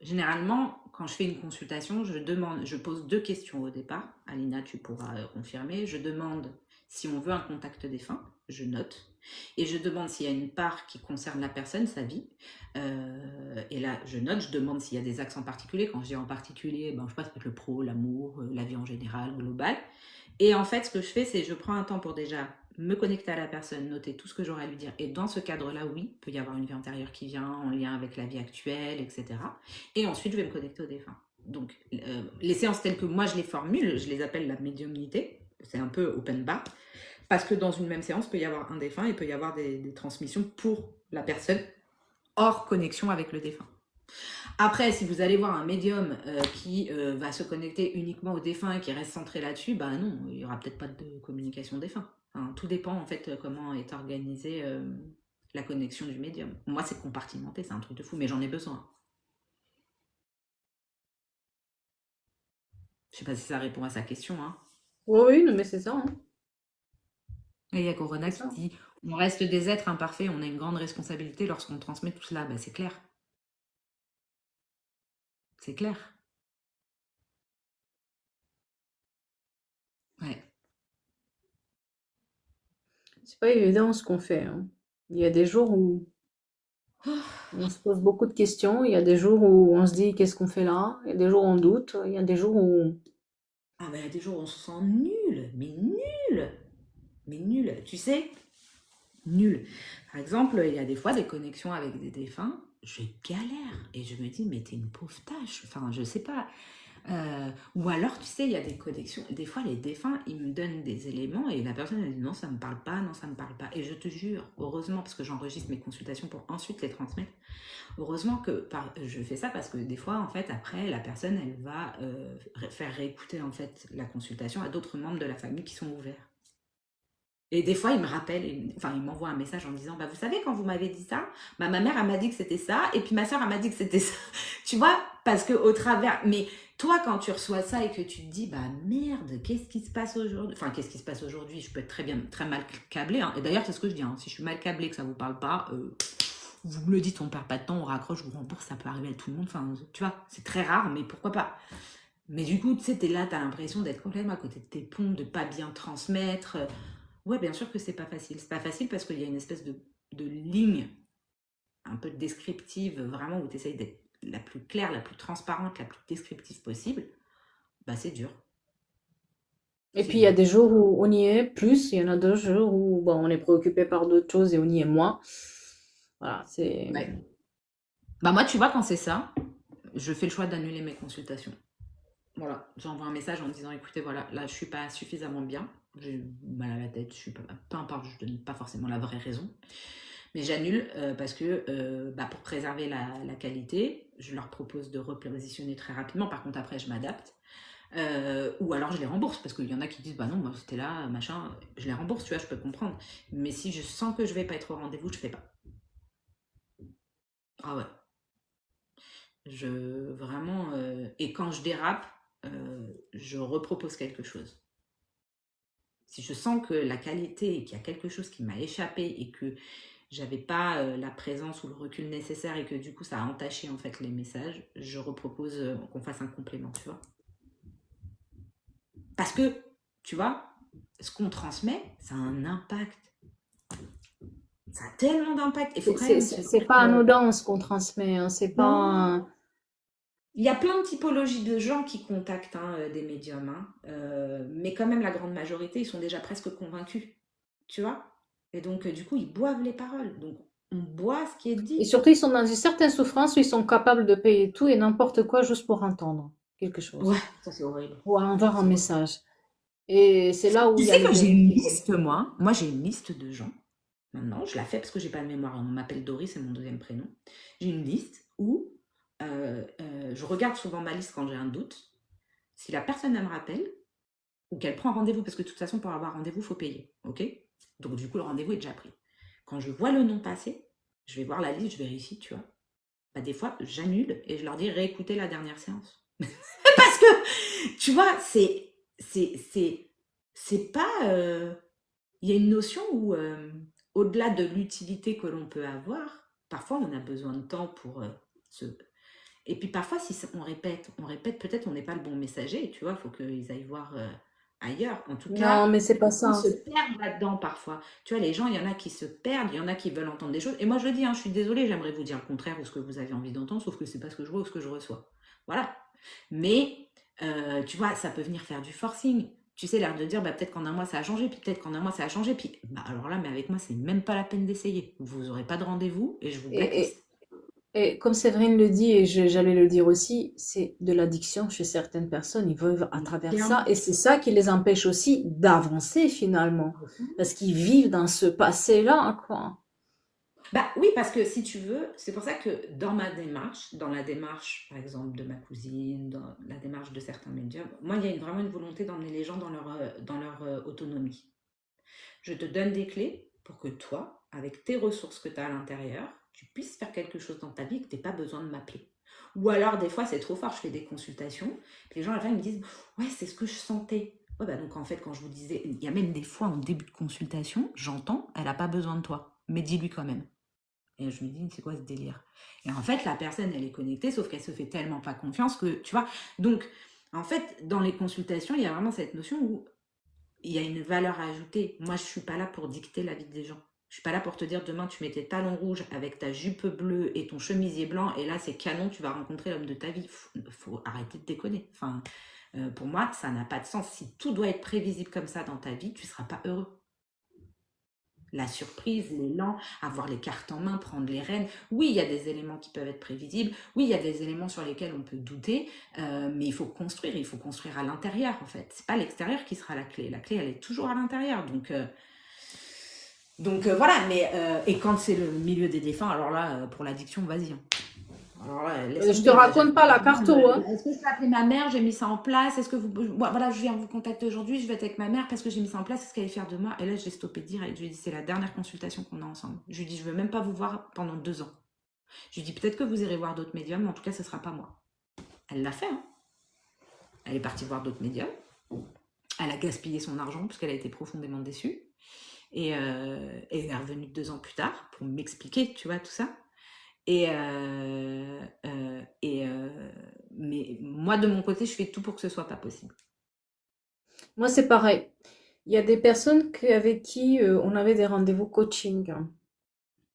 Généralement, quand je fais une consultation, je pose 2 questions au départ. Alina, tu pourras confirmer. Je demande si on veut un contact défunt, je note. Et je demande s'il y a une part qui concerne la personne, sa vie. Et là, je note, je demande s'il y a des axes en particulier. Quand je dis en particulier, ben, je sais pas, ça peut être le pro, l'amour, la vie en général, global. Et en fait, ce que je fais, c'est je prends un temps pour déjà me connecter à la personne, noter tout ce que j'aurais à lui dire. Et dans ce cadre-là, oui, il peut y avoir une vie antérieure qui vient en lien avec la vie actuelle, etc. Et ensuite, je vais me connecter au défunt. Donc, les séances telles que moi je les formule, je les appelle la médiumnité. C'est un peu open bar. Parce que dans une même séance, il peut y avoir un défunt et il peut y avoir des transmissions pour la personne hors connexion avec le défunt. Après, si vous allez voir un médium qui va se connecter uniquement au défunt et qui reste centré là-dessus, bah non, il n'y aura peut-être pas de communication défunt. Enfin, tout dépend en fait comment est organisée la connexion du médium. Moi, c'est compartimenté, c'est un truc de fou, mais j'en ai besoin. Je sais pas si ça répond à sa question. Hein. Oui, oui, non, mais c'est ça, hein. Et il y a Corona C'est qui ça. dit on reste des êtres imparfaits, on a une grande responsabilité lorsqu'on transmet tout cela. Bah, c'est clair. C'est clair. Ouais. C'est pas évident ce qu'on fait, hein. Il y a des jours où on se pose beaucoup de questions, il y a des jours où on se dit qu'est-ce qu'on fait là, il y a des jours où on doute, il y a des jours où... Ah bah il y a des jours où on se sent nul, mais nul. Tu sais, nul. Par exemple, il y a des fois des connexions avec des défunts, je galère et je me dis, mais t'es une pauvre tâche. Enfin, je sais pas. Ou alors, tu sais, il y a des connexions. Des fois, les défunts, ils me donnent des éléments et la personne, elle dit non, ça me parle pas, non, ça me parle pas. Et je te jure, heureusement, parce que j'enregistre mes consultations pour ensuite les transmettre, heureusement que je fais ça parce que des fois, en fait, après, la personne, elle va faire réécouter en fait la consultation à d'autres membres de la famille qui sont ouverts. Et des fois, il me rappelle, enfin, il m'envoie un message en me disant, bah, vous savez, quand vous m'avez dit ça, bah, ma mère, elle m'a dit que c'était ça, et puis ma soeur, elle m'a dit que c'était ça. Tu vois, parce que au travers, mais toi, quand tu reçois ça et que tu te dis, bah, merde, qu'est-ce qui se passe aujourd'hui? Enfin, qu'est-ce qui se passe aujourd'hui? Je peux être très bien, très mal câblée, hein. Et d'ailleurs, c'est ce que je dis, hein. Si je suis mal câblée, que ça vous parle pas, vous me le dites, on perd pas de temps, on raccroche, je vous rembourse, ça peut arriver à tout le monde. Enfin, tu vois, c'est très rare, mais pourquoi pas? Mais du coup, tu sais, t'es là, t'as l'impression d'être complètement à côté de tes pompes, de pas bien transmettre. Ouais, bien sûr que c'est pas facile. C'est pas facile parce qu'il y a une espèce de ligne un peu descriptive, vraiment, où tu essayes d'être la plus claire, la plus transparente, la plus descriptive possible. Bah, c'est dur. Et C'est puis il y a dur. des jours où on y est plus, il y en a d'autres jours où bon, on est préoccupé par d'autres choses et on y est moins. Voilà, c'est... Ouais. Bah, moi, tu vois, quand c'est ça, je fais le choix d'annuler mes consultations. Voilà, j'envoie un message en me disant écoutez, voilà, là, je suis pas suffisamment bien. J'ai mal à la tête, je suis pas, peu importe, je donne pas forcément la vraie raison. Mais j'annule parce que bah, pour préserver la qualité, je leur propose de repositionner très rapidement. Par contre, après, je m'adapte. Ou alors, je les rembourse parce qu'il y en a qui disent bah non, moi c'était là, machin. Je les rembourse, tu vois, je peux comprendre. Mais si je sens que je vais pas être au rendez-vous, je fais pas. Ah ouais. Je vraiment. Et quand je dérape, je repropose quelque chose. Si je sens que la qualité et qu'il y a quelque chose qui m'a échappé et que j'avais pas la présence ou le recul nécessaire et que du coup ça a entaché en fait les messages, je repropose qu'on fasse un complément, tu vois. Parce que, tu vois, ce qu'on transmet, ça a un impact. Ça a tellement d'impact. Il faut quand même se C'est dire pas que anodin ce qu'on transmet, hein. C'est non, pas. il y a plein de typologies de gens qui contactent des médiums, hein. Mais quand même, la grande majorité, ils sont déjà presque convaincus, tu vois. Et donc, du coup, ils boivent les paroles. Donc, on boit ce qui est Et dit. surtout, ils sont dans une certaine souffrance où ils sont capables de payer tout et n'importe quoi juste pour entendre quelque Ouais, chose ça c'est horrible. ou avoir un C'est horrible. message. Et c'est là où Tu il y a sais les que j'ai dérives une qui commencent. liste, moi. Moi, j'ai une liste de gens. Maintenant, je la fais parce que j'ai pas de mémoire. On m'appelle Doris, c'est mon deuxième prénom. J'ai une liste où je regarde souvent ma liste quand j'ai un doute. Si la personne elle me rappelle ou qu'elle prend rendez-vous, parce que de toute façon, pour avoir rendez-vous, il faut payer. Ok. Donc, du coup, le rendez-vous est déjà pris. Quand je vois le nom passer, je vais voir la liste, je vérifie, tu vois. Bah, des fois, j'annule et je leur dis réécoutez la dernière séance. Parce que, tu vois, c'est pas. Il y a une notion où, au-delà de l'utilité que l'on peut avoir, parfois on a besoin de temps pour se. Et puis parfois, si on répète, peut-être on n'est pas le bon messager, tu vois, il faut qu'ils aillent voir ailleurs. En tout cas, Non, mais c'est pas on ça. se perd là-dedans parfois. Tu vois, les gens, il y en a qui se perdent, il y en a qui veulent entendre des choses. Et moi, je le dis, hein, je suis désolée, j'aimerais vous dire le contraire ou ce que vous avez envie d'entendre, sauf que c'est pas ce que je vois ou ce que je reçois. Voilà. Mais, tu vois, ça peut venir faire du forcing. Tu sais, l'air de dire, bah, peut-être qu'en un mois ça a changé, puis peut-être qu'en un mois ça a changé, puis bah, alors là, mais avec moi, c'est même pas la peine d'essayer. Vous n'aurez pas de rendez-vous et je vous Et, blacklist. et, et comme Séverine le dit, et j'allais le dire aussi, c'est de l'addiction chez certaines personnes. Ils vivent à Mais travers ça. clairement. Et c'est ça qui les empêche aussi d'avancer finalement. Parce qu'ils vivent dans ce passé-là, quoi. Bah oui, parce que si tu veux, c'est pour ça que dans ma démarche, dans la démarche par exemple de ma cousine, dans la démarche de certains médiums, moi il y a vraiment une volonté d'emmener les gens dans leur autonomie. Je te donne des clés pour que toi, avec tes ressources que tu as à l'intérieur, tu puisses faire quelque chose dans ta vie que tu n'aies pas besoin de m'appeler. Ou alors, des fois, c'est trop fort, je fais des consultations, puis les gens à la fin ils me disent ouais, c'est ce que je sentais. Ouais, bah donc en fait, quand je vous disais, il y a même des fois en début de consultation, j'entends, elle n'a pas besoin de toi, mais dis-lui quand même. Et je me dis, c'est quoi ce délire? Et en fait, la personne, elle est connectée, sauf qu'elle se fait tellement pas confiance que, tu vois. Donc, en fait, dans les consultations, il y a vraiment cette notion où il y a une valeur ajoutée. Moi, je suis pas là pour dicter la vie des gens. Je suis pas là pour te dire demain tu mets tes talons rouges avec ta jupe bleue et ton chemisier blanc et là c'est canon, tu vas rencontrer l'homme de ta vie. Faut arrêter de déconner. Enfin, pour moi, ça n'a pas de sens. Si tout doit être prévisible comme ça dans ta vie, tu seras pas heureux. La surprise, l'élan, avoir les cartes en main, prendre les rênes. Oui, il y a des éléments qui peuvent être prévisibles. Oui, il y a des éléments sur lesquels on peut douter. Mais il faut construire. Il faut construire à l'intérieur, en fait. C'est pas l'extérieur qui sera la clé. La clé, elle est toujours à l'intérieur. Donc voilà. Mais et quand c'est le milieu des défunts, alors là, pour l'addiction, vas-y, hein. Alors là, laisse Je te tomber. Moi, raconte pas la carto, hein. est-ce que je peux appeler ma mère? J'ai mis ça en place. Est-ce que vous. Voilà, je viens vous contacter aujourd'hui. Je vais être avec ma mère parce que j'ai mis ça en place. C'est ce qu'elle est fière de moi. Et là, je l'ai stoppé direct. Je lui ai dit, c'est la dernière consultation qu'on a ensemble. Je lui ai dit, je veux même pas vous voir pendant 2 ans. Je lui ai dit, peut-être que vous irez voir d'autres médiums, mais en tout cas, ce sera pas moi. Elle l'a fait, hein. Elle est partie voir d'autres médiums. Elle a gaspillé son argent puisqu'elle a été profondément déçue. Et elle est revenue 2 ans plus tard pour m'expliquer, tu vois, tout ça. Et, mais moi, de mon côté, je fais tout pour que ce soit pas possible. Moi, c'est pareil. Il y a des personnes avec qui on avait des rendez-vous coaching.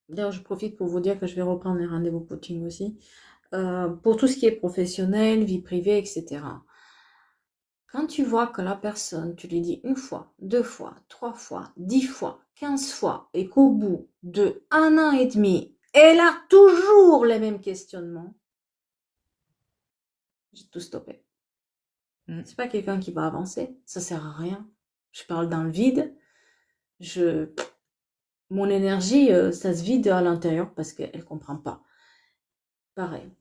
D'ailleurs, je profite pour vous dire que je vais reprendre les rendez-vous coaching aussi. Pour tout ce qui est professionnel, vie privée, etc. Quand tu vois que la personne, tu lui dis une fois, 2 fois, 3 fois, 10 fois, 15 fois, et qu'au bout de 1 an et demi, elle a toujours les mêmes questionnements, j'ai tout stoppé. C'est pas quelqu'un qui va avancer, ça sert à rien. Je parle dans le vide. Mon énergie, ça se vide à l'intérieur parce qu'elle comprend pas. Pareil.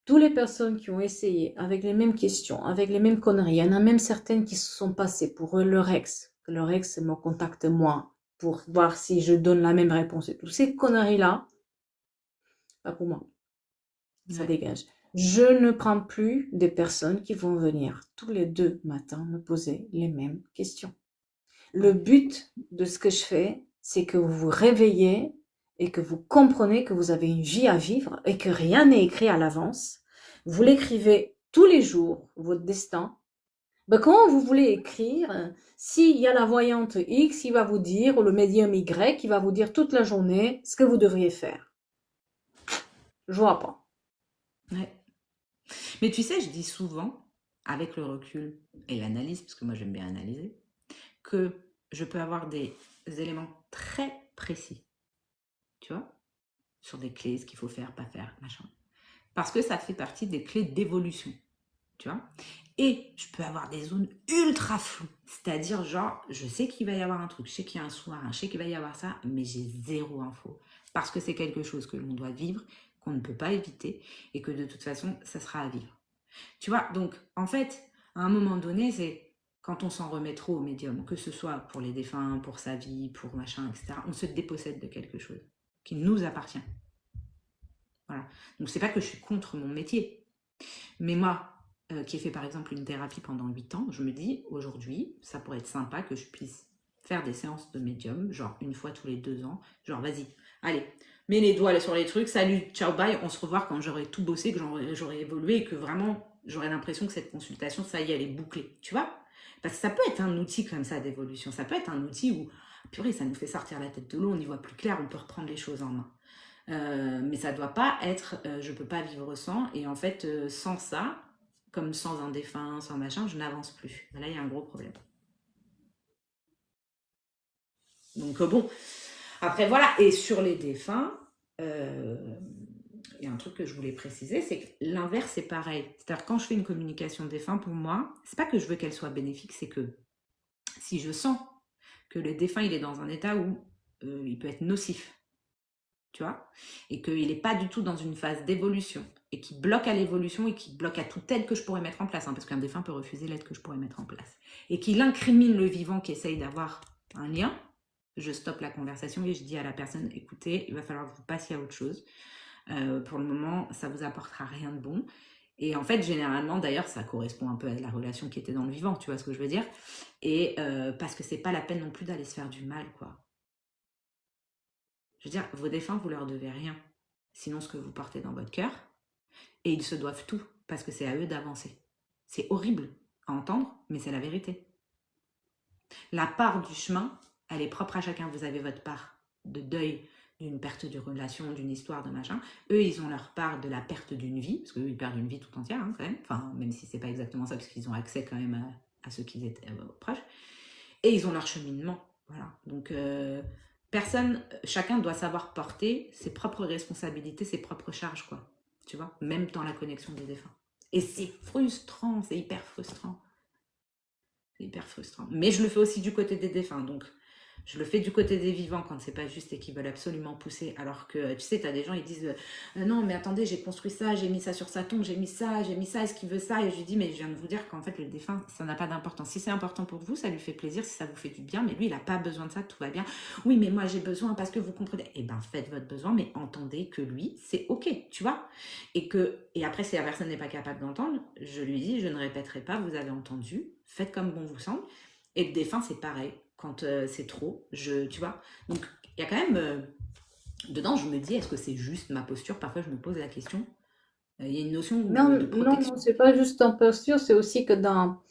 Toutes les personnes qui ont essayé avec les mêmes questions, avec les mêmes conneries, il y en a même certaines qui se sont passées pour leur ex, que leur ex me contacte moi pour voir si je donne la même réponse et tout. Ces conneries-là, pas pour moi, ça dégage. Je ne prends plus des personnes qui vont venir tous les 2 matins me poser les mêmes questions. Le but de ce que je fais, c'est que vous vous réveillez et que vous comprenez que vous avez une vie à vivre et que rien n'est écrit à l'avance. Vous l'écrivez tous les jours, votre destin, Ben, comment vous voulez écrire? S'il y a la voyante X, il va vous dire, ou le médium Y, il va vous dire toute la journée ce que vous devriez faire. Je vois pas. Ouais. Mais tu sais, je dis souvent, avec le recul et l'analyse, parce que moi j'aime bien analyser, que je peux avoir des éléments très précis, tu vois, sur des clés, ce qu'il faut faire, pas faire, machin. Parce que ça fait partie des clés d'évolution, tu vois. Et je peux avoir des zones ultra floues, c'est-à-dire genre, je sais qu'il va y avoir un truc, je sais qu'il y a un sous-marin, je sais qu'il va y avoir ça, mais j'ai zéro info. Parce que c'est quelque chose que l'on doit vivre, qu'on ne peut pas éviter, et que de toute façon, ça sera à vivre. Tu vois, donc en fait, à un moment donné, c'est quand on s'en remet trop au médium, que ce soit pour les défunts, pour sa vie, pour machin, etc., on se dépossède de quelque chose qui nous appartient. Voilà. Donc c'est pas que je suis contre mon métier, mais moi, qui ai fait par exemple une thérapie pendant 8 ans, je me dis aujourd'hui, ça pourrait être sympa que je puisse faire des séances de médium, genre une fois tous les 2 ans, genre vas-y, allez, mets les doigts sur les trucs, salut, ciao, bye, on se revoit quand j'aurai tout bossé, que j'aurai évolué et que vraiment j'aurai l'impression que cette consultation, ça y est, elle est bouclée, tu vois. Parce que ça peut être un outil comme ça d'évolution, ça peut être un outil où, purée, ça nous fait sortir la tête de l'eau, on y voit plus clair, on peut reprendre les choses en main. Mais ça doit pas être je peux pas vivre sans, et en fait sans ça, comme sans un défunt, sans machin, je n'avance plus. Là, il y a un gros problème. Donc bon, après voilà, et sur les défunts, il y a un truc que je voulais préciser, c'est que l'inverse c'est pareil. C'est-à-dire quand je fais une communication défunt, pour moi, c'est pas que je veux qu'elle soit bénéfique, c'est que si je sens que le défunt il est dans un état où il peut être nocif, tu vois, et qu'il n'est pas du tout dans une phase d'évolution, et qui bloque à l'évolution, et qui bloque à toute aide que je pourrais mettre en place, hein, parce qu'un défunt peut refuser l'aide que je pourrais mettre en place, et qu'il incrimine le vivant qui essaye d'avoir un lien, je stoppe la conversation et je dis à la personne, écoutez, il va falloir que vous passiez à autre chose. Pour le moment, ça vous apportera rien de bon. Et en fait, généralement, d'ailleurs, ça correspond un peu à la relation qui était dans le vivant, tu vois ce que je veux dire. Et parce que c'est pas la peine non plus d'aller se faire du mal, quoi. Je veux dire, vos défunts, vous leur devez rien. Sinon, ce que vous portez dans votre cœur, et ils se doivent tout, parce que c'est à eux d'avancer. C'est horrible à entendre, mais c'est la vérité. La part du chemin, elle est propre à chacun. Vous avez votre part de deuil d'une perte de relation, d'une histoire, de machin. Eux, ils ont leur part de la perte d'une vie, parce qu'eux, ils perdent une vie tout entière, hein, quand même. Enfin, même si c'est pas exactement ça, parce qu'ils ont accès quand même à ceux qui étaient proches. Et ils ont leur cheminement. Voilà. Donc, chacun doit savoir porter ses propres responsabilités, ses propres charges, quoi. Tu vois, même dans la connexion des défunts. Et c'est frustrant, c'est hyper frustrant. C'est hyper frustrant. Mais je le fais aussi du côté des défunts. Donc, je le fais du côté des vivants quand c'est pas juste et qu'ils veulent absolument pousser. Alors que, tu sais, tu as des gens, ils disent non, mais attendez, j'ai construit ça, j'ai mis ça sur sa tombe, j'ai mis ça, est-ce qu'il veut ça? Et je lui dis, mais je viens de vous dire qu'en fait, le défunt, ça n'a pas d'importance. Si c'est important pour vous, ça lui fait plaisir, si ça vous fait du bien, mais lui, il n'a pas besoin de ça, tout va bien. Oui, mais moi, j'ai besoin parce que vous comprenez. Eh ben, faites votre besoin, mais entendez que lui, c'est OK, tu vois. Et après, si la personne n'est pas capable d'entendre, je lui dis, je ne répéterai pas, vous avez entendu, faites comme bon vous semble. Et le défunt, c'est pareil. Quand c'est trop, tu vois. Donc, il y a quand même, dedans, je me dis, est-ce que c'est juste ma posture? Parfois, je me pose la question. Il y a une notion Non, de non, non, protection. c'est pas juste en posture, c'est aussi que dans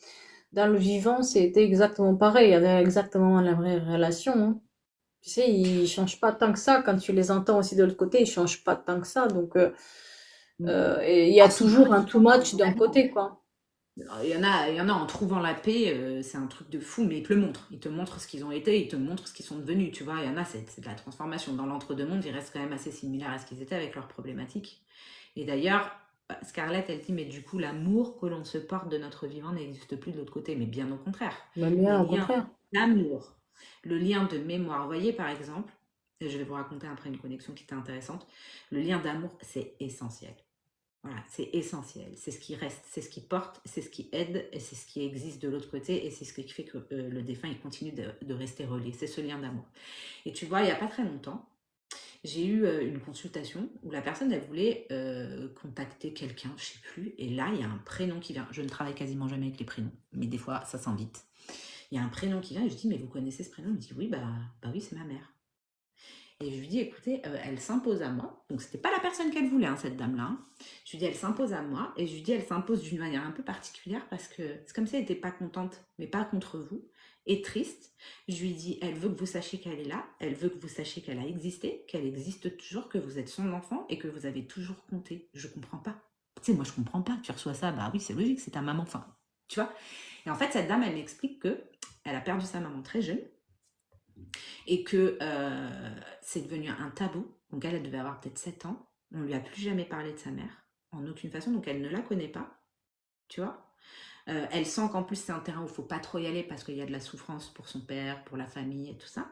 le vivant, c'était exactement pareil. Il y avait exactement la vraie relation, hein. Tu sais, ils changent pas tant que ça. Quand tu les entends aussi de l'autre côté, ils changent pas tant que ça. Donc, et il y a Ah, souvent, toujours un too much d'un côté, quoi. il y en a en trouvant la paix, c'est un truc de fou, mais ils te le montrent. Ils te montrent ce qu'ils ont été, ils te montrent ce qu'ils sont devenus. Tu vois, il y en a, c'est de la transformation. Dans l'entre-deux-mondes, ils restent quand même assez similaires à ce qu'ils étaient avec leurs problématiques. Et d'ailleurs, Scarlett, elle dit, mais du coup, l'amour que l'on se porte de notre vivant n'existe plus de l'autre côté. Mais bien au contraire. Mais Les bien au liens contraire. d'amour, le lien de mémoire. Vous voyez, par exemple, et je vais vous raconter après une connexion qui était intéressante, le lien d'amour, c'est essentiel. Voilà, c'est essentiel. C'est ce qui reste, c'est ce qui porte, c'est ce qui aide, et c'est ce qui existe de l'autre côté, et c'est ce qui fait que le défunt, il continue de rester relié. C'est ce lien d'amour. Et tu vois, il n'y a pas très longtemps, j'ai eu une consultation où la personne, elle voulait contacter quelqu'un, je sais plus, et là, il y a un prénom qui vient. Je ne travaille quasiment jamais avec les prénoms, mais des fois, ça s'invite. Il y a un prénom qui vient, et je dis, mais vous connaissez ce prénom? Il me dit, oui, bah oui, c'est ma mère. Et je lui dis, écoutez, elle s'impose à moi. Donc, c'était pas la personne qu'elle voulait, hein, cette dame-là, hein. Je lui dis, elle s'impose à moi. Et je lui dis, elle s'impose d'une manière un peu particulière parce que c'est comme si elle n'était pas contente, mais pas contre vous, et triste. Je lui dis, elle veut que vous sachiez qu'elle est là. Elle veut que vous sachiez qu'elle a existé, qu'elle existe toujours, que vous êtes son enfant et que vous avez toujours compté. Je comprends pas. Tu sais, moi, je comprends pas. Tu reçois ça, bah oui, c'est logique, c'est ta maman. Enfin, tu vois. Et en fait, cette dame, elle m'explique que elle a perdu sa maman très jeune et que c'est devenu un tabou. Donc elle devait avoir peut-être 7 ans. On ne lui a plus jamais parlé de sa mère, en aucune façon, donc elle ne la connaît pas, tu vois. Elle sent qu'en plus c'est un terrain où il ne faut pas trop y aller parce qu'il y a de la souffrance pour son père, pour la famille et tout ça.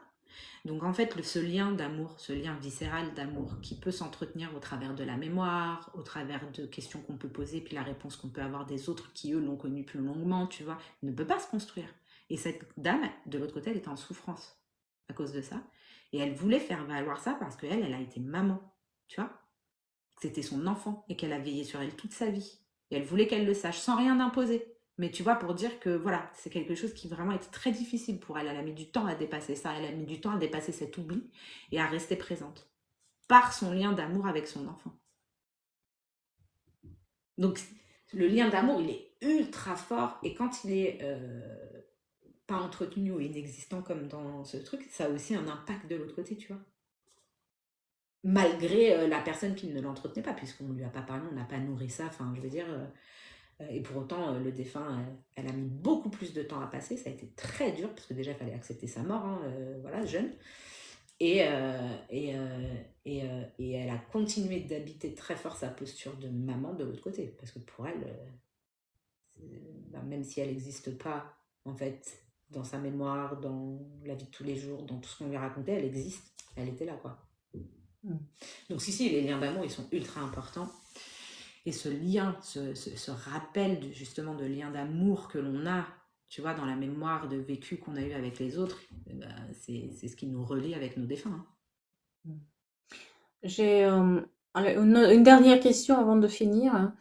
Donc en fait, ce lien d'amour, ce lien viscéral d'amour qui peut s'entretenir au travers de la mémoire, au travers de questions qu'on peut poser, puis la réponse qu'on peut avoir des autres qui, eux, l'ont connu plus longuement, tu vois, ne peut pas se construire. Et cette dame, de l'autre côté, elle était en souffrance à cause de ça. Et elle voulait faire valoir ça parce qu'elle, elle a été maman, tu vois. C'était son enfant et qu'elle a veillé sur elle toute sa vie. Et elle voulait qu'elle le sache sans rien imposer. Mais tu vois, pour dire que voilà, c'est quelque chose qui vraiment était très difficile pour elle. Elle a mis du temps à dépasser ça. Elle a mis du temps à dépasser cet oubli et à rester présente par son lien d'amour avec son enfant. Donc, le lien d'amour, il est ultra fort. Et quand il est pas entretenu ou inexistant comme dans ce truc, ça a aussi un impact de l'autre côté, tu vois. Malgré la personne qui ne l'entretenait pas, puisqu'on ne lui a pas parlé, on n'a pas nourri ça, enfin, je veux dire, et pour autant, le défunt, elle a mis beaucoup plus de temps à passer, ça a été très dur, parce que déjà, il fallait accepter sa mort, hein, voilà, jeune, et, et elle a continué d'habiter très fort sa posture de maman de l'autre côté, parce que pour elle, même si elle n'existe pas, en fait, dans sa mémoire, dans la vie de tous les jours, dans tout ce qu'on lui racontait, elle existe, elle était là, quoi. Donc si, les liens d'amour, ils sont ultra importants. Et ce lien, ce rappel justement de lien d'amour que l'on a, tu vois, dans la mémoire de vécu qu'on a eu avec les autres, c'est ce qui nous relie avec nos défunts, hein. J'ai une dernière question avant de finir.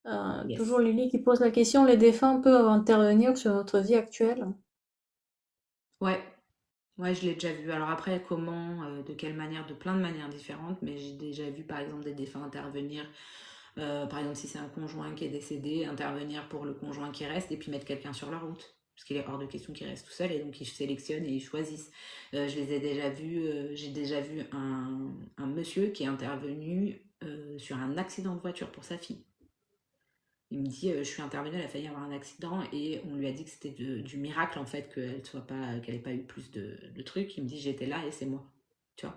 Yes. Toujours Lily qui pose la question, les défunts peuvent intervenir sur notre vie actuelle? Ouais, je l'ai déjà vu. Alors après, comment, de quelle manière, de plein de manières différentes, mais j'ai déjà vu par exemple des défunts intervenir, par exemple si c'est un conjoint qui est décédé, intervenir pour le conjoint qui reste et puis mettre quelqu'un sur la route. Parce qu'il est hors de question qu'il reste tout seul et donc ils sélectionnent et ils choisissent. Je les ai déjà vus, j'ai déjà vu un monsieur qui est intervenu sur un accident de voiture pour sa fille. Il me dit, je suis intervenue, elle a failli avoir un accident et on lui a dit que c'était du miracle en fait qu'elle n'ait pas eu plus de trucs. Il me dit, j'étais là et c'est moi. Tu vois.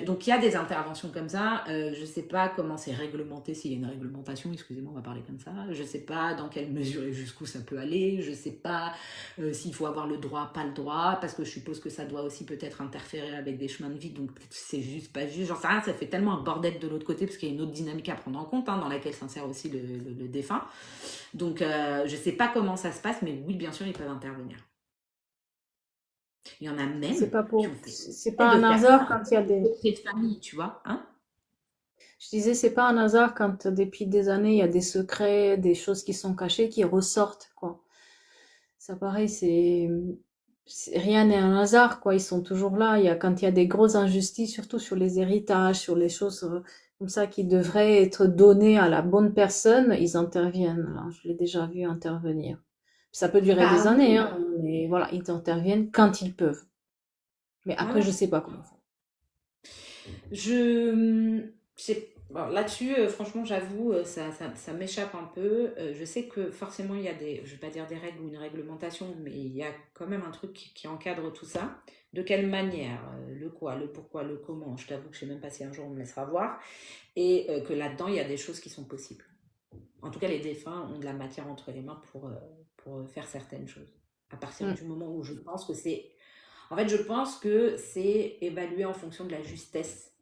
Donc il y a des interventions comme ça. Je ne sais pas comment c'est réglementé, s'il y a une réglementation, excusez-moi, on va parler comme ça. Je ne sais pas dans quelle mesure et jusqu'où ça peut aller. Je ne sais pas s'il faut avoir le droit, pas le droit, parce que je suppose que ça doit aussi peut-être interférer avec des chemins de vie, donc peut-être c'est juste, pas juste, j'en sais rien, ça fait tellement un bordel de l'autre côté, parce qu'il y a une autre dynamique à prendre en compte, hein, dans laquelle s'insère aussi le défunt. Donc je ne sais pas comment ça se passe, mais oui, bien sûr, ils peuvent intervenir. Il y en a même C'est pas qui ont fait c'est pas un de hasard personnes quand il y a des, de famille, tu vois, hein. je disais, c'est pas un hasard quand depuis des années, il y a des secrets, des choses qui sont cachées qui ressortent, quoi. Ça pareil, rien n'est un hasard, quoi. Ils sont toujours là. Quand il y a des grosses injustices, surtout sur les héritages, sur les choses comme ça qui devraient être données à la bonne personne, ils interviennent, là. Je l'ai déjà vu intervenir. Ça peut durer des Bah années, oui, hein, mais voilà, ils interviennent quand ils peuvent. Mais après, voilà. je sais pas comment faire. Bon, là-dessus, franchement, j'avoue, ça m'échappe un peu. Je sais que forcément, il y a je vais pas dire des règles ou une réglementation, mais il y a quand même un truc qui encadre tout ça. De quelle manière, le quoi, le pourquoi, le comment. Je t'avoue que je sais même pas si un jour on me laissera voir. Et que là-dedans, il y a des choses qui sont possibles. En tout cas, les défunts ont de la matière entre les mains pour faire certaines choses. À partir Mm. du moment où je pense que c'est... En fait, je pense que c'est évalué en fonction de la justesse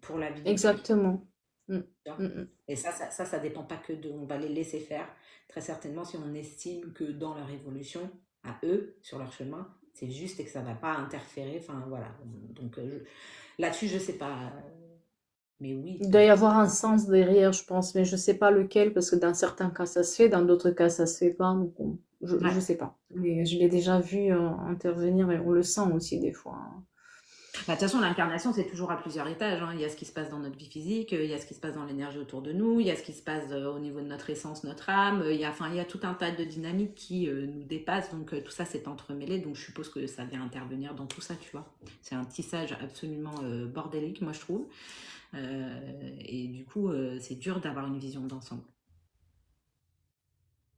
pour la vie d'autrui. Exactement. Mm. Mm, mm. Et ça dépend pas que de... On va les laisser faire. Très certainement, si on estime que dans leur évolution, à eux, sur leur chemin, c'est juste et que ça va pas interférer. Enfin, voilà. Donc, là-dessus, je sais pas. Mais oui, Il doit y avoir un sens derrière, je pense, mais je sais pas lequel, parce que dans certains cas ça se fait, dans d'autres cas ça se fait pas, donc je ouais. sais pas. Mais je l'ai déjà vu intervenir et on le sent aussi des fois, hein. Bah, de toute façon, l'incarnation, c'est toujours à plusieurs étages, hein. Il y a ce qui se passe dans notre vie physique, il y a ce qui se passe dans l'énergie autour de nous, il y a ce qui se passe au niveau de notre essence, notre âme. Il y a tout un tas de dynamiques qui nous dépassent. Donc, tout ça, c'est entremêlé. Donc, je suppose que ça vient intervenir dans tout ça, tu vois. C'est un tissage absolument bordélique, moi, je trouve. Et du coup, c'est dur d'avoir une vision d'ensemble.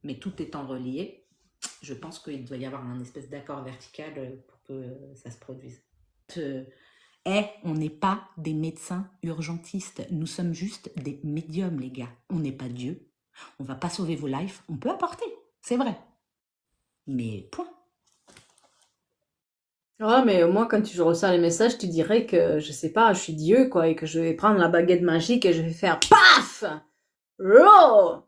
Mais tout étant relié, je pense qu'il doit y avoir un espèce d'accord vertical pour que ça se produise. On n'est pas des médecins urgentistes, nous sommes juste des médiums, les gars. On n'est pas Dieu, on va pas sauver vos lives, on peut apporter, c'est vrai. Mais point. Ouais, mais moi, quand je reçois les messages, tu dirais que, je sais pas, je suis Dieu, quoi, et que je vais prendre la baguette magique et je vais faire PAF! Raw!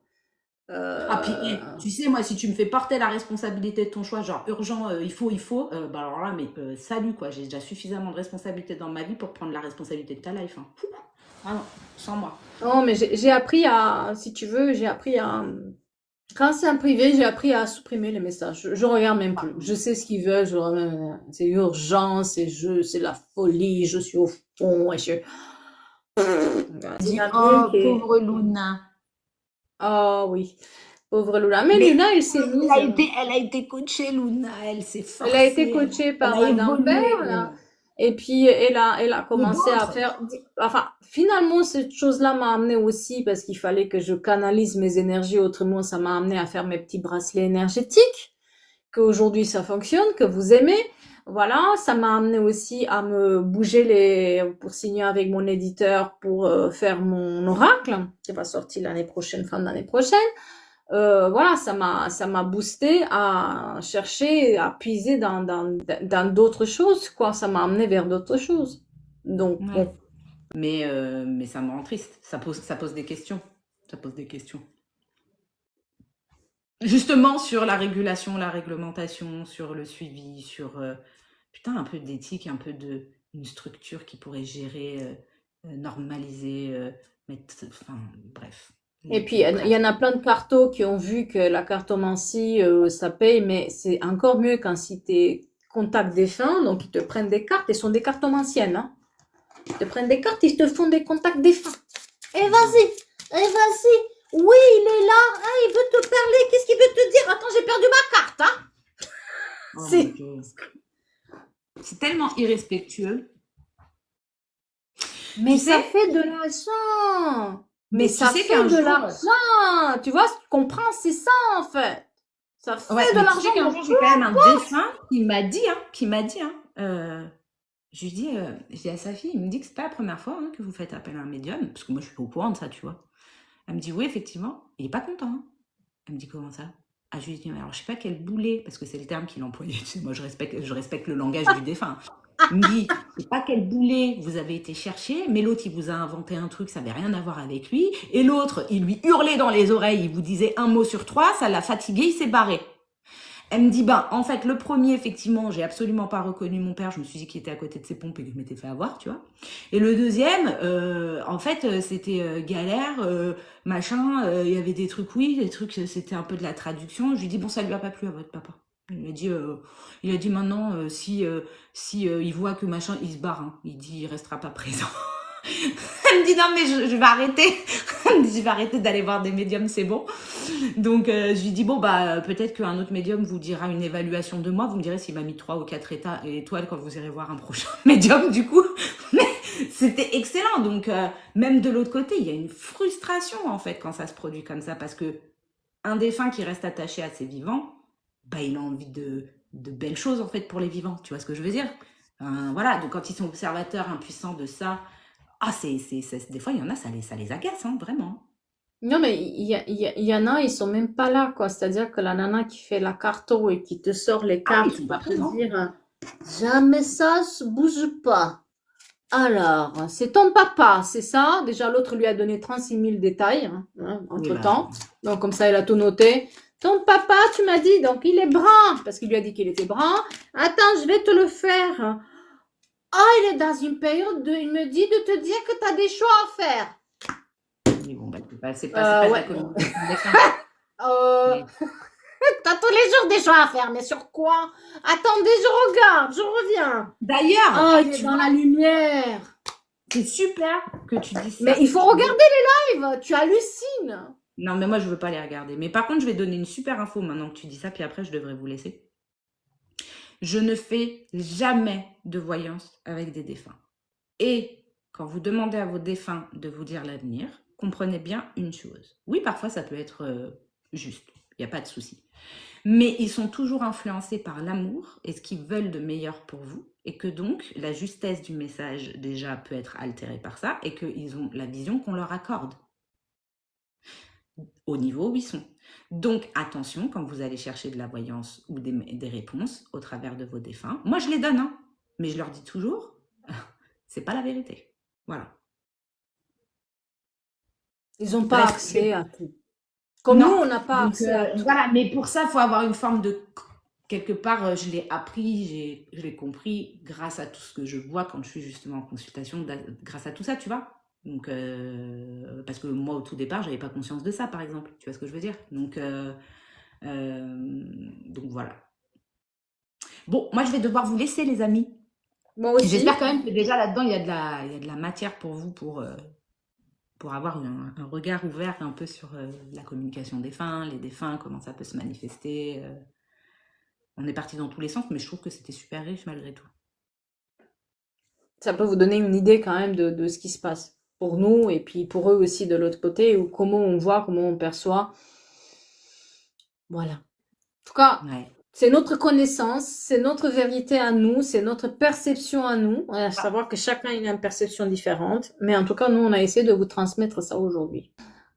Ah, puis, tu sais, moi, si tu me fais porter la responsabilité de ton choix, genre urgent, il faut, bah alors là, mais salut, quoi. J'ai déjà suffisamment de responsabilités dans ma vie pour prendre la responsabilité de ta life, hein. Ah non, sans moi. Non, mais j'ai appris à, si tu veux, j'ai appris à, quand c'est en privé, j'ai appris à supprimer les messages. Je regarde même plus. Je sais ce qu'ils veulent, c'est urgent, c'est la folie, je suis au fond, et je, Dis, oh, pauvre Luna. Oh oui, pauvre Luna. Mais Luna, elle s'est mise. Elle a été coachée, Luna. Elle s'est forcée. Elle a été coachée par Madame Perle. Et puis, elle a commencé à faire, enfin, finalement, cette chose-là m'a amené aussi parce qu'il fallait que je canalise mes énergies. Autrement, ça m'a amené à faire mes petits bracelets énergétiques. Qu'aujourd'hui, ça fonctionne, que vous aimez. Voilà, ça m'a amené aussi à me bouger pour signer avec mon éditeur pour faire mon oracle, qui va sortir l'année prochaine, fin de l'année prochaine. Voilà, ça m'a boosté à chercher, à puiser dans d'autres choses, quoi. Ça m'a amené vers d'autres choses. Donc, ouais. Bon. Mais ça me rend triste. Ça pose des questions. Ça pose des questions. Justement sur la régulation, la réglementation, sur le suivi, sur putain, un peu d'éthique, un peu une structure qui pourrait gérer, normaliser, enfin bref. Et puis il y en a plein de cartos qui ont vu que la cartomancie ça paye, mais c'est encore mieux quand si t'es contact défunt, donc ils te prennent des cartes, elles sont des cartomanciennes, hein. Ils te prennent des cartes, ils te font des contacts défunts. Et vas-y. Oui, il est là. Ah, il veut te parler. Qu'est-ce qu'il veut te dire? Attends, j'ai perdu ma carte, hein. C'est tellement irrespectueux. Mais ça fait de l'argent. Mais ça fait de l'argent. Tu vois, tu comprends, c'est ça en fait. Ça fait de l'argent. Tu sais qu'un jour, j'ai quand même un défunt qui m'a dit, je lui dis à sa fille, il me dit que c'est pas la première fois que vous faites appel à un médium, parce que moi je suis pas au courant de ça, tu vois. Elle me dit oui, effectivement, il est pas content, hein. Elle me dit comment ça? Ah, je lui dis, alors je sais pas quel boulet, parce que c'est le terme qu'il employait, tu sais, moi je respecte le langage du défunt. Il me dit, je sais pas quel boulet vous avez été chercher, mais l'autre il vous a inventé un truc, ça avait rien à voir avec lui, et l'autre il lui hurlait dans les oreilles, il vous disait un mot sur 3, ça l'a fatigué, il s'est barré. Elle me dit, en fait, le premier, effectivement, j'ai absolument pas reconnu mon père. Je me suis dit qu'il était à côté de ses pompes et que je m'étais fait avoir, tu vois. Et le deuxième, en fait, c'était galère, machin. Il y avait des trucs, oui, des trucs, c'était un peu de la traduction. Je lui dis, bon, ça lui a pas plu à votre papa. Il a dit maintenant, si il voit que machin, il se barre. Hein. Il dit, il restera pas présent. Elle me dit non mais je vais arrêter. Elle me dit je vais arrêter d'aller voir des médiums, c'est bon. Donc je lui dis bon peut-être qu'un autre médium vous dira une évaluation de moi, vous me direz s'il m'a mis 3 ou 4 étoiles quand vous irez voir un prochain médium du coup. Mais c'était excellent. Donc même de l'autre côté, il y a une frustration en fait quand ça se produit comme ça parce que un défunt qui reste attaché à ses vivants, il a envie de belles choses en fait pour les vivants. Tu vois ce que je veux dire? Voilà, donc quand ils sont observateurs impuissants de ça. Ah, des fois, il y en a, ça les agace, hein, vraiment. Non, mais il y en a, ils sont même pas là, quoi. C'est-à-dire que la nana qui fait la carto et qui te sort les cartes ils sont pour pas te présents. dire jamais ça se bouge pas. Alors, c'est ton papa, c'est ça? Déjà, l'autre lui a donné 36 000 détails, hein, entre-temps. Donc, comme ça, il a tout noté. Ton papa, tu m'as dit, donc il est brun, parce qu'il lui a dit qu'il était brun. Attends, je vais te le faire. Ah, il est dans une période il me dit de te dire que tu as des choix à faire. Oui, bon, c'est pas de la communication. T'as tous les jours des choix à faire, mais sur quoi? Attendez, je regarde, je reviens. D'ailleurs, Oh, il est tu dans vois, la lumière. c'est super que tu dises Mais ça. il faut regarder les lives, tu hallucines. Non, mais moi, je veux pas les regarder. Mais par contre, je vais donner une super info maintenant que tu dis ça, puis après, je devrais vous laisser. Je ne fais jamais de voyance avec des défunts. Et quand vous demandez à vos défunts de vous dire l'avenir, comprenez bien une chose. Oui, parfois, ça peut être juste. Il n'y a pas de souci. Mais ils sont toujours influencés par l'amour et ce qu'ils veulent de meilleur pour vous. Et que donc, la justesse du message, déjà, peut être altérée par ça. Et qu'ils ont la vision qu'on leur accorde au niveau où ils sont. Donc, attention quand vous allez chercher de la voyance ou des réponses au travers de vos défunts. Moi, je les donne, hein, mais je leur dis toujours, c'est pas la vérité. Voilà. Ils n'ont pas Bref, accès à tout. Comme non. nous, on n'a pas Donc, accès à tout. voilà, mais pour ça, il faut avoir une forme de... Quelque part, je l'ai appris, je l'ai compris grâce à tout ce que je vois quand je suis justement en consultation, grâce à tout ça, tu vois. Donc, parce que moi, au tout départ, j'avais pas conscience de ça, par exemple. Tu vois ce que je veux dire? Donc voilà. Bon, moi, je vais devoir vous laisser, les amis. Moi aussi. J'espère quand même que déjà là-dedans, il y a de la matière pour vous, pour avoir un regard ouvert un peu sur la communication des défunts, les défunts, comment ça peut se manifester. On est parti dans tous les sens, mais je trouve que c'était super riche malgré tout. Ça peut vous donner une idée quand même de ce qui se passe pour nous et puis pour eux aussi de l'autre côté, ou comment on voit, comment on perçoit. Voilà. En tout cas, Ouais. c'est notre connaissance, c'est notre vérité à nous, c'est notre perception à nous. À savoir que chacun a une perception différente, mais en tout cas, nous, on a essayé de vous transmettre ça aujourd'hui.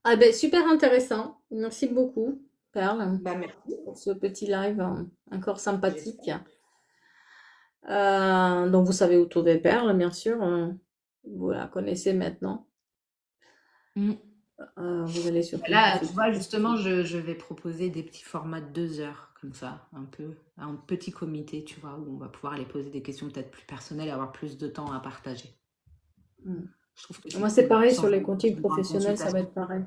Ah ben, super intéressant. Merci beaucoup, Perle, Bah, merci. pour ce petit live encore sympathique. J'espère. Donc, vous savez où trouver Perle, bien sûr. Vous la connaissez maintenant. Mm. Vous allez sur Là, tu vois, justement, je vais proposer des petits formats de 2 heures, comme ça, un petit comité, tu vois, où on va pouvoir aller poser des questions peut-être plus personnelles et avoir plus de temps à partager. Je trouve que moi, c'est pareil sur les coachings professionnels, ça va être pareil.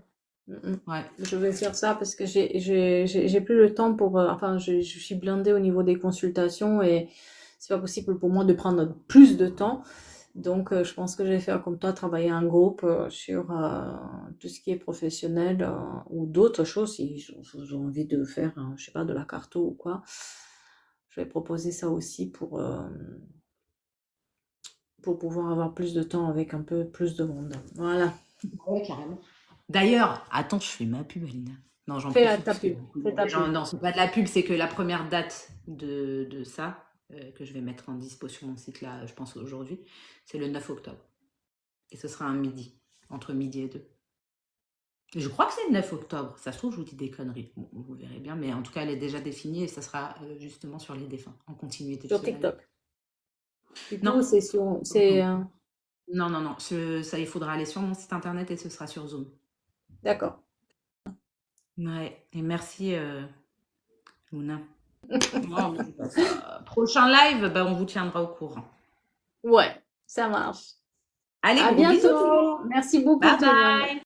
Ouais. Je vais faire ça parce que j'ai plus le temps pour. Enfin, je suis blindée au niveau des consultations et c'est pas possible pour moi de prendre plus de temps. Donc, je pense que je vais faire comme toi, travailler en groupe sur tout ce qui est professionnel ou d'autres choses. Si ils ont envie de faire, je sais pas, de la carto ou quoi, je vais proposer ça aussi pour pouvoir avoir plus de temps avec un peu plus de monde. Voilà. Ouais, carrément. D'ailleurs, attends, je fais ma pub, Alina. Non, j'en Fais profite. ta pub. Fais ta pub. Non, c'est pas de la pub, c'est que la première date de ça, que je vais mettre en dispo sur mon site là, je pense aujourd'hui, c'est le 9 octobre. Et ce sera un midi, entre midi et 2. Je crois que c'est le 9 octobre. Ça se trouve, je vous dis des conneries. Bon, vous verrez bien, mais en tout cas, elle est déjà définie et ça sera justement sur les défunts, en continuité. Sur TikTok. Non. C'est sur. Non. Ça, il faudra aller sur mon site internet et ce sera sur Zoom. D'accord. Ouais, et merci Luna. Prochain live, bah, on vous tiendra au courant. Ouais, ça marche. Allez, à gros bientôt. bisous tout le monde. Merci beaucoup. Bye bye.